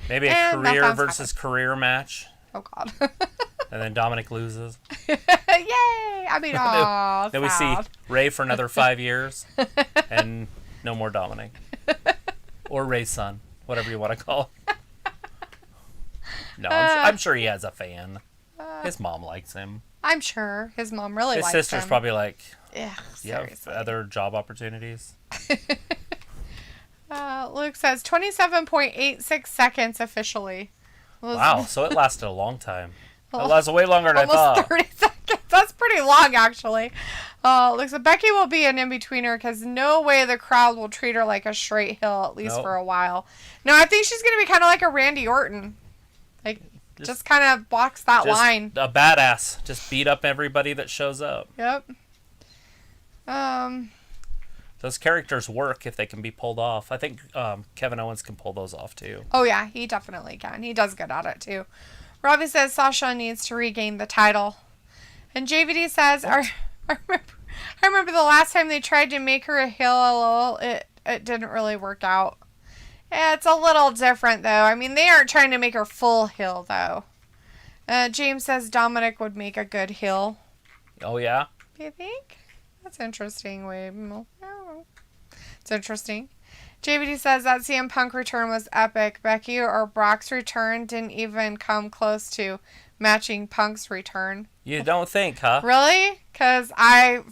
Maybe a career versus career match. Oh, God. And then Dominic loses. Yay! I mean, oh, then we see Ray for another 5 years. And no more Dominic. Or Ray's son. Whatever you want to call him. No, I'm sure he has a fan. His mom likes him. I'm sure his mom really likes him. His sister's probably like, yeah, you have other job opportunities? Luke says 27.86 seconds officially. Wow, so it lasted a long time. It lasted way longer than I thought. Almost 30 seconds. That's pretty long, actually. Looks like Becky will be an in-betweener because no way the crowd will treat her like a straight heel, at least for a while. No, I think she's going to be kind of like a Randy Orton. Like, just kind of walks that line. A badass. Just beat up everybody that shows up. Yep. Those characters work if they can be pulled off. I think Kevin Owens can pull those off, too. Oh, yeah. He definitely can. He does good at it, too. Robbie says Sasha needs to regain the title. And JVD says, I remember the last time they tried to make her a heel, it didn't really work out. Yeah, it's a little different, though. I mean, they aren't trying to make her full heel, though. James says Dominic would make a good heel. Oh, yeah? You think? That's interesting. It's interesting. JVD says that CM Punk return was epic. Becky or Brock's return didn't even come close to matching Punk's return. You don't think, huh? Really? Because I'm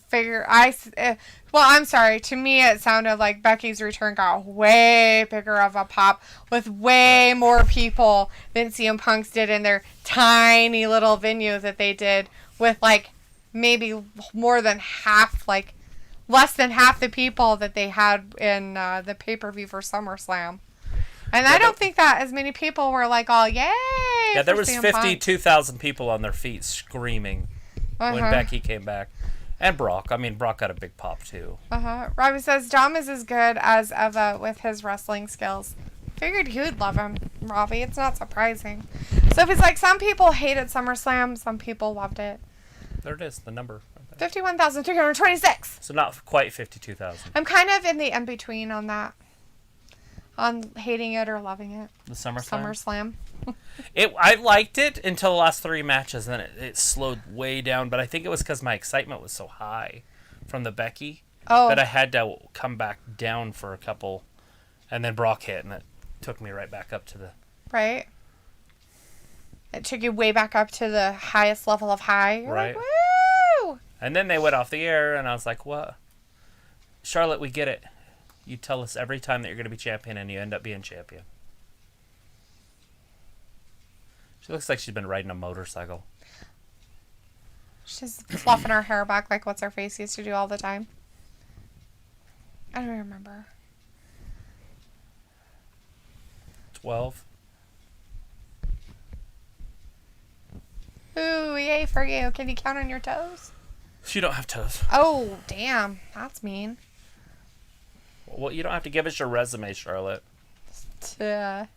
sorry. To me, it sounded like Becky's return got way bigger of a pop with way more people than CM Punk's did in their tiny little venue that they did with, like, maybe more than half, like, less than half the people that they had in the pay-per-view for SummerSlam. And I don't think that as many people were like, all yay. Yeah, there was 52,000 people on their feet screaming. when Becky came back. And Brock. I mean, Brock got a big pop, too. Robbie says, Dom is as good as Eva with his wrestling skills. Figured you would love him, Robbie. It's not surprising. So if it's like some people hated SummerSlam, some people loved it. There it is, the number. 51,326. So not quite 52,000. I'm kind of in the in-between on that. On hating it or loving it. The SummerSlam? I liked it until the last 3 matches, and then it slowed way down. But I think it was because my excitement was so high from the Becky that I had to come back down for a couple. And then Brock hit, and it took me right back up to the... Right. It took you way back up to the highest level of high. You're right. Like, woo! And then they went off the air, and I was like, what? Charlotte, we get it. You tell us every time that you're going to be champion, and you end up being champion. She looks like she's been riding a motorcycle. She's fluffing her hair back like what's her face used to do all the time. I don't remember. 12. Ooh, yay for you. Can you count on your toes? You don't have toes. Oh, damn. That's mean. Well, you don't have to give us your resume, Charlotte. Yay!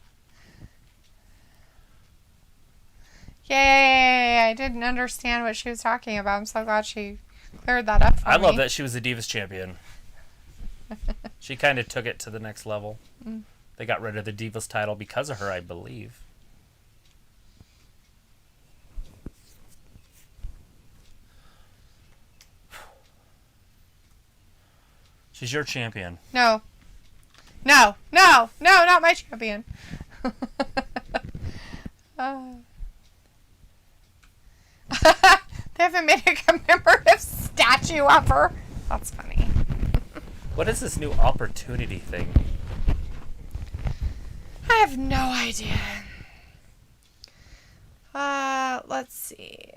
I didn't understand what she was talking about. I'm so glad she cleared that up for me. I love that she was the Divas champion. She kind of took it to the next level. They got rid of the Divas title because of her, I believe. She's your champion. No. No, not my champion. They haven't made a commemorative statue of her. That's funny. What is this new opportunity thing? I have no idea. Let's see.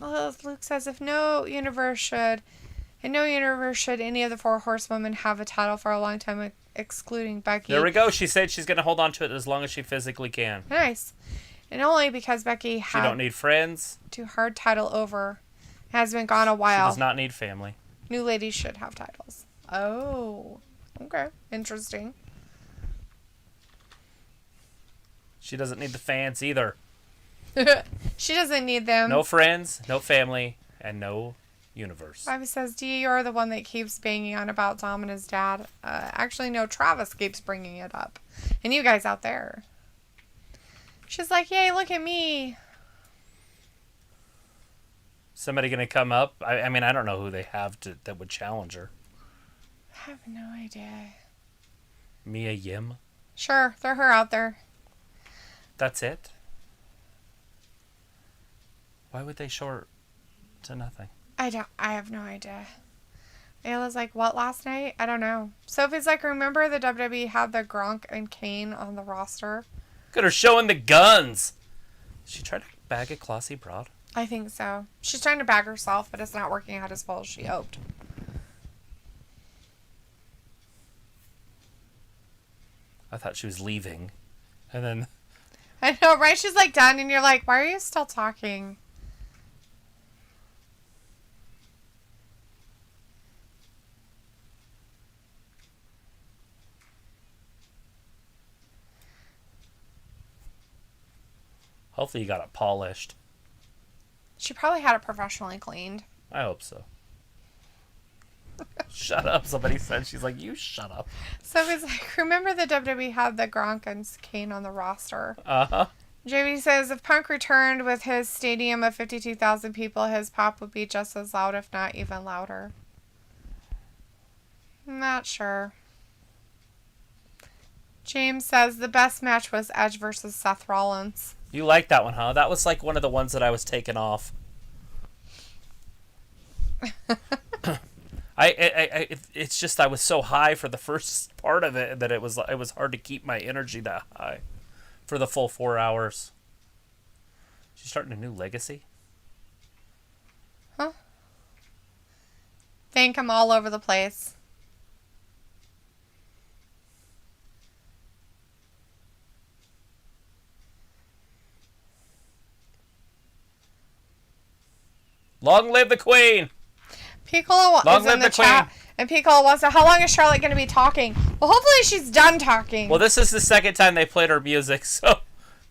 Luke says, in no universe should any of the 4 horsewomen have a title for a long time, excluding Becky. There we go. She said she's going to hold on to it as long as she physically can. Nice. And only because Becky She don't need friends. Too hard title over. Has been gone a while. She does not need family. New ladies should have titles. Oh. Okay. Interesting. She doesn't need the fans either. She doesn't need them. No friends, no family, and no universe. Bobby says, D, you're the one that keeps banging on about Dom and his dad. Actually, no, Travis keeps bringing it up. And you guys out there. She's like, yay, look at me. Somebody going to come up? I mean, I don't know who they have that would challenge her. I have no idea. Mia Yim? Sure, throw her out there. That's it? Why would they show her to nothing? I have no idea. Ayla's like, what last night? I don't know. Sophie's like, remember the WWE had the Gronk and Kane on the roster? Look at her showing the guns. She tried to bag a classy broad. I think so. She's trying to bag herself, but it's not working out as well as she hoped. I thought she was leaving. And then... I know, right? She's like done, and you're like, why are you still talking? Hopefully you got it polished. She probably had it professionally cleaned. I hope so. Shut up, somebody said. She's like, you shut up. So it's like, remember the WWE had the Gronk and Kane on the roster? Uh-huh. JV says, if Punk returned with his stadium of 52,000 people, his pop would be just as loud, if not even louder. Not sure. James says, the best match was Edge versus Seth Rollins. You like that one, huh? That was like one of the ones that I was taking off. It's just I was so high for the first part of it that it was hard to keep my energy that high for the full 4 hours. She's starting a new legacy. Huh? Thank him all over the place. Long live the queen! Piccolo Long is live in the the chat. queen. And Piccolo wants to, how long is Charlotte going to be talking? Well, hopefully she's done talking. Well, this is the second time they played her music, so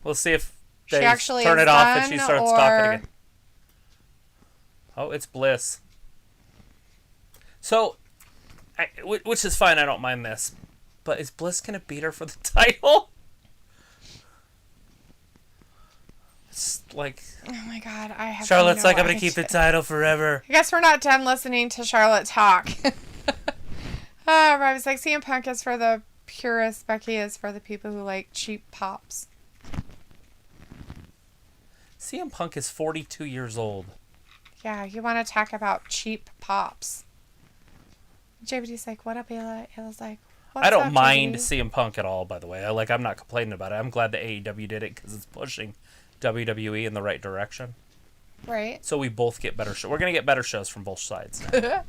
we'll see if they she actually turn is it off done, and she starts or... talking again. Oh, it's Bliss. So, which is fine, I don't mind this. But is Bliss going to beat her for the title? It's like... Oh my god, I have Charlotte's no like, I'm going to keep the title forever. I guess we're not done listening to Charlotte talk. Robbie's like, CM Punk is for the purists, Becky is for the people who like cheap pops. CM Punk is 42 years old. Yeah, you want to talk about cheap pops. JBD's like, what up, Ayla? Ayla's like, what's I don't up, mind JBD? CM Punk at all, by the way. I'm not complaining about it. I'm glad that AEW did it because it's pushing WWE in the right direction. Right. So we both get better shows. We're going to get better shows from both sides now.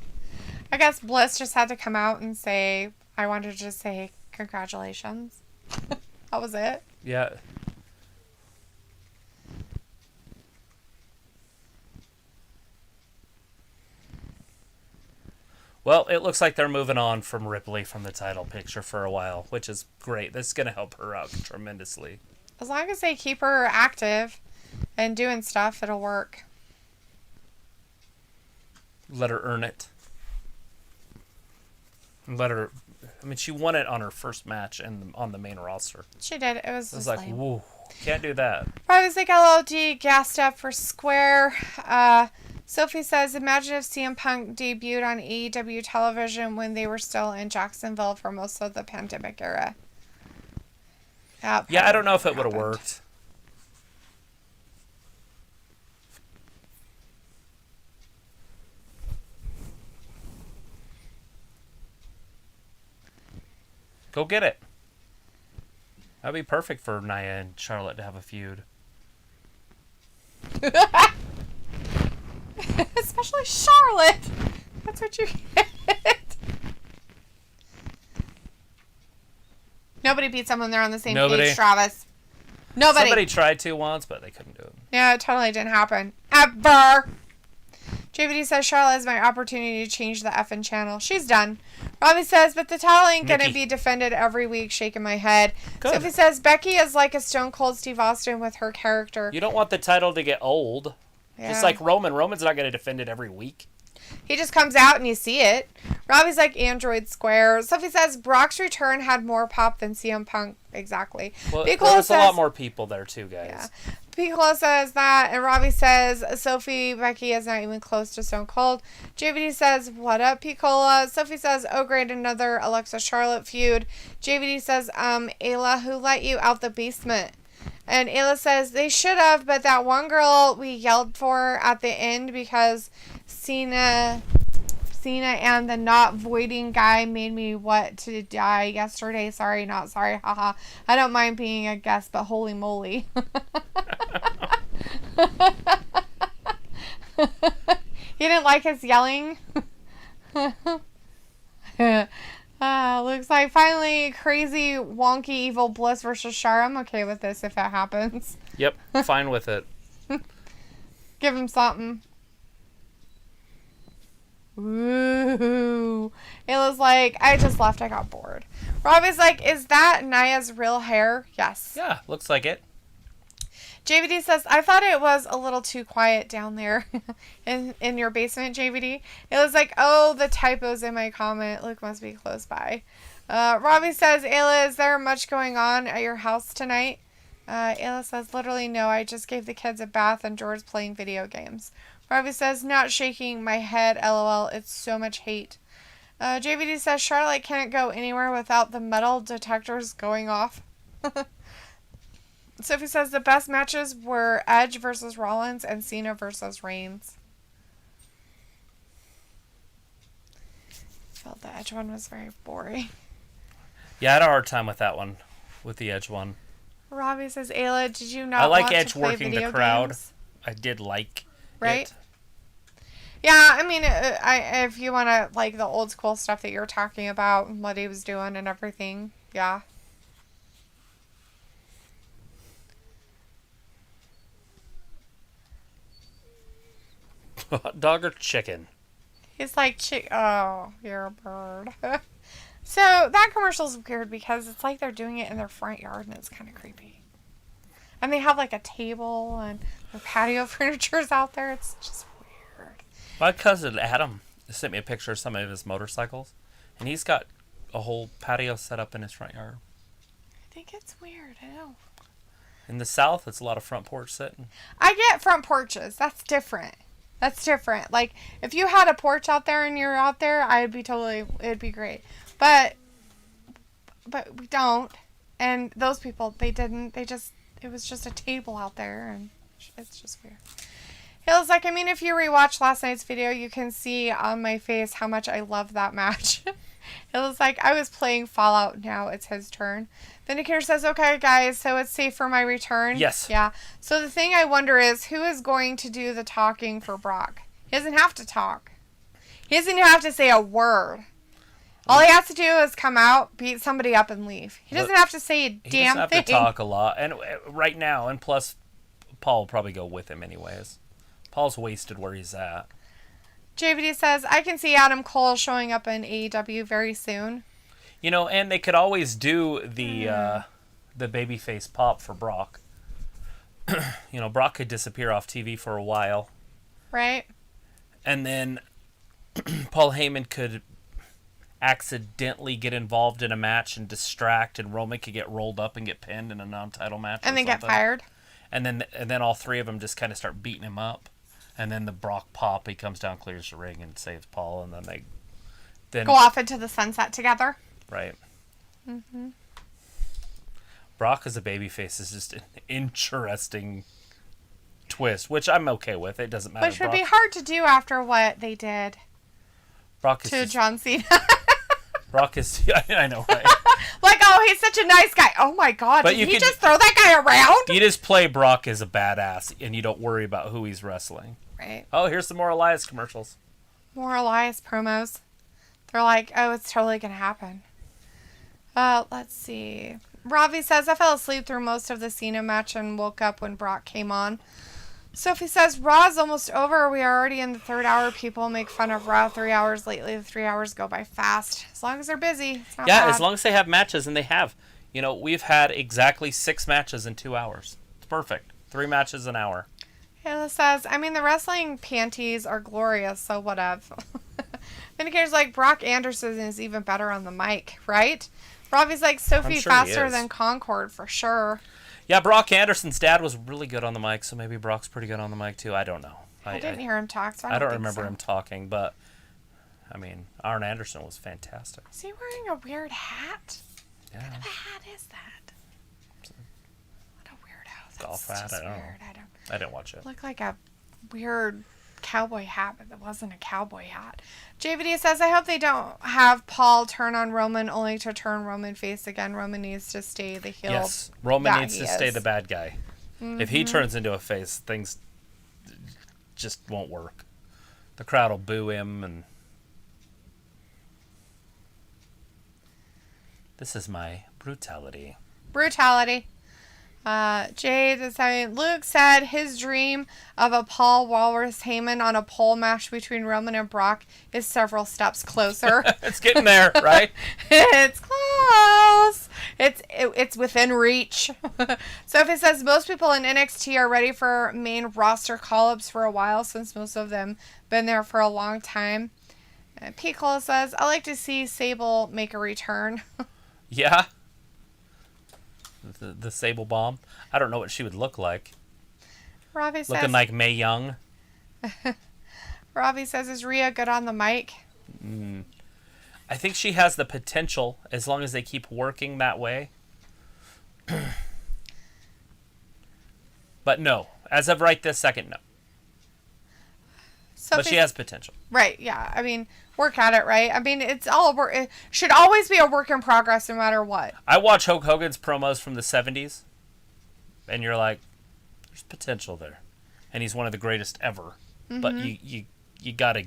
I guess Bliss just had to come out and say, I wanted to just say congratulations. That was it. Yeah. Well, it looks like they're moving on from Ripley from the title picture for a while, which is great. This is going to help her out tremendously. As long as they keep her active and doing stuff, it'll work. Let her earn it. Let her... I mean, she won it on her first match and on the main roster. She did. It was It was just like, lame. whoa, can't do that. Private Sick LLD gassed up for Square. Sophie says, imagine if CM Punk debuted on AEW television when they were still in Jacksonville for most of the pandemic era. Yeah, I don't know if it would have worked. Go get it. That'd be perfect for Nia and Charlotte to have a feud. Especially Charlotte. That's what you get. Nobody beats someone they're on the same page, Travis. Nobody. Somebody tried to once, but they couldn't do it. Yeah, it totally didn't happen. Ever. JVD says, Charlotte is my opportunity to change the effing channel. She's done. Robbie says, but the title ain't going to be defended every week, shaking my head. Good. Sophie says, Becky is like a Stone Cold Steve Austin with her character. You don't want the title to get old. Yeah. Just like Roman. Roman's not going to defend it every week. He just comes out and you see it. Robbie's like Android Square. Sophie says, Brock's return had more pop than CM Punk. Exactly. Well, there's a lot more people there too, guys. Yeah. Piccolo says that, and Robbie says Sophie Becky is not even close to Stone Cold. JVD says, what up, Piccolo? Sophie says, oh great, another Alexa Charlotte feud. JVD says, Ayla, who let you out the basement? And Ayla says, they should have, but that one girl we yelled for at the end because Cena and the not voiding guy made me want to die yesterday. Sorry, not sorry. Haha. I don't mind being a guest, but holy moly. You didn't like his yelling? Looks like finally crazy, wonky, evil Bliss versus Char. I'm okay with this if it happens. Yep, fine with it. Give him something. Ooh. Ayla's like, I just left. I got bored. Robbie's like, is that Nia's real hair? Yes. Yeah, looks like it. JVD says, I thought it was a little too quiet down there in your basement, JVD. Ayla's like, oh, the typos in my comment. Luke must be close by. Robbie says, Ayla, is there much going on at your house tonight? Ayla says, literally no. I just gave the kids a bath and George's playing video games. Robbie says, not shaking my head, lol. It's so much hate. JVD says, Charlotte can't go anywhere without the metal detectors going off. Sophie says, the best matches were Edge versus Rollins and Cena versus Reigns. I felt the Edge one was very boring. Yeah, I had a hard time with that one, with the Edge one. Robbie says, Ayla, did you not I like want Edge to play working video the crowd. games? I did like Right? it. Yeah, I mean, if you want to, like, the old school stuff that you're talking about and what he was doing and everything, yeah. Hot dog or chicken? He's like, oh, you're a bird. So that commercial's weird because it's like they're doing it in their front yard and it's kind of creepy. And they have like a table and their patio furniture's out there. It's just weird. My cousin Adam sent me a picture of some of his motorcycles, and he's got a whole patio set up in his front yard. I think it's weird. I know. In the South, it's a lot of front porch sitting. I get front porches. That's different. Like, if you had a porch out there and you're out there, it'd be great. But we don't. And those people, they didn't. It was just a table out there, and it's just weird. He was like, I mean, if you rewatch last night's video, you can see on my face how much I love that match. It was like, I was playing Fallout, now it's his turn. Vindicator says, okay, guys, so it's safe for my return? Yes. Yeah. So the thing I wonder is, who is going to do the talking for Brock? He doesn't have to talk. He doesn't even have to say a word. All he has to do is come out, beat somebody up, and leave. He doesn't have to say a damn thing. He doesn't have to talk a lot. And right now, and plus, Paul will probably go with him anyways. Paul's wasted where he's at. JVD says, I can see Adam Cole showing up in AEW very soon. You know, and they could always do the babyface pop for Brock. You know, Brock could disappear off TV for a while. Right. And then Paul Heyman could accidentally get involved in a match and distract, and Roman could get rolled up and get pinned in a non-title match. And then get fired. And then all three of them just kind of start beating him up. And then the Brock pop, he comes down, clears the ring, and saves Paul, and then they go off into the sunset together. Right. Mm-hmm. Brock as a babyface is just an interesting twist, which I'm okay with. It doesn't matter. Which would be hard to do after what they did to John Cena. Brock is, I know, right? Like, oh, he's such a nice guy. Oh my God, did he just throw that guy around? You just play Brock as a badass, and you don't worry about who he's wrestling. Right. Oh, here's some more Elias commercials. More Elias promos. They're like, oh, it's totally going to happen. Let's see. Ravi says, I fell asleep through most of the Cena match and woke up when Brock came on. Sophie says, Raw's almost over. We are already in the third hour. People make fun of Raw 3 hours lately. The 3 hours go by fast. As long as they're busy, it's not bad. As long as they have matches, and they have. You know, we've had exactly 6 matches in 2 hours. It's perfect. 3 matches an hour. Kayla says, I mean, the wrestling panties are glorious, so whatever. Vindicator's like, Brock Anderson is even better on the mic, right? Ravi's like, Sophie faster than Concord, for sure. Yeah, Brock Anderson's dad was really good on the mic, so maybe Brock's pretty good on the mic, too. I don't know. I didn't hear him talk, so I don't remember him talking, but, I mean, Arn Anderson was fantastic. Is he wearing a weird hat? Yeah. What kind of a hat is that? What a weirdo. Golf hat? I don't know. I didn't watch it. Looked like a weird cowboy hat, but it wasn't a cowboy hat. JVD says, I hope they don't have Paul turn on Roman only to turn Roman face again. Roman needs to stay the heel. Yes, Roman needs to stay the bad guy. Mm-hmm. If he turns into a face, things just won't work. The crowd will boo him, and this is my brutality. Jade is saying, Luke said his dream of a Paul Walrus Heyman on a pole match between Roman and Brock is several steps closer. It's getting there, right? It's close. It's within reach. Sophie says most people in NXT are ready for main roster call-ups for a while, since most of them been there for a long time. Piccolo says, I like to see Sable make a return. Yeah. The Sable Bomb. I don't know what she would look like. Ravi says, looking like Mae Young. Ravi says, is Rhea good on the mic? I think she has the potential, as long as they keep working that way. But no. As of right this second, no. But she has potential. Right, yeah. I mean, work at it, right? I mean, it's all work. It should always be a work in progress no matter what. I watch Hulk Hogan's promos from the 70s, and you're like, there's potential there. And he's one of the greatest ever. Mm-hmm. But you got to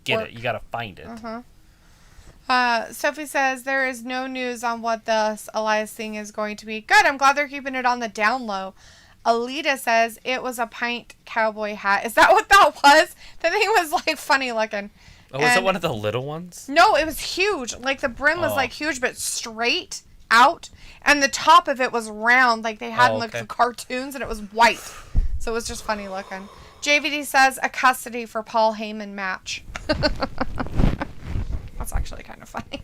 get it. You got to find it. Uh-huh. Sophie says, there is no news on what the Elias thing is going to be. Good, I'm glad they're keeping it on the down low. Alita says it was a pint cowboy hat. Is that what that was? The thing was like funny looking. Oh, was it one of the little ones? No, it was huge. Like the brim was like huge, but straight out, and the top of it was round, like they had in like the cartoons, and it was white. So it was just funny looking. JVD says a custody for Paul Heyman match. That's actually kind of funny.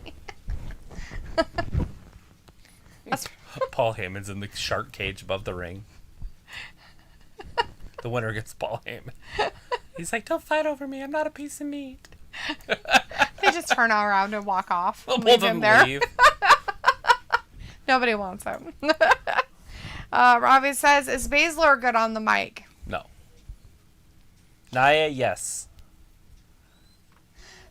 Paul Heyman's in the shark cage above the ring. The winner gets Paul Heyman. He's like, don't fight over me. I'm not a piece of meat. They just turn around and walk off. Well, Leave him there. leave. Nobody wants him. Robbie says, is Baszler good on the mic? No. Nia, yes.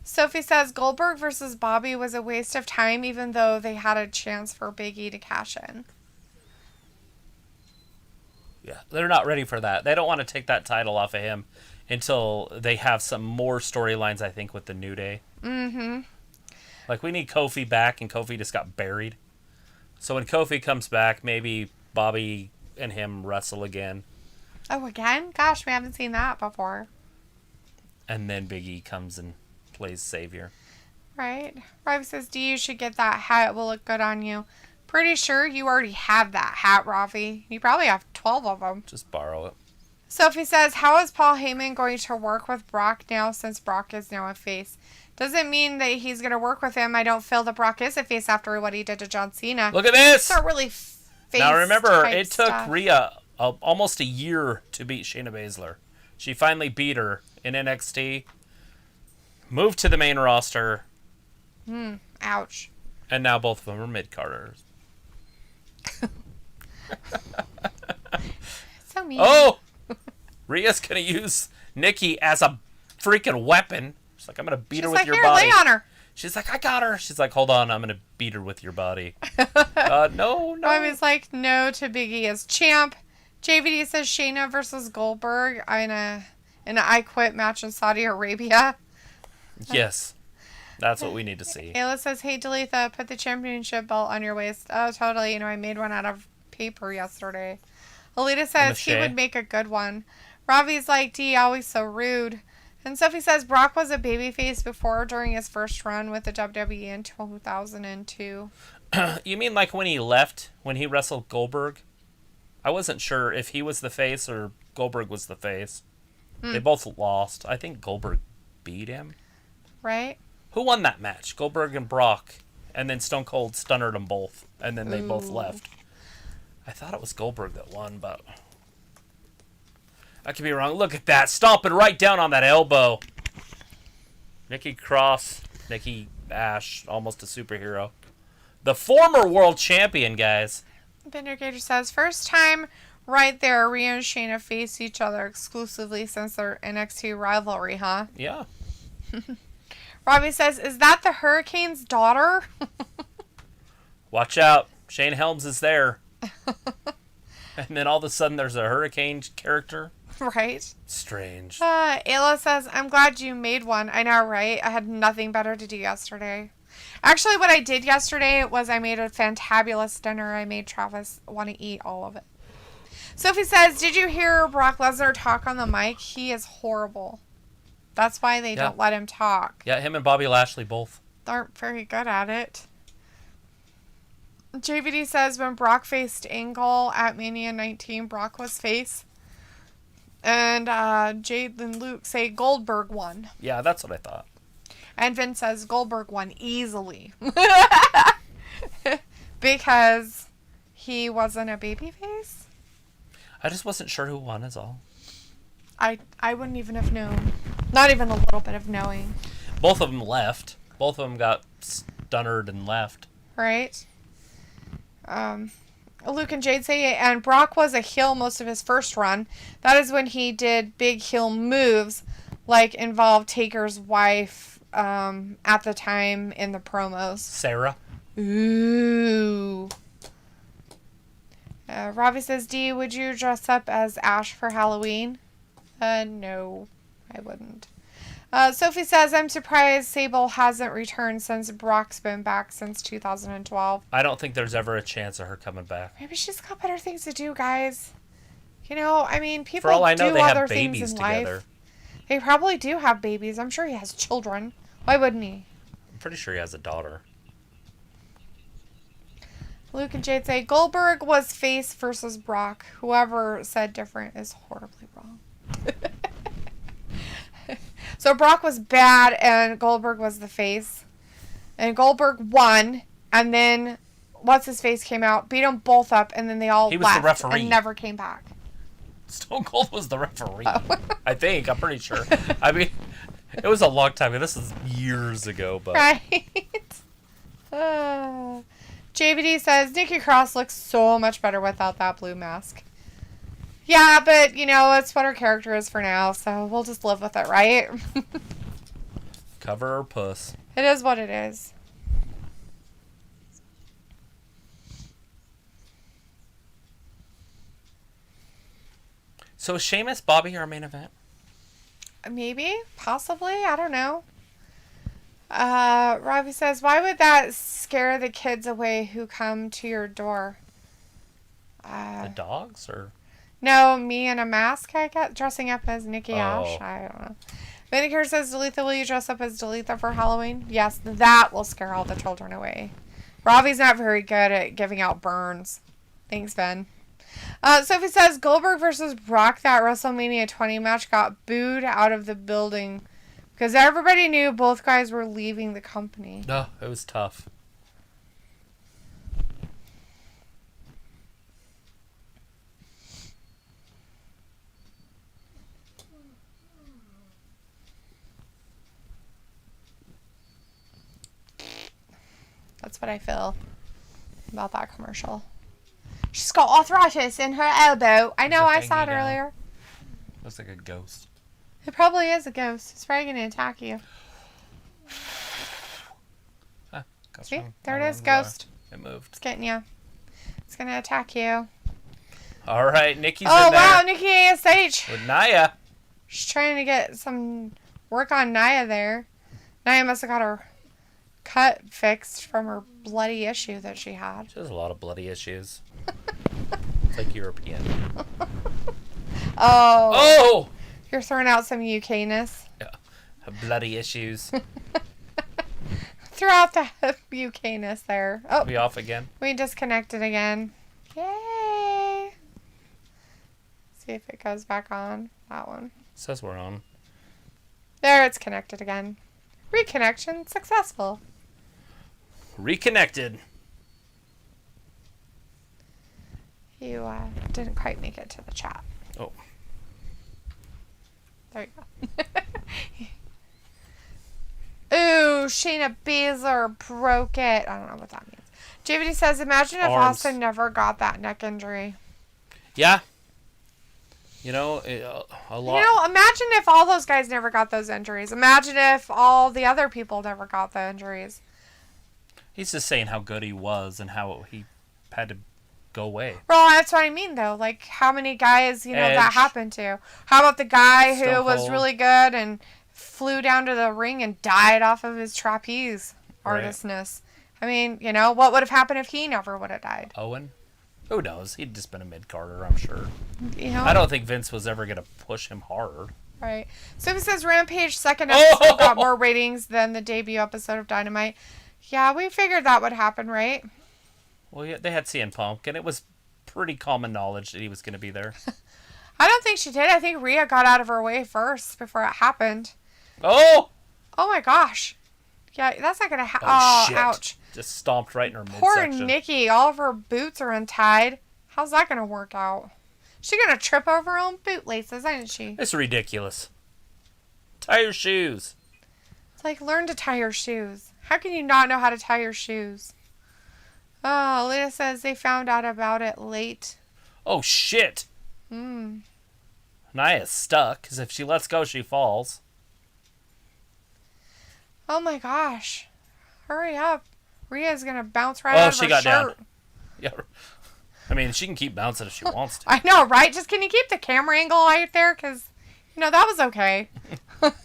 Sophie says Goldberg versus Bobby was a waste of time, even though they had a chance for Big E to cash in. Yeah, they're not ready for that. They don't want to take that title off of him until they have some more storylines, I think, with the New Day. Mm-hmm. Like, we need Kofi back, and Kofi just got buried. So when Kofi comes back, maybe Bobby and him wrestle again. Oh, again? Gosh, we haven't seen that before. And then Big E comes and plays Savior. Right. Robbie says, you should get that hat. It will look good on you. Pretty sure you already have that hat, Ravi. You probably have 12 of them. Just borrow it. Sophie says, how is Paul Heyman going to work with Brock now since Brock is now a face? Doesn't mean that he's going to work with him. I don't feel that Brock is a face after what he did to John Cena. Look at this! It's not really face. Now remember, it took stuff. Rhea almost a year to beat Shayna Baszler. She finally beat her in NXT, moved to the main roster. Ouch. And now both of them are mid-carders. So mean. Oh! Rhea's going to use Nikki as a freaking weapon. She's like, I'm going to beat her with your body. Lay on her. She's like, I got her. She's like, hold on, I'm going to beat her with your body. No. I was like, no to Big E as champ. JVD says Shayna versus Goldberg in an I Quit match in Saudi Arabia. Yes. That's what we need to see. Ayla says, hey, Dalitha, put the championship belt on your waist. Oh, totally. I made one out of paper yesterday. Alita says he would make a good one. Ravi's like, D, always so rude. And Sophie says Brock was a babyface before during his first run with the WWE in 2002. You mean like when he left, when he wrestled Goldberg? I wasn't sure if he was the face or Goldberg was the face. They both lost. I think Goldberg beat him. Right? Who won that match? Goldberg and Brock. And then Stone Cold stunnered them both. And then they both left. I thought it was Goldberg that won, but I could be wrong. Look at that. Stomping right down on that elbow. Nikki Cross. Nikki Ash. Almost a superhero. The former world champion, guys. Vindicator says, first time right there, Rhea and Shayna face each other exclusively since their NXT rivalry, huh? Yeah. Robbie says, is that the Hurricane's daughter? Watch out. Shane Helms is there. And then all of a sudden there's a Hurricane character. Right. Strange. Ayla says, I'm glad you made one. I know, right? I had nothing better to do yesterday. Actually, what I did yesterday was I made a fantabulous dinner. I made Travis want to eat all of it. Sophie says, did you hear Brock Lesnar talk on the mic? He is horrible. That's why they don't let him talk. Yeah, him and Bobby Lashley both aren't very good at it. JVD says when Brock faced Angle at Mania 19, Brock was face. And Jade and Luke say Goldberg won. Yeah, that's what I thought. And Vince says Goldberg won easily. Because he wasn't a babyface? I just wasn't sure who won is all. I wouldn't even have known. Not even a little bit of knowing. Both of them left. Both of them got stunnered and left. Right? Luke and Jade say, and Brock was a heel most of his first run. That is when he did big heel moves, like involved Taker's wife at the time in the promos. Sarah. Ooh. Robbie says, D, would you dress up as Ash for Halloween? No, I wouldn't. Sophie says, I'm surprised Sable hasn't returned since Brock's been back since 2012. I don't think there's ever a chance of her coming back. Maybe she's got better things to do, guys. You know, I mean, people For all I know, do they other have things babies in together. life. They probably do have babies. I'm sure he has children. Why wouldn't he? I'm pretty sure he has a daughter. Luke and Jade say Goldberg was face versus Brock. Whoever said different is horribly wrong. So Brock was bad and Goldberg was the face. And Goldberg won. And then what's his face came out, beat them both up, and then they all He was the left referee. and never came back. Stone Cold was the referee. I think. I'm pretty sure. I mean, it was a long time ago. This is years ago, but Right? JVD says, Nikki Cross looks so much better without that blue mask. Yeah, but, you know, it's what her character is for now, so we'll just live with it, right? cover her puss. It is what it is. So is Sheamus, Bobby our main event? Maybe, possibly, I don't know. Robbie says, why would that scare the kids away who come to your door? The dogs, or? No, me in a mask, I guess, dressing up as Nikki Ash. Oh. I don't know. Vinegar says, Dalitha, will you dress up as Dalitha for Halloween? Yes, that will scare all the children away. Robbie's not very good at giving out burns. Thanks, Ben. Sophie says, Goldberg versus Brock, that WrestleMania 20 match got booed out of the building because everybody knew both guys were leaving the company. No, it was tough. That's what I feel about that commercial. She's got arthritis in her elbow. I know, I saw it earlier. Looks like a ghost. It probably is a ghost. It's probably going to attack you. See? There it is, ghost. It moved. It's getting you. It's going to attack you. All right, Nikki's Oh, in there. wow, Nikki ASH. With Nia. She's trying to get some work on Nia there. Nia must have got her cut fixed from her bloody issue that she had. She has a lot of bloody issues. It's like European. Oh. Oh! You're throwing out some UK-ness. Yeah. Bloody issues. Throw out the UK-ness there. Oh, We off again? we disconnected again. Yay! See if it goes back on. That one. Says we're on. There, it's connected again. Reconnection successful. Reconnected. You didn't quite make it to the chat. Oh. There you go. Ooh, Shayna Baszler broke it. I don't know what that means. JVD says, imagine if Arms. Austin never got that neck injury. Yeah. You know, a lot. You know, imagine if all those guys never got those injuries. Imagine if all the other people never got the injuries. He's just saying how good he was and how he had to go away. Well, that's what I mean, though. Like, how many guys, you know, that Edge. happened to? How about the guy who Stone was Cold. really good and flew down to the ring and died off of his trapeze Right. artistness? I mean, you know, what would have happened if he never would have died? Owen? Who knows? He'd just been a mid-carder, I'm sure. You know? I don't think Vince was ever going to push him hard. Right. So it says Rampage second episode Oh! got more ratings than the debut episode of Dynamite. Yeah, we figured that would happen, right? Well, yeah, they had CM Punk, and it was pretty common knowledge that he was going to be there. I don't think she did. I think Rhea got out of her way first before it happened. Oh! Oh my gosh. Yeah, that's not going to happen. Oh, Oh, shit. ouch. Just stomped right in her Poor midsection. Nikki. All of her boots are untied. How's that going to work out? She's going to trip over her own boot laces, isn't she? It's ridiculous. Tie your shoes. It's like, learn to tie your shoes. How can you not know how to tie your shoes? Oh, Lita says they found out about it late. Oh, shit. Nia's stuck, because if she lets go, she falls. Oh my gosh. Hurry up. Rhea's going to bounce right Oh, out of she her got shirt. down. Yeah. I mean, she can keep bouncing if she wants to. I know, right? Just can you keep the camera angle right there? Because, you know, that was okay.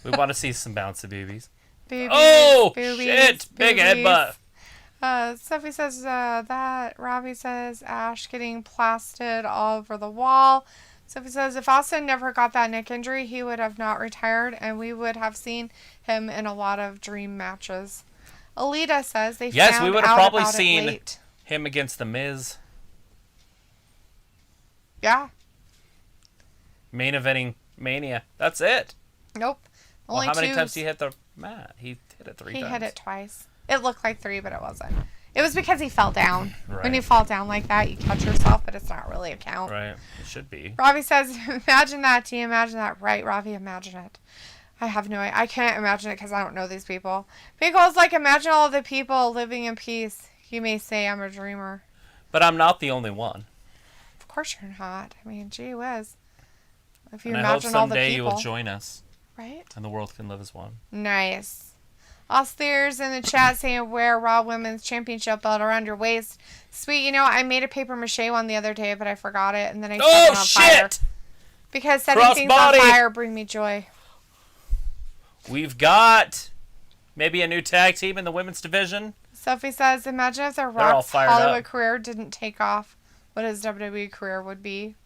We want to see some bouncy boobies. Boobies, Oh, boobies, shit. Big boobies. headbutt. Sophie says that Robbie says Ash getting plastered all over the wall. Sophie says, if Austin never got that neck injury, he would have not retired, and we would have seen him in a lot of dream matches. Alita says they yes, found we would have out probably about seen it late. him against the Miz. Yeah. Main eventing Mania. That's it. Nope. Well, Only how many two. times did he hit the mat? He hit it 3 times. He hit it twice. It looked like 3, but it wasn't. It was because he fell down. Right. When you fall down like that, you catch yourself, but it's not really a count. Right. It should be. Ravi says, imagine that. Do you imagine that? Right, Ravi, imagine it. I have no idea. I can't imagine it because I don't know these people. Because, like, imagine all the people living in peace. You may say I'm a dreamer. But I'm not the only one. Of course you're not. I mean, gee whiz. If you And I hope imagine all the someday you people. will join us. Right? And the world can live as one. Nice. Austin's in the chat saying wear Raw Women's Championship belt around your waist. Sweet. You know, I made a paper mache one the other day, but I forgot it, and then I set it on fire. Shit! Because setting things on Crossbody. fire bring me joy. We've got maybe a new tag team in the women's division. Sophie says, imagine if The all Rock's fired Hollywood up. career didn't take off. What his WWE career would be.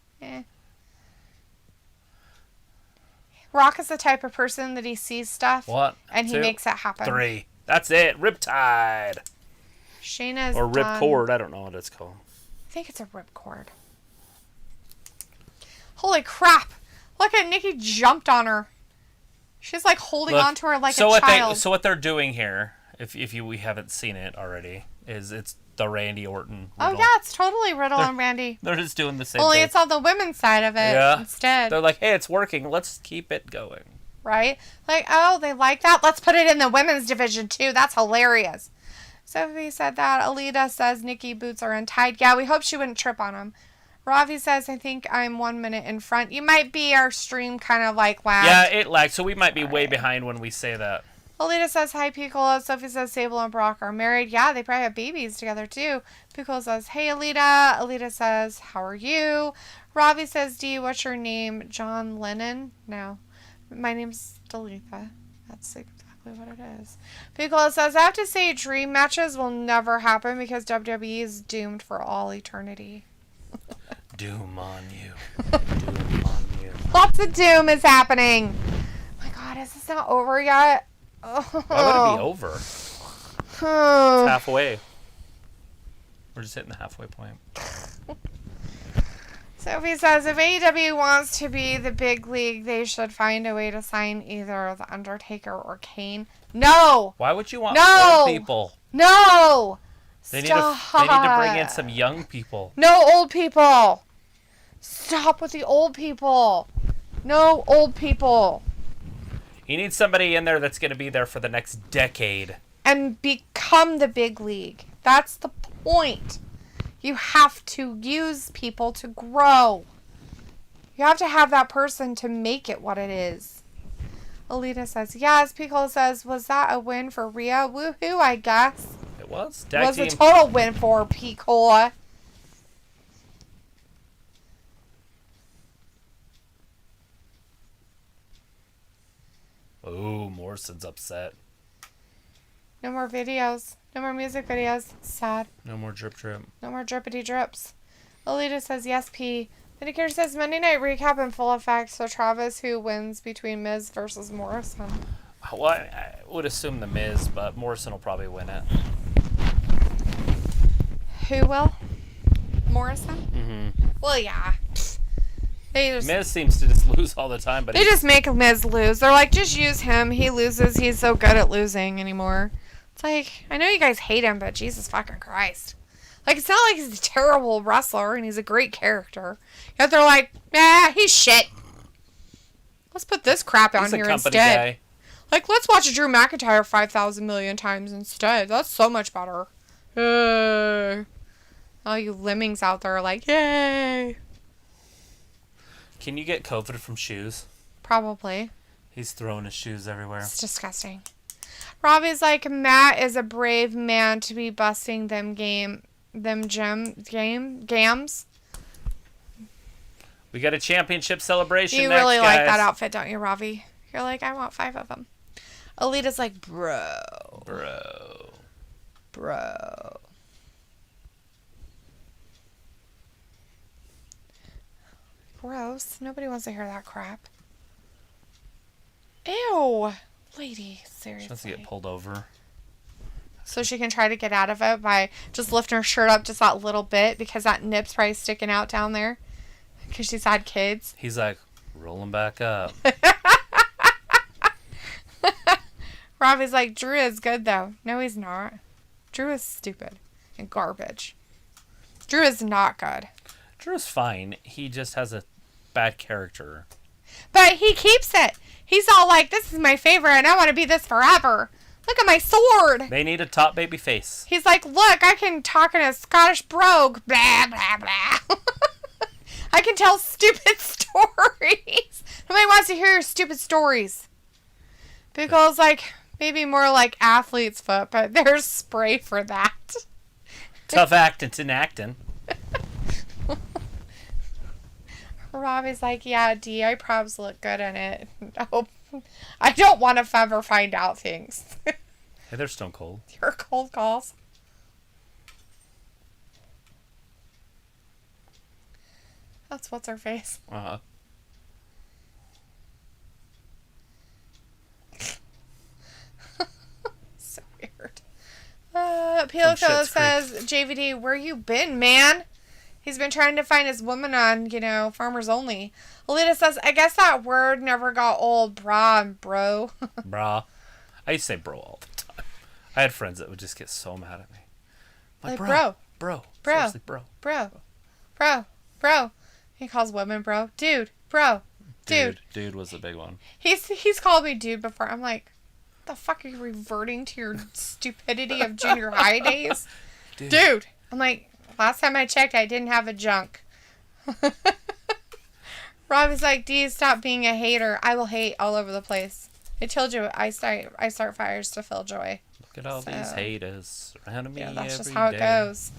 Rock is the type of person that he sees stuff. What? And he 2, makes it happen. 3. That's it. Riptide. Shayna's Or done. ripcord. I don't know what it's called. I think it's a ripcord. Holy crap. Look at Nikki jumped on her. She's like holding Look, onto her like so a child. So what they're doing here, if we haven't seen it already, is it's the Randy Orton Riddle. Oh, yeah, it's totally Riddle and Randy. They're just doing the same Only thing. it's on the women's side of it instead. They're like, hey, it's working. Let's keep it going. Right? Like, oh, they like that? Let's put it in the women's division, too. That's hilarious. Sophie said that. Alita says Nikki boots are untied. Yeah, we hope she wouldn't trip on them. Ravi says, I think I'm 1 minute in front. You might be. Our stream kind of like lagged. Yeah, it lagged, so we might be way behind when we say that. Alita says, hi, Piccolo. Sophie says, Sable and Brock are married. Yeah, they probably have babies together, too. Piccolo says, hey, Alita. Alita says, how are you? Ravi says, Dee, what's your name? John Lennon? No. My name's Dalitha. That's exactly what it is. Piccolo says, I have to say, dream matches will never happen because WWE is doomed for all eternity. Doom on you. Doom on you. Lots of doom is happening. Oh my God, is this not over yet? Oh. Why would it be over? It's halfway. We're just hitting the halfway point. Sophie says, if AEW wants to be the big league, they should find a way to sign either The Undertaker or Kane. No! Why would you want No! old people? No! They need Stop. to bring in some young people. No old people! Stop with the old people! No old people! You need somebody in there that's going to be there for the next decade. And become the big league. That's the point. You have to use people to grow. You have to have that person to make it what it is. Alita says, yes. Piccolo says, was that a win for Rhea? Woohoo, I guess. It was. It was a total win for Piccolo. Ooh, Morrison's upset. No more videos. No more music videos. Sad. No more drip drip. No more drippity drips. Alita says, yes, P. Vindicator says, Monday Night Recap in full effect. So Travis, who wins between Miz versus Morrison? Well, I would assume the Miz, but Morrison will probably win it. Who will? Morrison? Mm-hmm. Well, yeah. Miz seems to just lose all the time, but they just make Miz lose. They're like, just use him. He loses. He's so good at losing anymore. It's like, I know you guys hate him, but Jesus fucking Christ. Like, it's not like he's a terrible wrestler and he's a great character. Yet they're like, nah, he's shit. Let's put this crap on here instead. Guy. Like, let's watch Drew McIntyre 5,000 million times instead. That's so much better. All you lemmings out there are like, yay. Can you get COVID from shoes? Probably. He's throwing his shoes everywhere. It's disgusting. Robbie's like, Matt is a brave man to be busting them gams. We got a championship celebration You next, really guys. like that outfit, don't you, Robbie? You're like, I want 5 of them. Alita's like, bro. gross. Nobody wants to hear that crap. Ew. Lady, seriously. She wants to get pulled over. So she can try to get out of it by just lifting her shirt up just that little bit because that nip's probably sticking out down there because she's had kids. He's like, rolling back up. Robbie's like, Drew is good though. No, he's not. Drew is stupid and garbage. Drew is not good. Drew's fine. He just has a bad character. But he keeps it. He's all like, this is my favorite and I want to be this forever. Look at my sword. They need a top baby face. He's like, look, I can talk in a Scottish brogue. Blah, blah, blah. I can tell stupid stories. Nobody wants to hear your stupid stories. Because, like, maybe more like athlete's foot, but there's spray for that. Tough acting, acting. Robbie's like, yeah, D, I probs look good in it. No, I don't want to ever find out things. Hey, they're stone cold. Your cold calls. That's what's her face. Uh-huh. So weird. Piloco says, JVD, where you been, man? He's been trying to find his woman on, Farmers Only. Alita says, I guess that word never got old. Brah and bro. Brah. I used to say bro all the time. I had friends that would just get so mad at me. Like bro. Bro. Bro. Seriously, bro. Bro. Bro. Bro. He calls women bro. Dude. Bro. Dude. Dude was the big one. He's called me dude before. I'm like, the fuck are you reverting to your stupidity of junior high days? Dude. I'm like, last time I checked, I didn't have a junk. Rob is like, D, stop being a hater. I will hate all over the place. I told you, I start fires to feel joy. Look at all these haters surrounding me every day. That's just how it goes.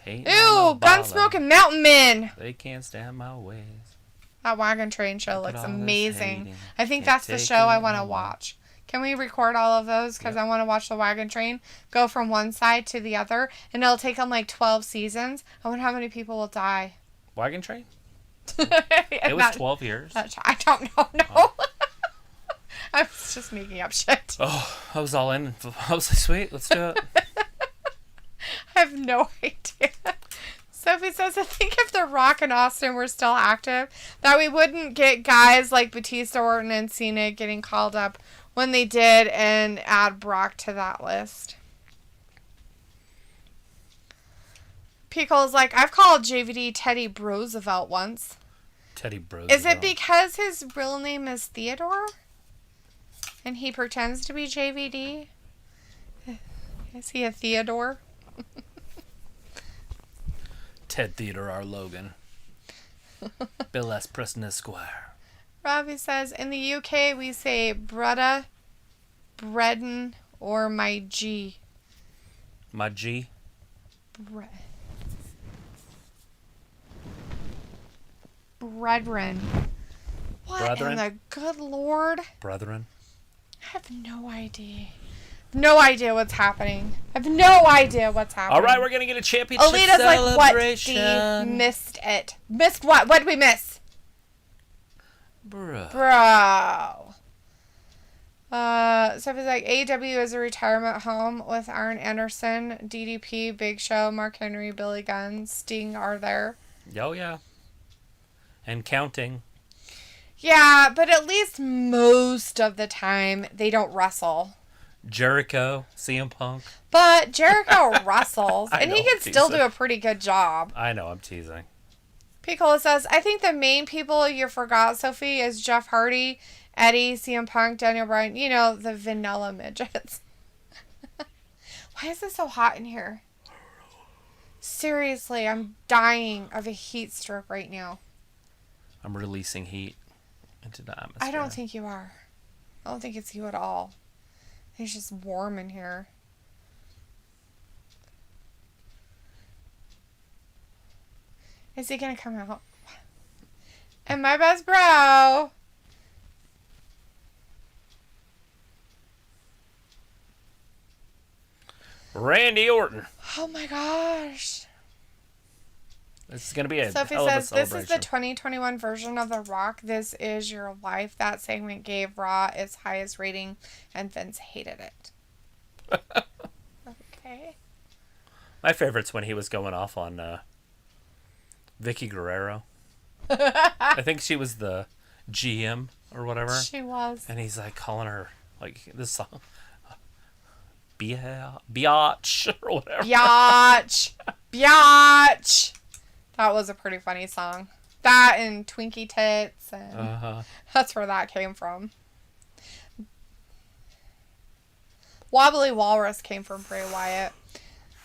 Hating Ew, gun smoking mountain men. They can't stand my ways. That wagon train show looks amazing. hating. I think Can't that's the take show I it want to no more. watch. Can we record all of those? Because I want to watch the wagon train go from one side to the other. And it'll take them like 12 seasons. I wonder how many people will die. Wagon train? It It was 12 years. I don't know. No. Oh. I was just making up shit. Oh, I was all in. I was like, sweet, let's do it. I have no idea. Sophie says, I think if The Rock and Austin were still active, that we wouldn't get guys like Batista, Orton, and Cena getting called up when they did, and add Brock to that list. Pickle's like, I've called JVD Teddy Roosevelt once. Teddy Bros. Is it because his real name is Theodore? And he pretends to be JVD? Is he a Theodore? Ted Theodore R. Logan. Bill S. Preston Esquire. Robbie says, in the UK we say Brudda, Bredden, or my G. My G. Brethren. What Brethren? in the good Lord? Brethren. I have no idea. No idea what's happening. I have no idea what's happening. All right, we're going to get a championship Alita's celebration. like, what? D missed it. Missed what? What did we miss? Bro. Sophie's like, AEW is a retirement home with Arn Anderson, DDP, Big Show, Mark Henry, Billy Gunn, Sting are there. Oh, yeah. And counting. Yeah, but at least most of the time they don't wrestle. Jericho, CM Punk. But Jericho wrestles, and he know, can still teasing. do a pretty good job. I know, I'm teasing. Piccolo says, I think the main people you forgot, Sophie, is Jeff Hardy, Eddie, CM Punk, Daniel Bryan. You know, the vanilla midgets. Why is it so hot in here? Seriously, I'm dying of a heat stroke right now. I'm releasing heat into the atmosphere. I don't think you are. I don't think it's you at all. It's just warm in here. Is he gonna come out? And my best bro. Randy Orton. Oh my gosh. This is going to be a Sophie hell of a says, this is the celebration. 2021 version of The Rock. This is your life. That segment gave Raw its highest rating, and Vince hated it. Okay. My favorite's when he was going off on Vicky Guerrero. I think she was the GM or whatever. She was. And he's like calling her like this song, biatch or whatever. Biatch. Biatch. That was a pretty funny song. That and Twinkie Tits. And that's where that came from. Wobbly Walrus came from Bray Wyatt.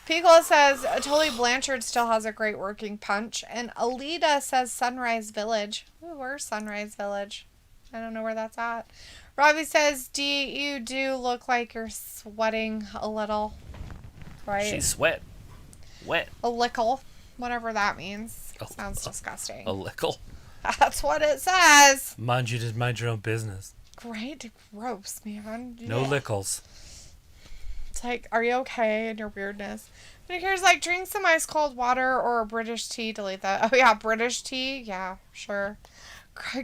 Piccolo says Tully Blanchard still has a great working punch. And Alita says Sunrise Village. Ooh, where's Sunrise Village? I don't know where that's at. Robbie says, you do look like you're sweating a little. Right? She's wet. A lickle. Whatever that means. Sounds disgusting. A lickle. That's what it says. Mind you, just mind your own business. Great. Gross, man. No lickles. It's like, are you okay in your weirdness? But here's like, drink some ice cold water or a British tea. Delete that. Oh yeah, British tea. Yeah, sure.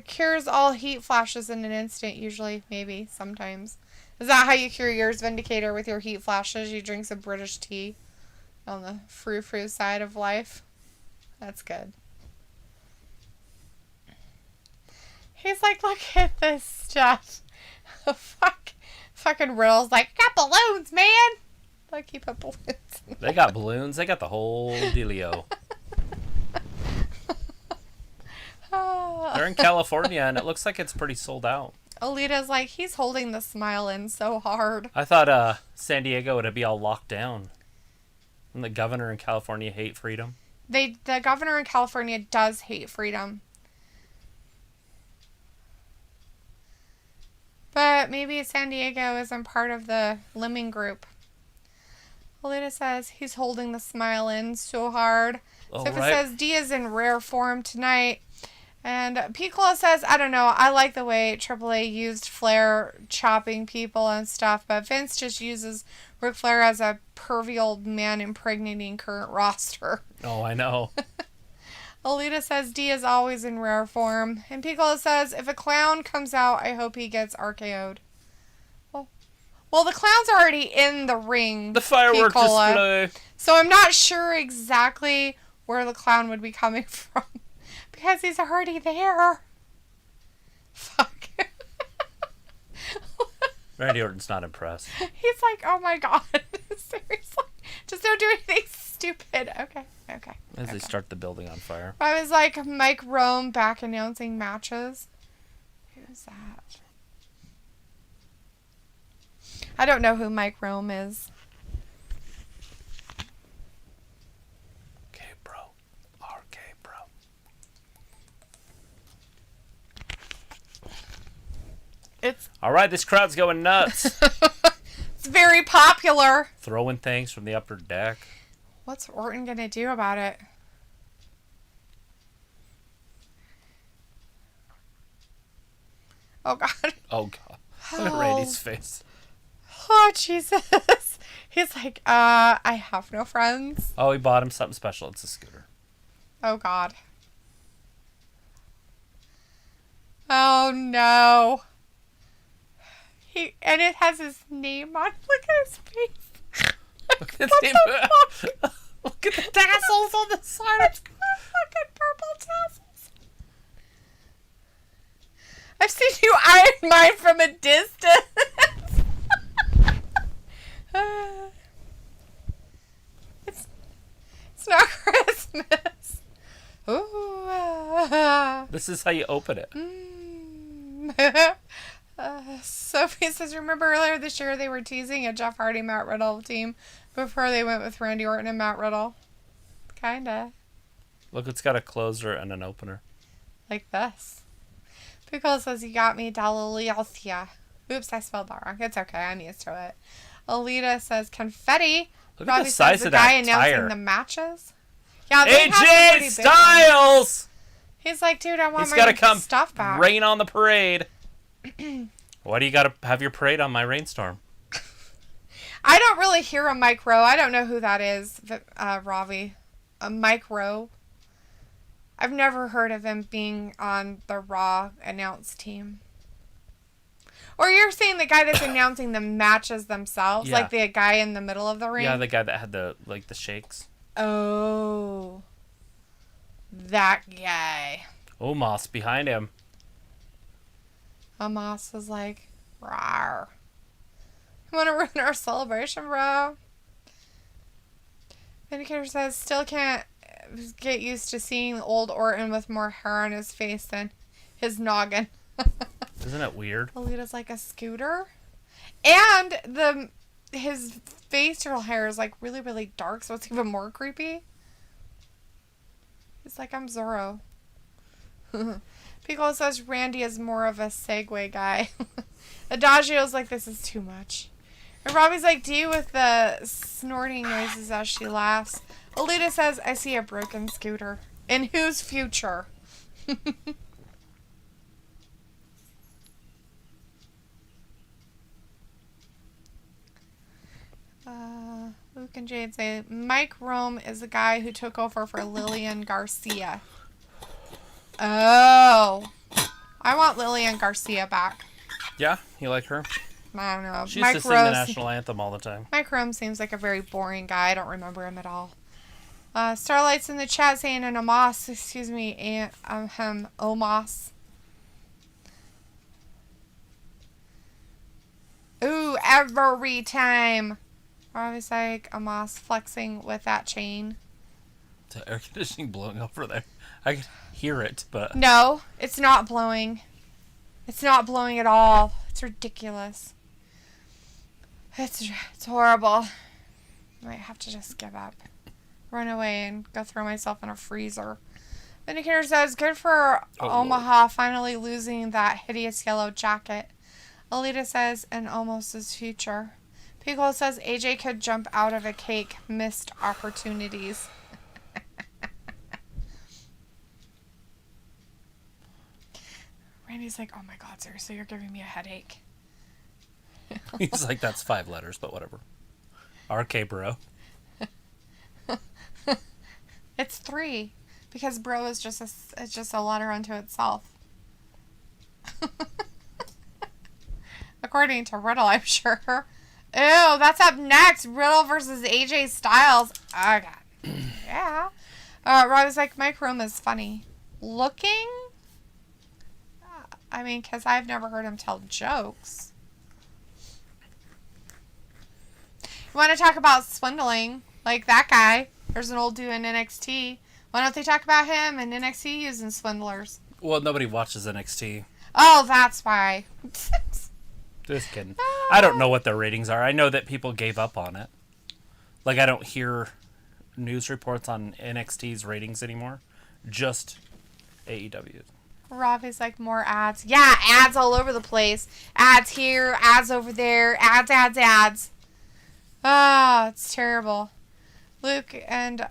Cures all heat flashes in an instant, usually. Maybe. Sometimes. Is that how you cure yours, Vindicator, with your heat flashes? You drink some British tea on the frou-frou side of life? That's good. He's like, look at this stuff. Fucking Riddle's like, got balloons, man. Like, he put balloons in They got balloons. They got the whole dealio. They're in California, and it looks like it's pretty sold out. Alita's like, he's holding the smile in so hard. I thought San Diego would be all locked down. And the governor in California hate freedom. The governor in California does hate freedom. But maybe San Diego isn't part of the lemming group. Alita says he's holding the smile in so hard. Oh, Sophie right. says D is in rare form tonight. And Piccolo says, I don't know, I like the way AAA used Flair chopping people and stuff, but Vince just uses Ric Flair as a pervy old man impregnating current roster. Oh, I know. Alita says D is always in rare form. And Piccolo says, if a clown comes out, I hope he gets RKO'd. Well, the clown's already in the ring. The firework Piccolo. display. So I'm not sure exactly where the clown would be coming from. Because he's already there. Fuck. Randy Orton's not impressed. He's like, oh my god. Seriously. Just don't do anything stupid. Okay. As they start the building on fire. I was like, Mike Rome back announcing matches. Who's that? I don't know who Mike Rome is. Okay, bro. RK, bro. It's All right, this crowd's going nuts. it's very popular. Throwing things from the upper deck. What's Orton gonna do about it? Oh god. Oh, God. Look at Randy's face. Oh Jesus. He's like, I have no friends. Oh, he bought him something special. It's a scooter. Oh god. Oh no. And it has his name on. Look at his face. Look at What him. the fuck? Look at the tassels on the side. It's got fucking purple tassels. I've seen you iron mine from a distance. It's not Christmas. Ooh. This is how you open it. Sophie says, remember earlier this year they were teasing a Jeff Hardy Matt Riddle team before they went with Randy Orton and Matt Riddle. Kinda. Look, it's got a closer and an opener. Like this. Pickle says, you got me, Dalilia. Oops, I spelled that wrong. It's okay, I'm used to it. Alita says, confetti. Look at Robbie the size says, of the guy that announcing tire. the matches. Yeah, they have some AJ pretty big ones. Styles! He's like, dude, I want He's my got to come stuff back. rain on the parade. Why do you got to have your parade on my rainstorm? I don't really hear a Mike Rowe. I don't know who that is, Ravi. A Mike Rowe. I've never heard of him being on the Raw announce team. Or you're saying the guy that's announcing the matches themselves? Yeah. Like the guy in the middle of the ring? Yeah, the guy that had the shakes. Oh. That guy. Omos behind him. Omos is like, rawr. You want to ruin our celebration, bro? Vindicator says, still can't get used to seeing old Orton with more hair on his face than his noggin. Isn't it weird? Alita's like a scooter. And his facial hair is like really, really dark, so it's even more creepy. It's like, I'm Zorro. Piccolo says Randy is more of a Segway guy. Adagio's like, this is too much. And Robbie's like, do you with the snorting noises as she laughs. Alita says, I see a broken scooter. In whose future? Luke and Jade say, Mike Rome is the guy who took over for Lillian Garcia. Oh. I want Lillian Garcia back. Yeah, you like her? I don't know. She used to sing the national anthem all the time. Mike Rome seems like a very boring guy. I don't remember him at all. Starlight's in the chat saying an Omos, Omos. Ooh, every time. I was like, Omos flexing with that chain. The air conditioning blowing over there. I could hear it, but... No, it's not blowing. It's not blowing at all. It's ridiculous. It's horrible. I might have to just give up. Run away and go throw myself in a freezer. Vindicator says, good for Omaha finally losing that hideous yellow jacket. Alita says, and almost his future. Piccolo says, AJ could jump out of a cake. Missed opportunities. Randy's like, oh my god, seriously, you're giving me a headache. He's like, that's 5 letters, but whatever. RK, bro. It's 3. Because bro is just a letter unto itself. According to Riddle, I'm sure. Ew, that's up next. Riddle versus AJ Styles. Oh, God. Yeah. Robbie's like, Mike Rome is funny. Looking? I mean, because I've never heard him tell jokes. You want to talk about swindling? Like that guy. There's an old dude in NXT. Why don't they talk about him and NXT using swindlers? Well, nobody watches NXT. Oh, that's why. Just kidding. I don't know what their ratings are. I know that people gave up on it. Like, I don't hear news reports on NXT's ratings anymore. Just AEW. Robbie's like, more ads. Yeah, ads all over the place. Ads here, ads over there, ads. Ah, it's terrible. Luke and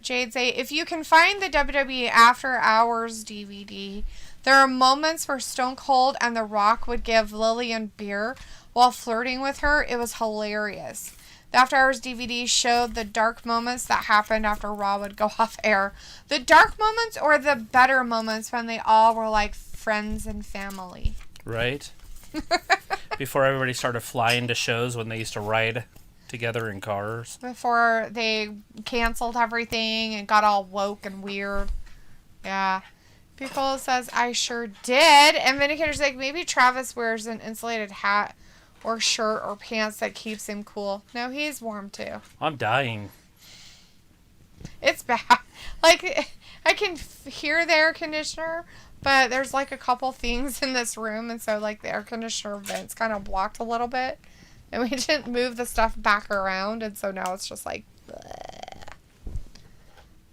Jade say, if you can find the WWE After Hours DVD, there are moments where Stone Cold and The Rock would give Lillian beer while flirting with her. It was hilarious. The After Hours DVD showed the dark moments that happened after Raw would go off air. The dark moments or the better moments when they all were like friends and family. Right? Before everybody started flying to shows when they used to ride together in cars. Before they canceled everything and got all woke and weird. Yeah. Piccolo says, I sure did. And Vindicator's like, maybe Travis wears an insulated hat or shirt or pants that keeps him cool. No, he's warm too. I'm dying. It's bad. Like, I can hear the air conditioner, but there's like a couple things in this room, and so like the air conditioner vent's kind of blocked a little bit, and we didn't move the stuff back around, and so now it's just like bleh.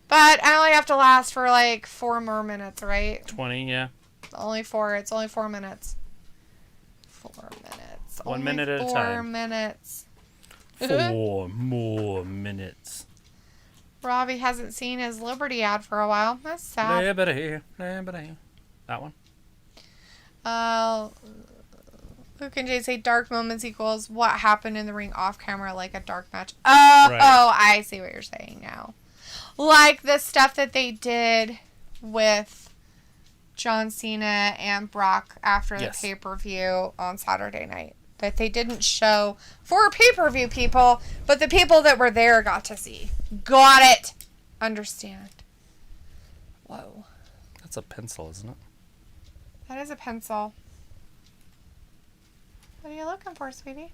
But I only have to last for like 4 more minutes, right? 20, yeah. Only 4. It's only 4 minutes. 4 minutes. 1 minute at a time. 4 minutes. 4 more minutes. Robbie hasn't seen his Liberty ad for a while. That's sad. Liberty. That one? Luke and Jay say dark moments equals what happened in the ring off camera, like a dark match. Oh, right. Oh, I see what you're saying now. Like the stuff that they did with John Cena and Brock after the Yes. pay-per-view on Saturday night. That they didn't show for pay-per-view people, but the people that were there got to see. Got it. Understand. Whoa. That's a pencil, isn't it? That is a pencil. What are you looking for, sweetie?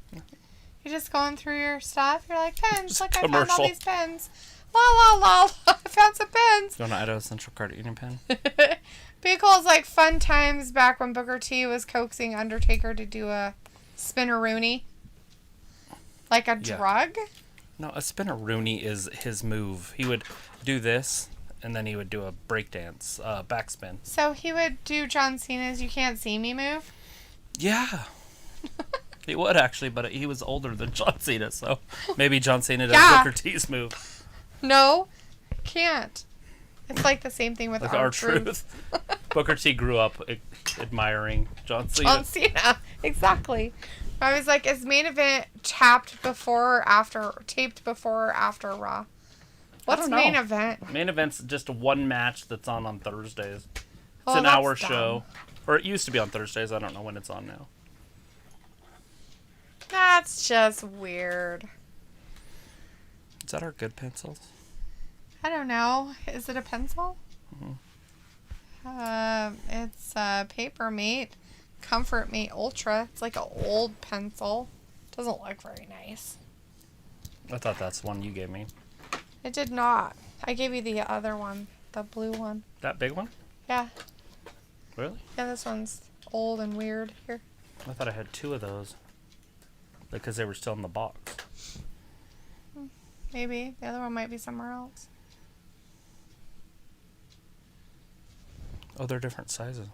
You're just going through your stuff? You're like, pens. Just Look, I found commercial. all these pens. La la la. I found some pens. You want an Idaho Central Credit Union pen? Be cool is like fun times back when Booker T was coaxing Undertaker to do a spinneroonie. Like a drug? No, a spinneroonie is his move. He would do this, and then he would do a breakdance, backspin. So he would do John Cena's You Can't See Me move? Yeah. He would, actually, but he was older than John Cena, so maybe John Cena does Booker T's move. No, can't. It's like the same thing with Like R-Truth. Booker T grew up admiring John Cena. John Cena, exactly. I was like, is main event taped before or after Raw? What's main event? Main event's just one match that's on Thursdays. It's Oh, an that's hour dumb. show. Or it used to be on Thursdays. I don't know when it's on now. That's just weird. Is that our good pencils? I don't know. Is it a pencil? Mm-hmm. It's Paper Mate, Comfort Mate Ultra. It's like an old pencil. Doesn't look very nice. I thought that's the one you gave me. It did not. I gave you the other one, the blue one. That big one? Yeah. Really? Yeah, this one's old and weird. Here. I thought I had two of those. Because they were still in the box. Maybe. The other one might be somewhere else. Oh, they're different sizes.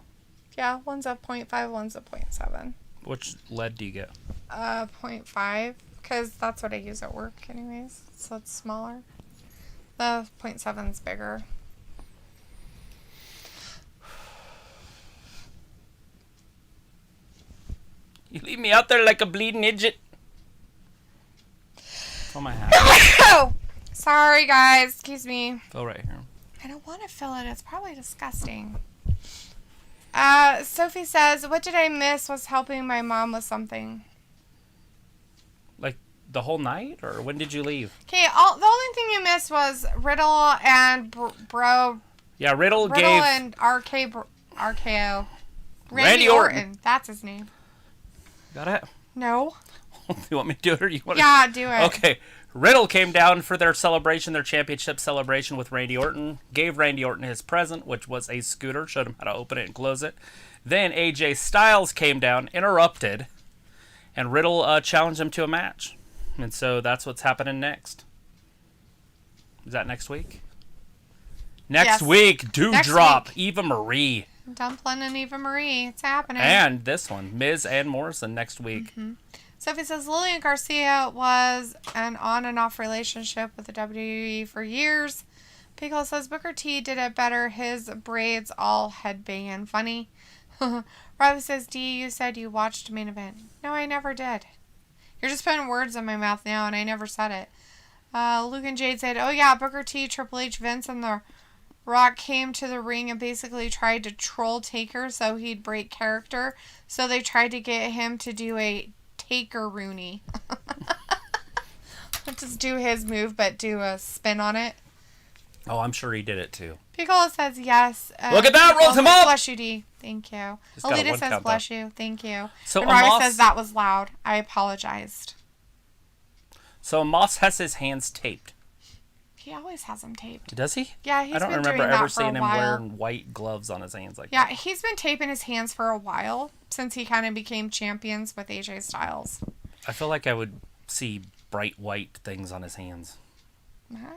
Yeah, one's a 0.5, one's a 0.7. Which lead do you get? 0.5, because that's what I use at work anyways, so it's smaller. The 0.7's bigger. You leave me out there like a bleeding idiot. Oh, my hat. Oh! Sorry, guys. Excuse me. Oh, right here. I don't want to fill it. It's probably disgusting. Sophie says, what did I miss was helping my mom with something. Like the whole night? Or when did you leave? Okay, the only thing you missed was Riddle and Yeah, Riddle gave... and RKO. Randy Orton. That's his name. Got it? No. You want me to do it or you want Yeah, do it. Okay. Riddle came down for their celebration, their championship celebration with Randy Orton. Gave Randy Orton his present, which was a scooter. Showed him how to open it and close it. Then AJ Styles came down, interrupted, and Riddle challenged him to a match. And so that's what's happening next. Is that next week? Next week, drop. Eva Marie. Dumplin' and Eva Marie. It's happening. And this one, Miz and Morrison next week. Mm-hmm. Sophie says Lillian Garcia was an on and off relationship with the WWE for years. Pickle says Booker T did it better. His braids all headbanging funny. Robbie says, D, you said you watched main event. No, I never did. You're just putting words in my mouth now, and I never said it. Luke and Jade said, oh yeah, Booker T, Triple H, Vince, and The Rock came to the ring and basically tried to troll Taker so he'd break character. So they tried to get him to do a Taker Rooney. Just do his move, but do a spin on it. Oh, I'm sure he did it too. Piccolo says yes. Look at that, rolls him up! Bless you, D. Thank you. Just got a Alita one says count, bless though. you. Thank you. So and Robbie Amos- says that was loud. I apologized. So Moss has his hands taped. He always has them taped. Does he? Yeah, he's I don't been remember doing ever that for seeing a him while. wearing white gloves on his hands like Yeah, that. he's been taping his hands for a while since he kind of became champions with AJ Styles. I feel like I would see bright white things on his hands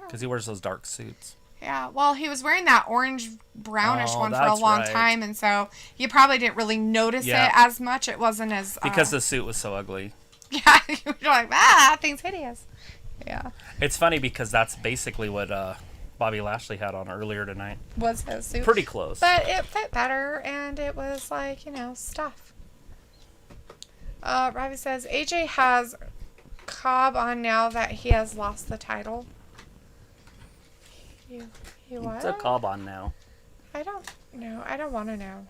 because he wears those dark suits. Yeah, well, he was wearing that orange brownish one for a that's long right. time, and so you probably didn't really notice Yeah. it as much. It wasn't as Because the suit was so ugly. yeah, you're like that thing's hideous. Yeah, It's funny because that's basically what Bobby Lashley had on earlier tonight. was his suit. Pretty close. But it fit better, and it was like, stuff. Robbie says, AJ has Cobb on now that he has lost the title. You what? It's a Cobb on now. I don't know. I don't want to know.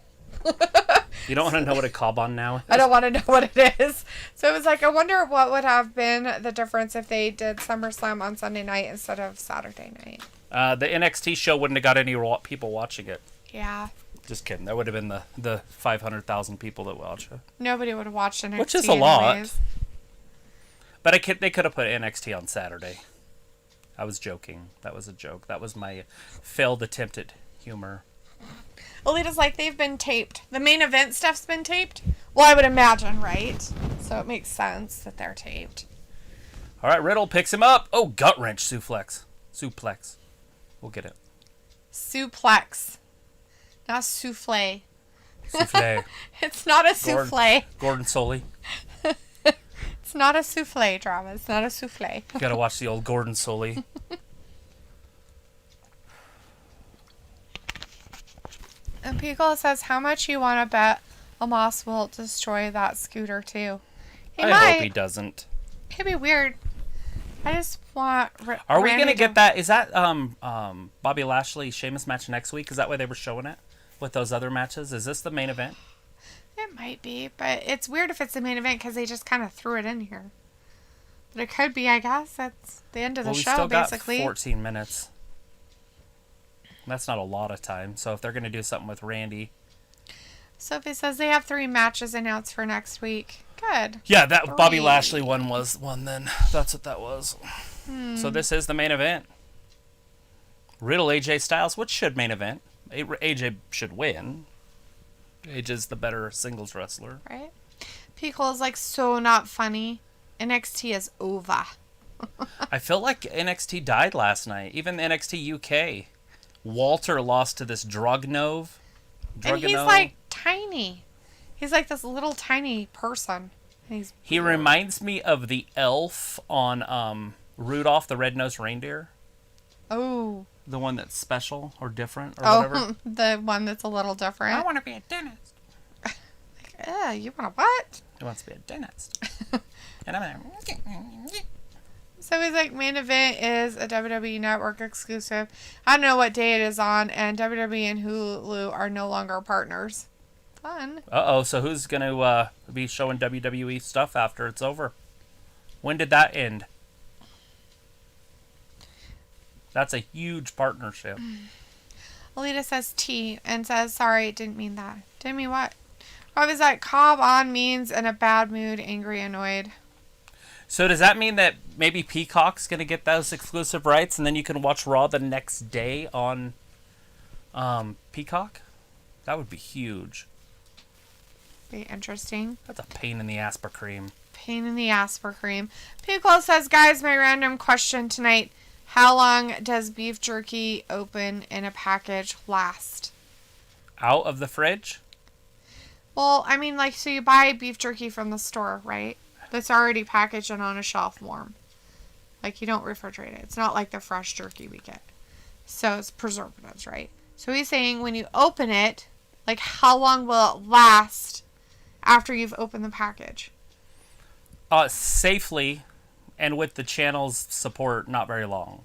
You don't want to know what a Kaban now is? I don't want to know what it is. So it was like, I wonder what would have been the difference if they did SummerSlam on Sunday night instead of Saturday night. The NXT show wouldn't have got any people watching it. Yeah. Just kidding. That would have been the 500,000 people that watch it. Nobody would have watched NXT. Which is a lot. But they could have put NXT on Saturday. I was joking. That was a joke. That was my failed attempt at humor. Alita's like, they've been taped. The main event stuff's been taped? Well, I would imagine, right? So it makes sense that they're taped. All right, Riddle picks him up. Oh, gut wrench suplex. We'll get it. Suplex. Not souffle. Souffle. It's not a souffle. Gordon Soley. It's not a souffle drama. It's not a souffle. Gotta watch the old Gordon Soley. And Pico says, how much you want to bet Amos will destroy that scooter too? I hope he doesn't. It'd be weird. I just want... Are we going to get that? Is that Bobby Lashley Sheamus match next week? Is that why they were showing it with those other matches? Is this the main event? It might be, but it's weird if it's the main event because they just kind of threw it in here. But it could be, I guess. That's the end of the show, basically. Got 14 minutes. That's not a lot of time. So if they're going to do something with Randy. Sophie says they have 3 matches announced for next week. Good. Yeah, that 3. Bobby Lashley one was one then. That's what that was. So this is the main event. Riddle AJ Styles, which should main event. AJ should win. AJ's the better singles wrestler. Right? Pico is like, so not funny. NXT is over. I feel like NXT died last night. Even NXT UK. Walter lost to this Dragunov. And he's like tiny. He's like this little tiny person. He reminds me of the elf on Rudolph the Red-Nosed Reindeer. Oh. The one that's special or different or whatever. The one that's a little different. I want to be a dentist. You want a what? He wants to be a dentist. And I'm like... So he's like, main event is a WWE Network exclusive. I don't know what day it is on, and WWE and Hulu are no longer partners. Fun. Uh-oh, so who's going to be showing WWE stuff after it's over? When did that end? That's a huge partnership. Alita says T and says, sorry, didn't mean that. Didn't mean what? Rob is like, Cobb on means in a bad mood, angry, annoyed. So does that mean that maybe Peacock's going to get those exclusive rights and then you can watch Raw the next day on Peacock? That would be huge. Be interesting. That's a pain in the ass for cream. Pain in the ass for cream. Pico says, guys, my random question tonight. How long does beef jerky open in a package last? Out of the fridge? Well, I mean, like, so you buy beef jerky from the store, right? That's already packaged and on a shelf warm. Like, you don't refrigerate it. It's not like the fresh jerky we get. So it's preservatives, right? So he's saying when you open it, like, how long will it last after you've opened the package? Safely and with the channel's support, not very long.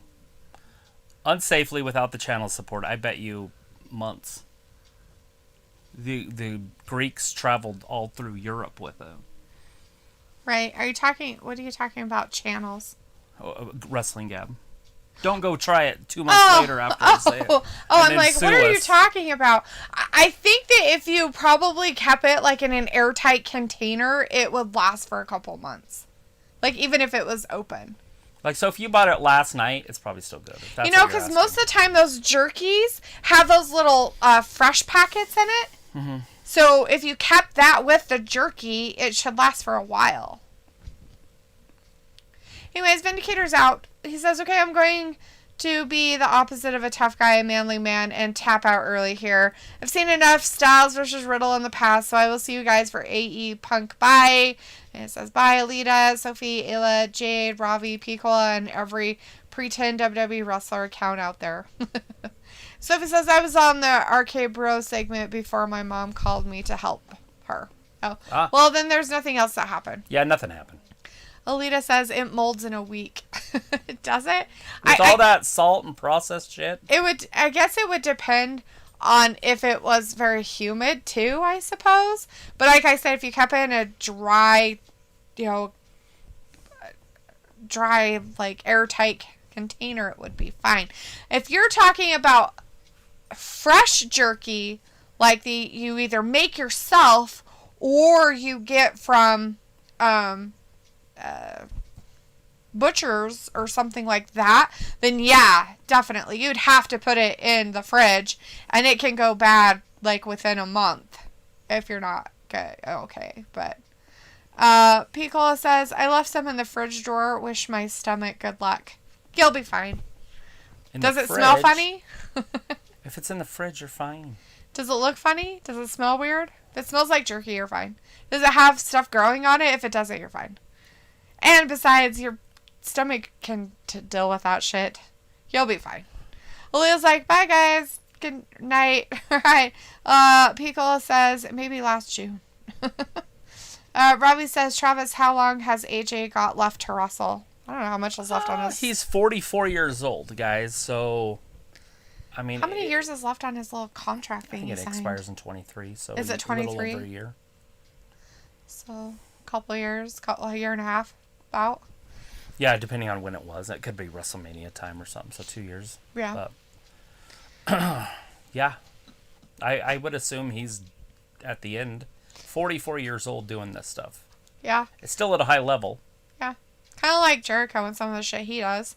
Unsafely without the channel's support, I bet you months. The Greeks traveled all through Europe with it. Right. What are you talking about, channels? Wrestling Gab. Don't go try it 2 months later after I say it. I'm like, what are you talking about? I think that if you probably kept it like in an airtight container, it would last for a couple months. Like, even if it was open. Like, so if you bought it last night, it's probably still good. You know, because most of the time those jerkies have those little fresh packets in it. Mm-hmm. So if you kept that with the jerky, it should last for a while. Anyways, Vindicator's out. He says, okay, I'm going to be the opposite of a tough guy, a manly man, and tap out early here. I've seen enough Styles versus Riddle in the past, so I will see you guys for AE Punk. Bye. And it says, bye, Alita, Sophie, Ayla, Jade, Ravi, Pikola, and every pretend WWE wrestler account out there. Sophie says, I was on the Arcade Bro segment before my mom called me to help her. Oh, well, then there's nothing else that happened. Yeah, nothing happened. Alita says it molds in a week. Does it? With all that salt and processed shit? I guess it would depend on if it was very humid too, I suppose. But like I said, if you kept it in a dry, like airtight container, it would be fine. If you're talking about fresh jerky, like you either make yourself or you get from butchers or something like that, then yeah, definitely you'd have to put it in the fridge, and it can go bad like within a month if you're not okay. But Picola says, I left some in the fridge drawer, wish my stomach good luck. You'll be fine. Does it smell funny? If it's in the fridge, you're fine. Does it look funny? Does it smell weird? If it smells like jerky, you're fine. Does it have stuff growing on it? If it doesn't, you're fine. And besides, your stomach can deal with that shit. You'll be fine. Leah's like, bye guys. Good night. All right. Picola says, maybe last June. Robbie says, Travis, how long has AJ got left to wrestle? I don't know how much is left on his... He's 44 years old, guys, so... I mean... How many years is left on his little contract being signed? I think it expires in 23, so... Is it 23? A little over a year. So, a couple of years, a year and a half, about? Yeah, depending on when it was. It could be WrestleMania time or something, so 2 years. Yeah. But, yeah. I would assume he's at the end. 44 years old doing this stuff. Yeah. It's still at a high level. Yeah. Kind of like Jericho and some of the shit he does.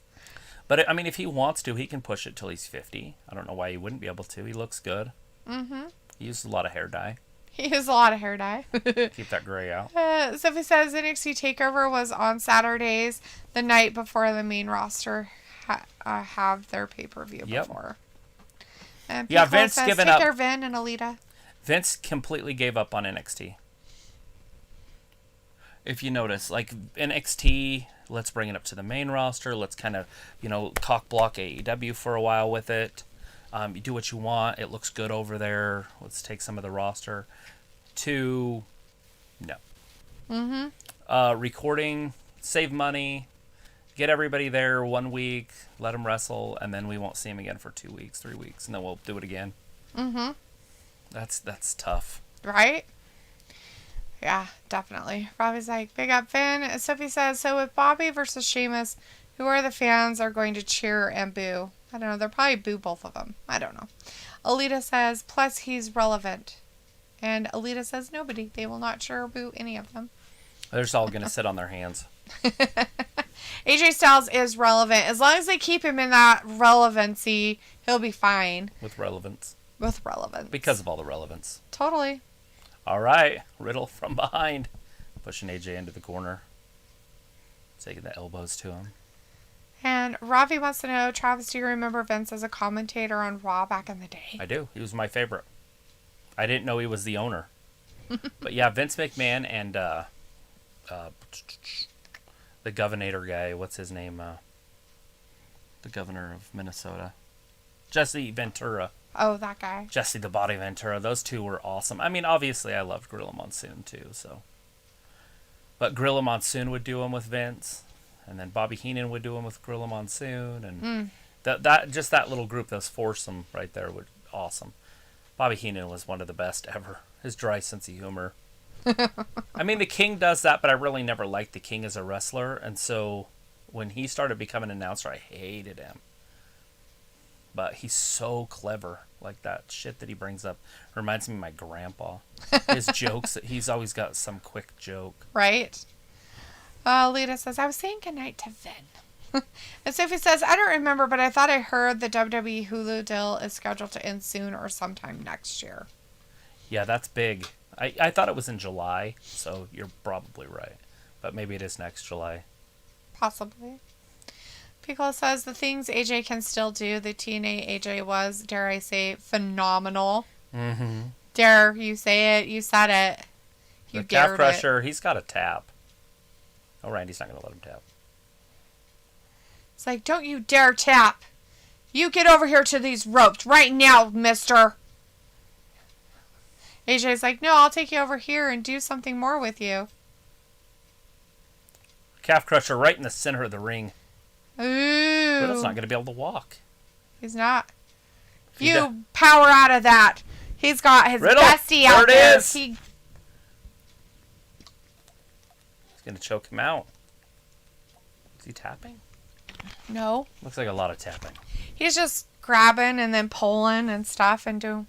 But, I mean, if he wants to, he can push it till he's 50. I don't know why he wouldn't be able to. He looks good. Mm-hmm. He uses a lot of hair dye. He uses a lot of hair dye. Keep that gray out. Sophie says NXT TakeOver was on Saturdays, the night before the main roster have their pay-per-view before. And yeah, Vince says, giving take up. Care, Vin and Alita. Vince completely gave up on NXT. If you notice, like NXT, let's bring it up to the main roster. Let's kind of, cock block AEW for a while with it. You do what you want. It looks good over there. Let's take some of the roster. No. Mm-hmm. Recording, save money, get everybody there 1 week, let them wrestle, and then we won't see them again for 2 weeks, 3 weeks, and then we'll do it again. Mm-hmm. That's tough. Right? Yeah, definitely. Robbie's like, big up Finn. Sophie says, so with Bobby versus Sheamus, who are the fans are going to cheer and boo? I don't know. They'll probably boo both of them. I don't know. Alita says, plus he's relevant. And Alita says, nobody. They will not cheer or boo any of them. They're just all going to sit on their hands. AJ Styles is relevant. As long as they keep him in that relevancy, he'll be fine. With relevance. With relevance. Because of all the relevance. Totally. All right. Riddle from behind. Pushing AJ into the corner. Taking the elbows to him. And Ravi wants to know, Travis, do you remember Vince as a commentator on Raw back in the day? I do. He was my favorite. I didn't know he was the owner. But yeah, Vince McMahon and the governor guy, what's his name? The governor of Minnesota. Jesse Ventura. Oh, that guy. Jesse the Body Ventura. Those two were awesome. I mean, obviously I loved Gorilla Monsoon too, so. But Gorilla Monsoon would do them with Vince. And then Bobby Heenan would do them with Gorilla Monsoon. And that little group, those foursome right there, was awesome. Bobby Heenan was one of the best ever. His dry sense of humor. I mean, the King does that, but I really never liked the King as a wrestler. And so when he started becoming an announcer, I hated him. But he's so clever. Like that shit that he brings up reminds me of my grandpa. His jokes, he's always got some quick joke. Right. Lita says, I was saying goodnight to Vin. And Sophie says, I don't remember, but I thought I heard the WWE Hulu deal is scheduled to end soon or sometime next year. Yeah, that's big. I thought it was in July, so you're probably right. But maybe it is next July. Possibly. Piccolo says, the things AJ can still do, the TNA AJ was, dare I say, phenomenal. Mm-hmm. Dare you say it? You said it. You the calf dared crusher, it. he's got a tap. Oh, Randy's not going to let him tap. It's like, don't you dare tap. You get over here to these ropes right now, mister. AJ's like, no, I'll take you over here and do something more with you. Calf crusher right in the center of the ring. Ooh. Riddle's not going to be able to walk. He's not. You power out of that. He's got his Riddle, bestie out there it there. is. He's going to choke him out. Is he tapping? No. Looks like a lot of tapping. He's just grabbing and then pulling and stuff and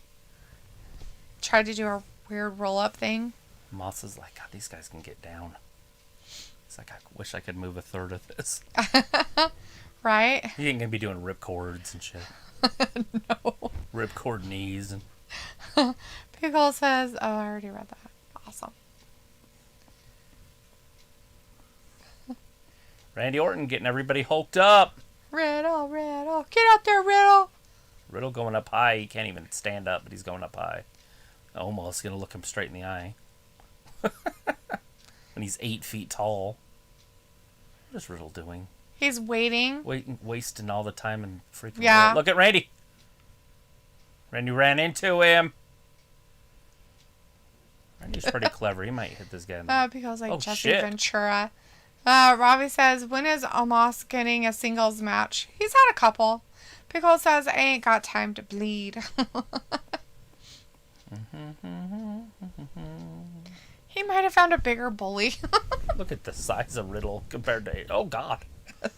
try to do a weird roll-up thing. Moss is like, God, these guys can get down. It's like, I wish I could move a third of this. Right? He ain't going to be doing rip cords and shit. No. Rip cord knees. And Pickle says, oh, I already read that. Awesome. Randy Orton getting everybody hulked up. Riddle. Get out there, Riddle. Riddle going up high. He can't even stand up, but he's going up high. Almost going to look him straight in the eye. When he's 8 feet tall. What is Riddle doing? He's waiting. Wasting all the time and freaking... Yeah. Look at Randy. Randy ran into him. Randy's pretty clever. He might hit this guy in the... Pickle's like Jesse shit. Ventura. Robbie says, when is Omos getting a singles match? He's had a couple. Pickle says, I ain't got time to bleed. He might have found a bigger bully. Look at the size of Riddle compared to... Oh, God. Is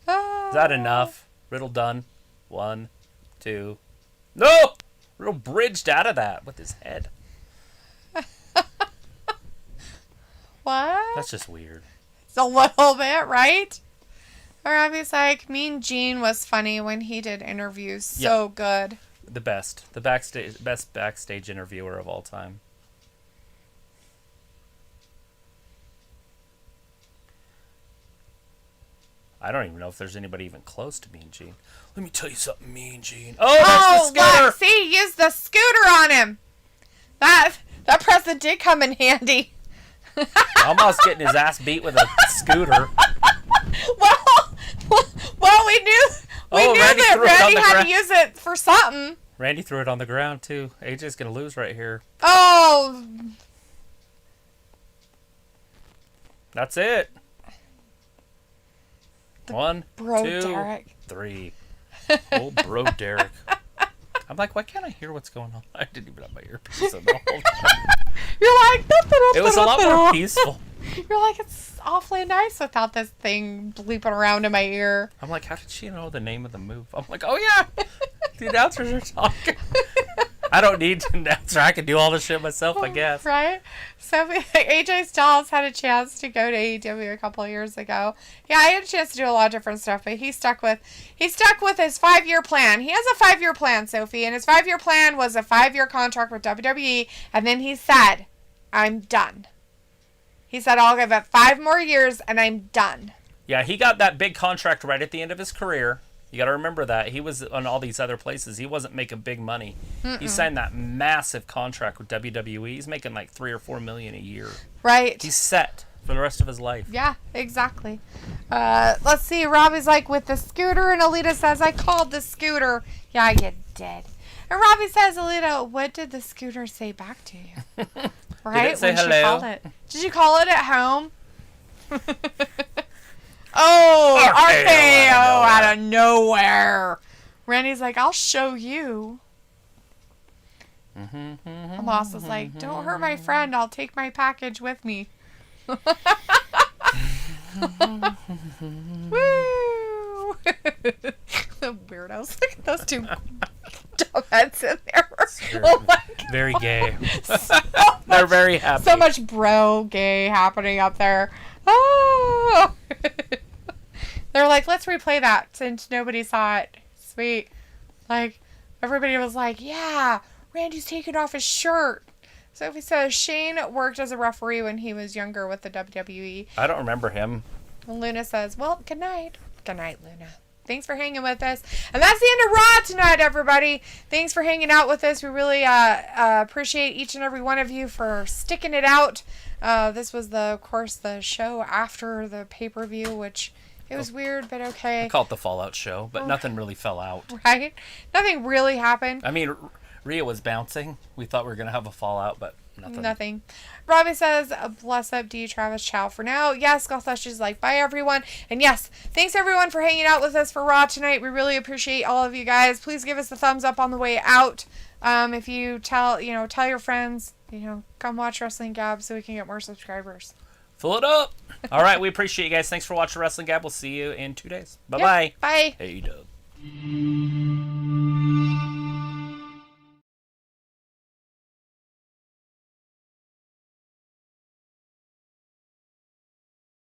that enough? Riddle done. 1, 2... No! Riddle bridged out of that with his head. What? That's just weird. It's a little bit, right? Robbie's like, Mean Gene was funny when he did interviews. So good. The best. The best backstage interviewer of all time. I don't even know if there's anybody even close to Mean Gene. Let me tell you something, Mean Gene. Oh, there's the scooter! Look, see, use the scooter on him. That present did come in handy. Almost getting his ass beat with a scooter. Well, we knew that Randy had to use it for something. Randy threw it on the ground, too. AJ's going to lose right here. Oh. That's it. 1, Bro 2, Derek. 3. Old bro Derek. I'm like, why can't I hear what's going on? I didn't even have my earpiece on the whole time. You're like, it was a lot more peaceful. You're like, it's awfully nice without this thing bleeping around in my ear. I'm like, how did she know the name of the move? I'm like, oh yeah, the announcers are talking. I don't need an announcer. I can do all this shit myself, I guess. Right? So AJ Styles had a chance to go to AEW a couple of years ago. Yeah, I had a chance to do a lot of different stuff, but he stuck with his 5-year plan. He has a 5-year plan, Sophie, and his 5-year plan was a 5-year contract with WWE, and then he said, I'm done. He said, I'll give it 5 more years, and I'm done. Yeah, he got that big contract right at the end of his career. You got to remember that. He was on all these other places. He wasn't making big money. He signed that massive contract with WWE. He's making like $3 or $4 million a year. Right. He's set for the rest of his life. Yeah, exactly. Let's see. Robbie's like, with the scooter, and Alita says, I called the scooter. Yeah, you did. And Robbie says, Alita, what did the scooter say back to you? Right? Did it say when hello? She called it. Did you call it at home? Oh, RKO out of nowhere. Randy's like, I'll show you. Moss is like, don't hurt my friend. I'll take my package with me. Woo! Weirdos. Look at those 2 dumbheads in there. Oh my God. Very gay. So They're very happy. So much bro gay happening up there. Oh! They're like, let's replay that since nobody saw it. Sweet. Like, everybody was like, yeah, Randy's taking off his shirt. Sophie says Shane worked as a referee when he was younger with the WWE. I don't remember him. And Luna says, well, good night. Good night, Luna. Thanks for hanging with us. And that's the end of Raw tonight, everybody. Thanks for hanging out with us. We really appreciate each and every one of you for sticking it out. This was, of course, the show after the pay-per-view, which it was weird, but okay. I call it the Fallout show, but nothing really fell out. Right? Nothing really happened. I mean, Rhea was bouncing. We thought we were going to have a fallout, but Nothing. Robbie says, bless up, D. Travis, ciao for now. Yes, Gothlesh is like, bye everyone. And yes, thanks everyone for hanging out with us for Raw tonight. We really appreciate all of you guys. Please give us a thumbs up on the way out. If you tell your friends, come watch Wrestling Gab so we can get more subscribers. Fill it up. All right, we appreciate you guys. Thanks for watching Wrestling Gab. We'll see you in 2 days. Bye-bye. Bye. Hey, Dub.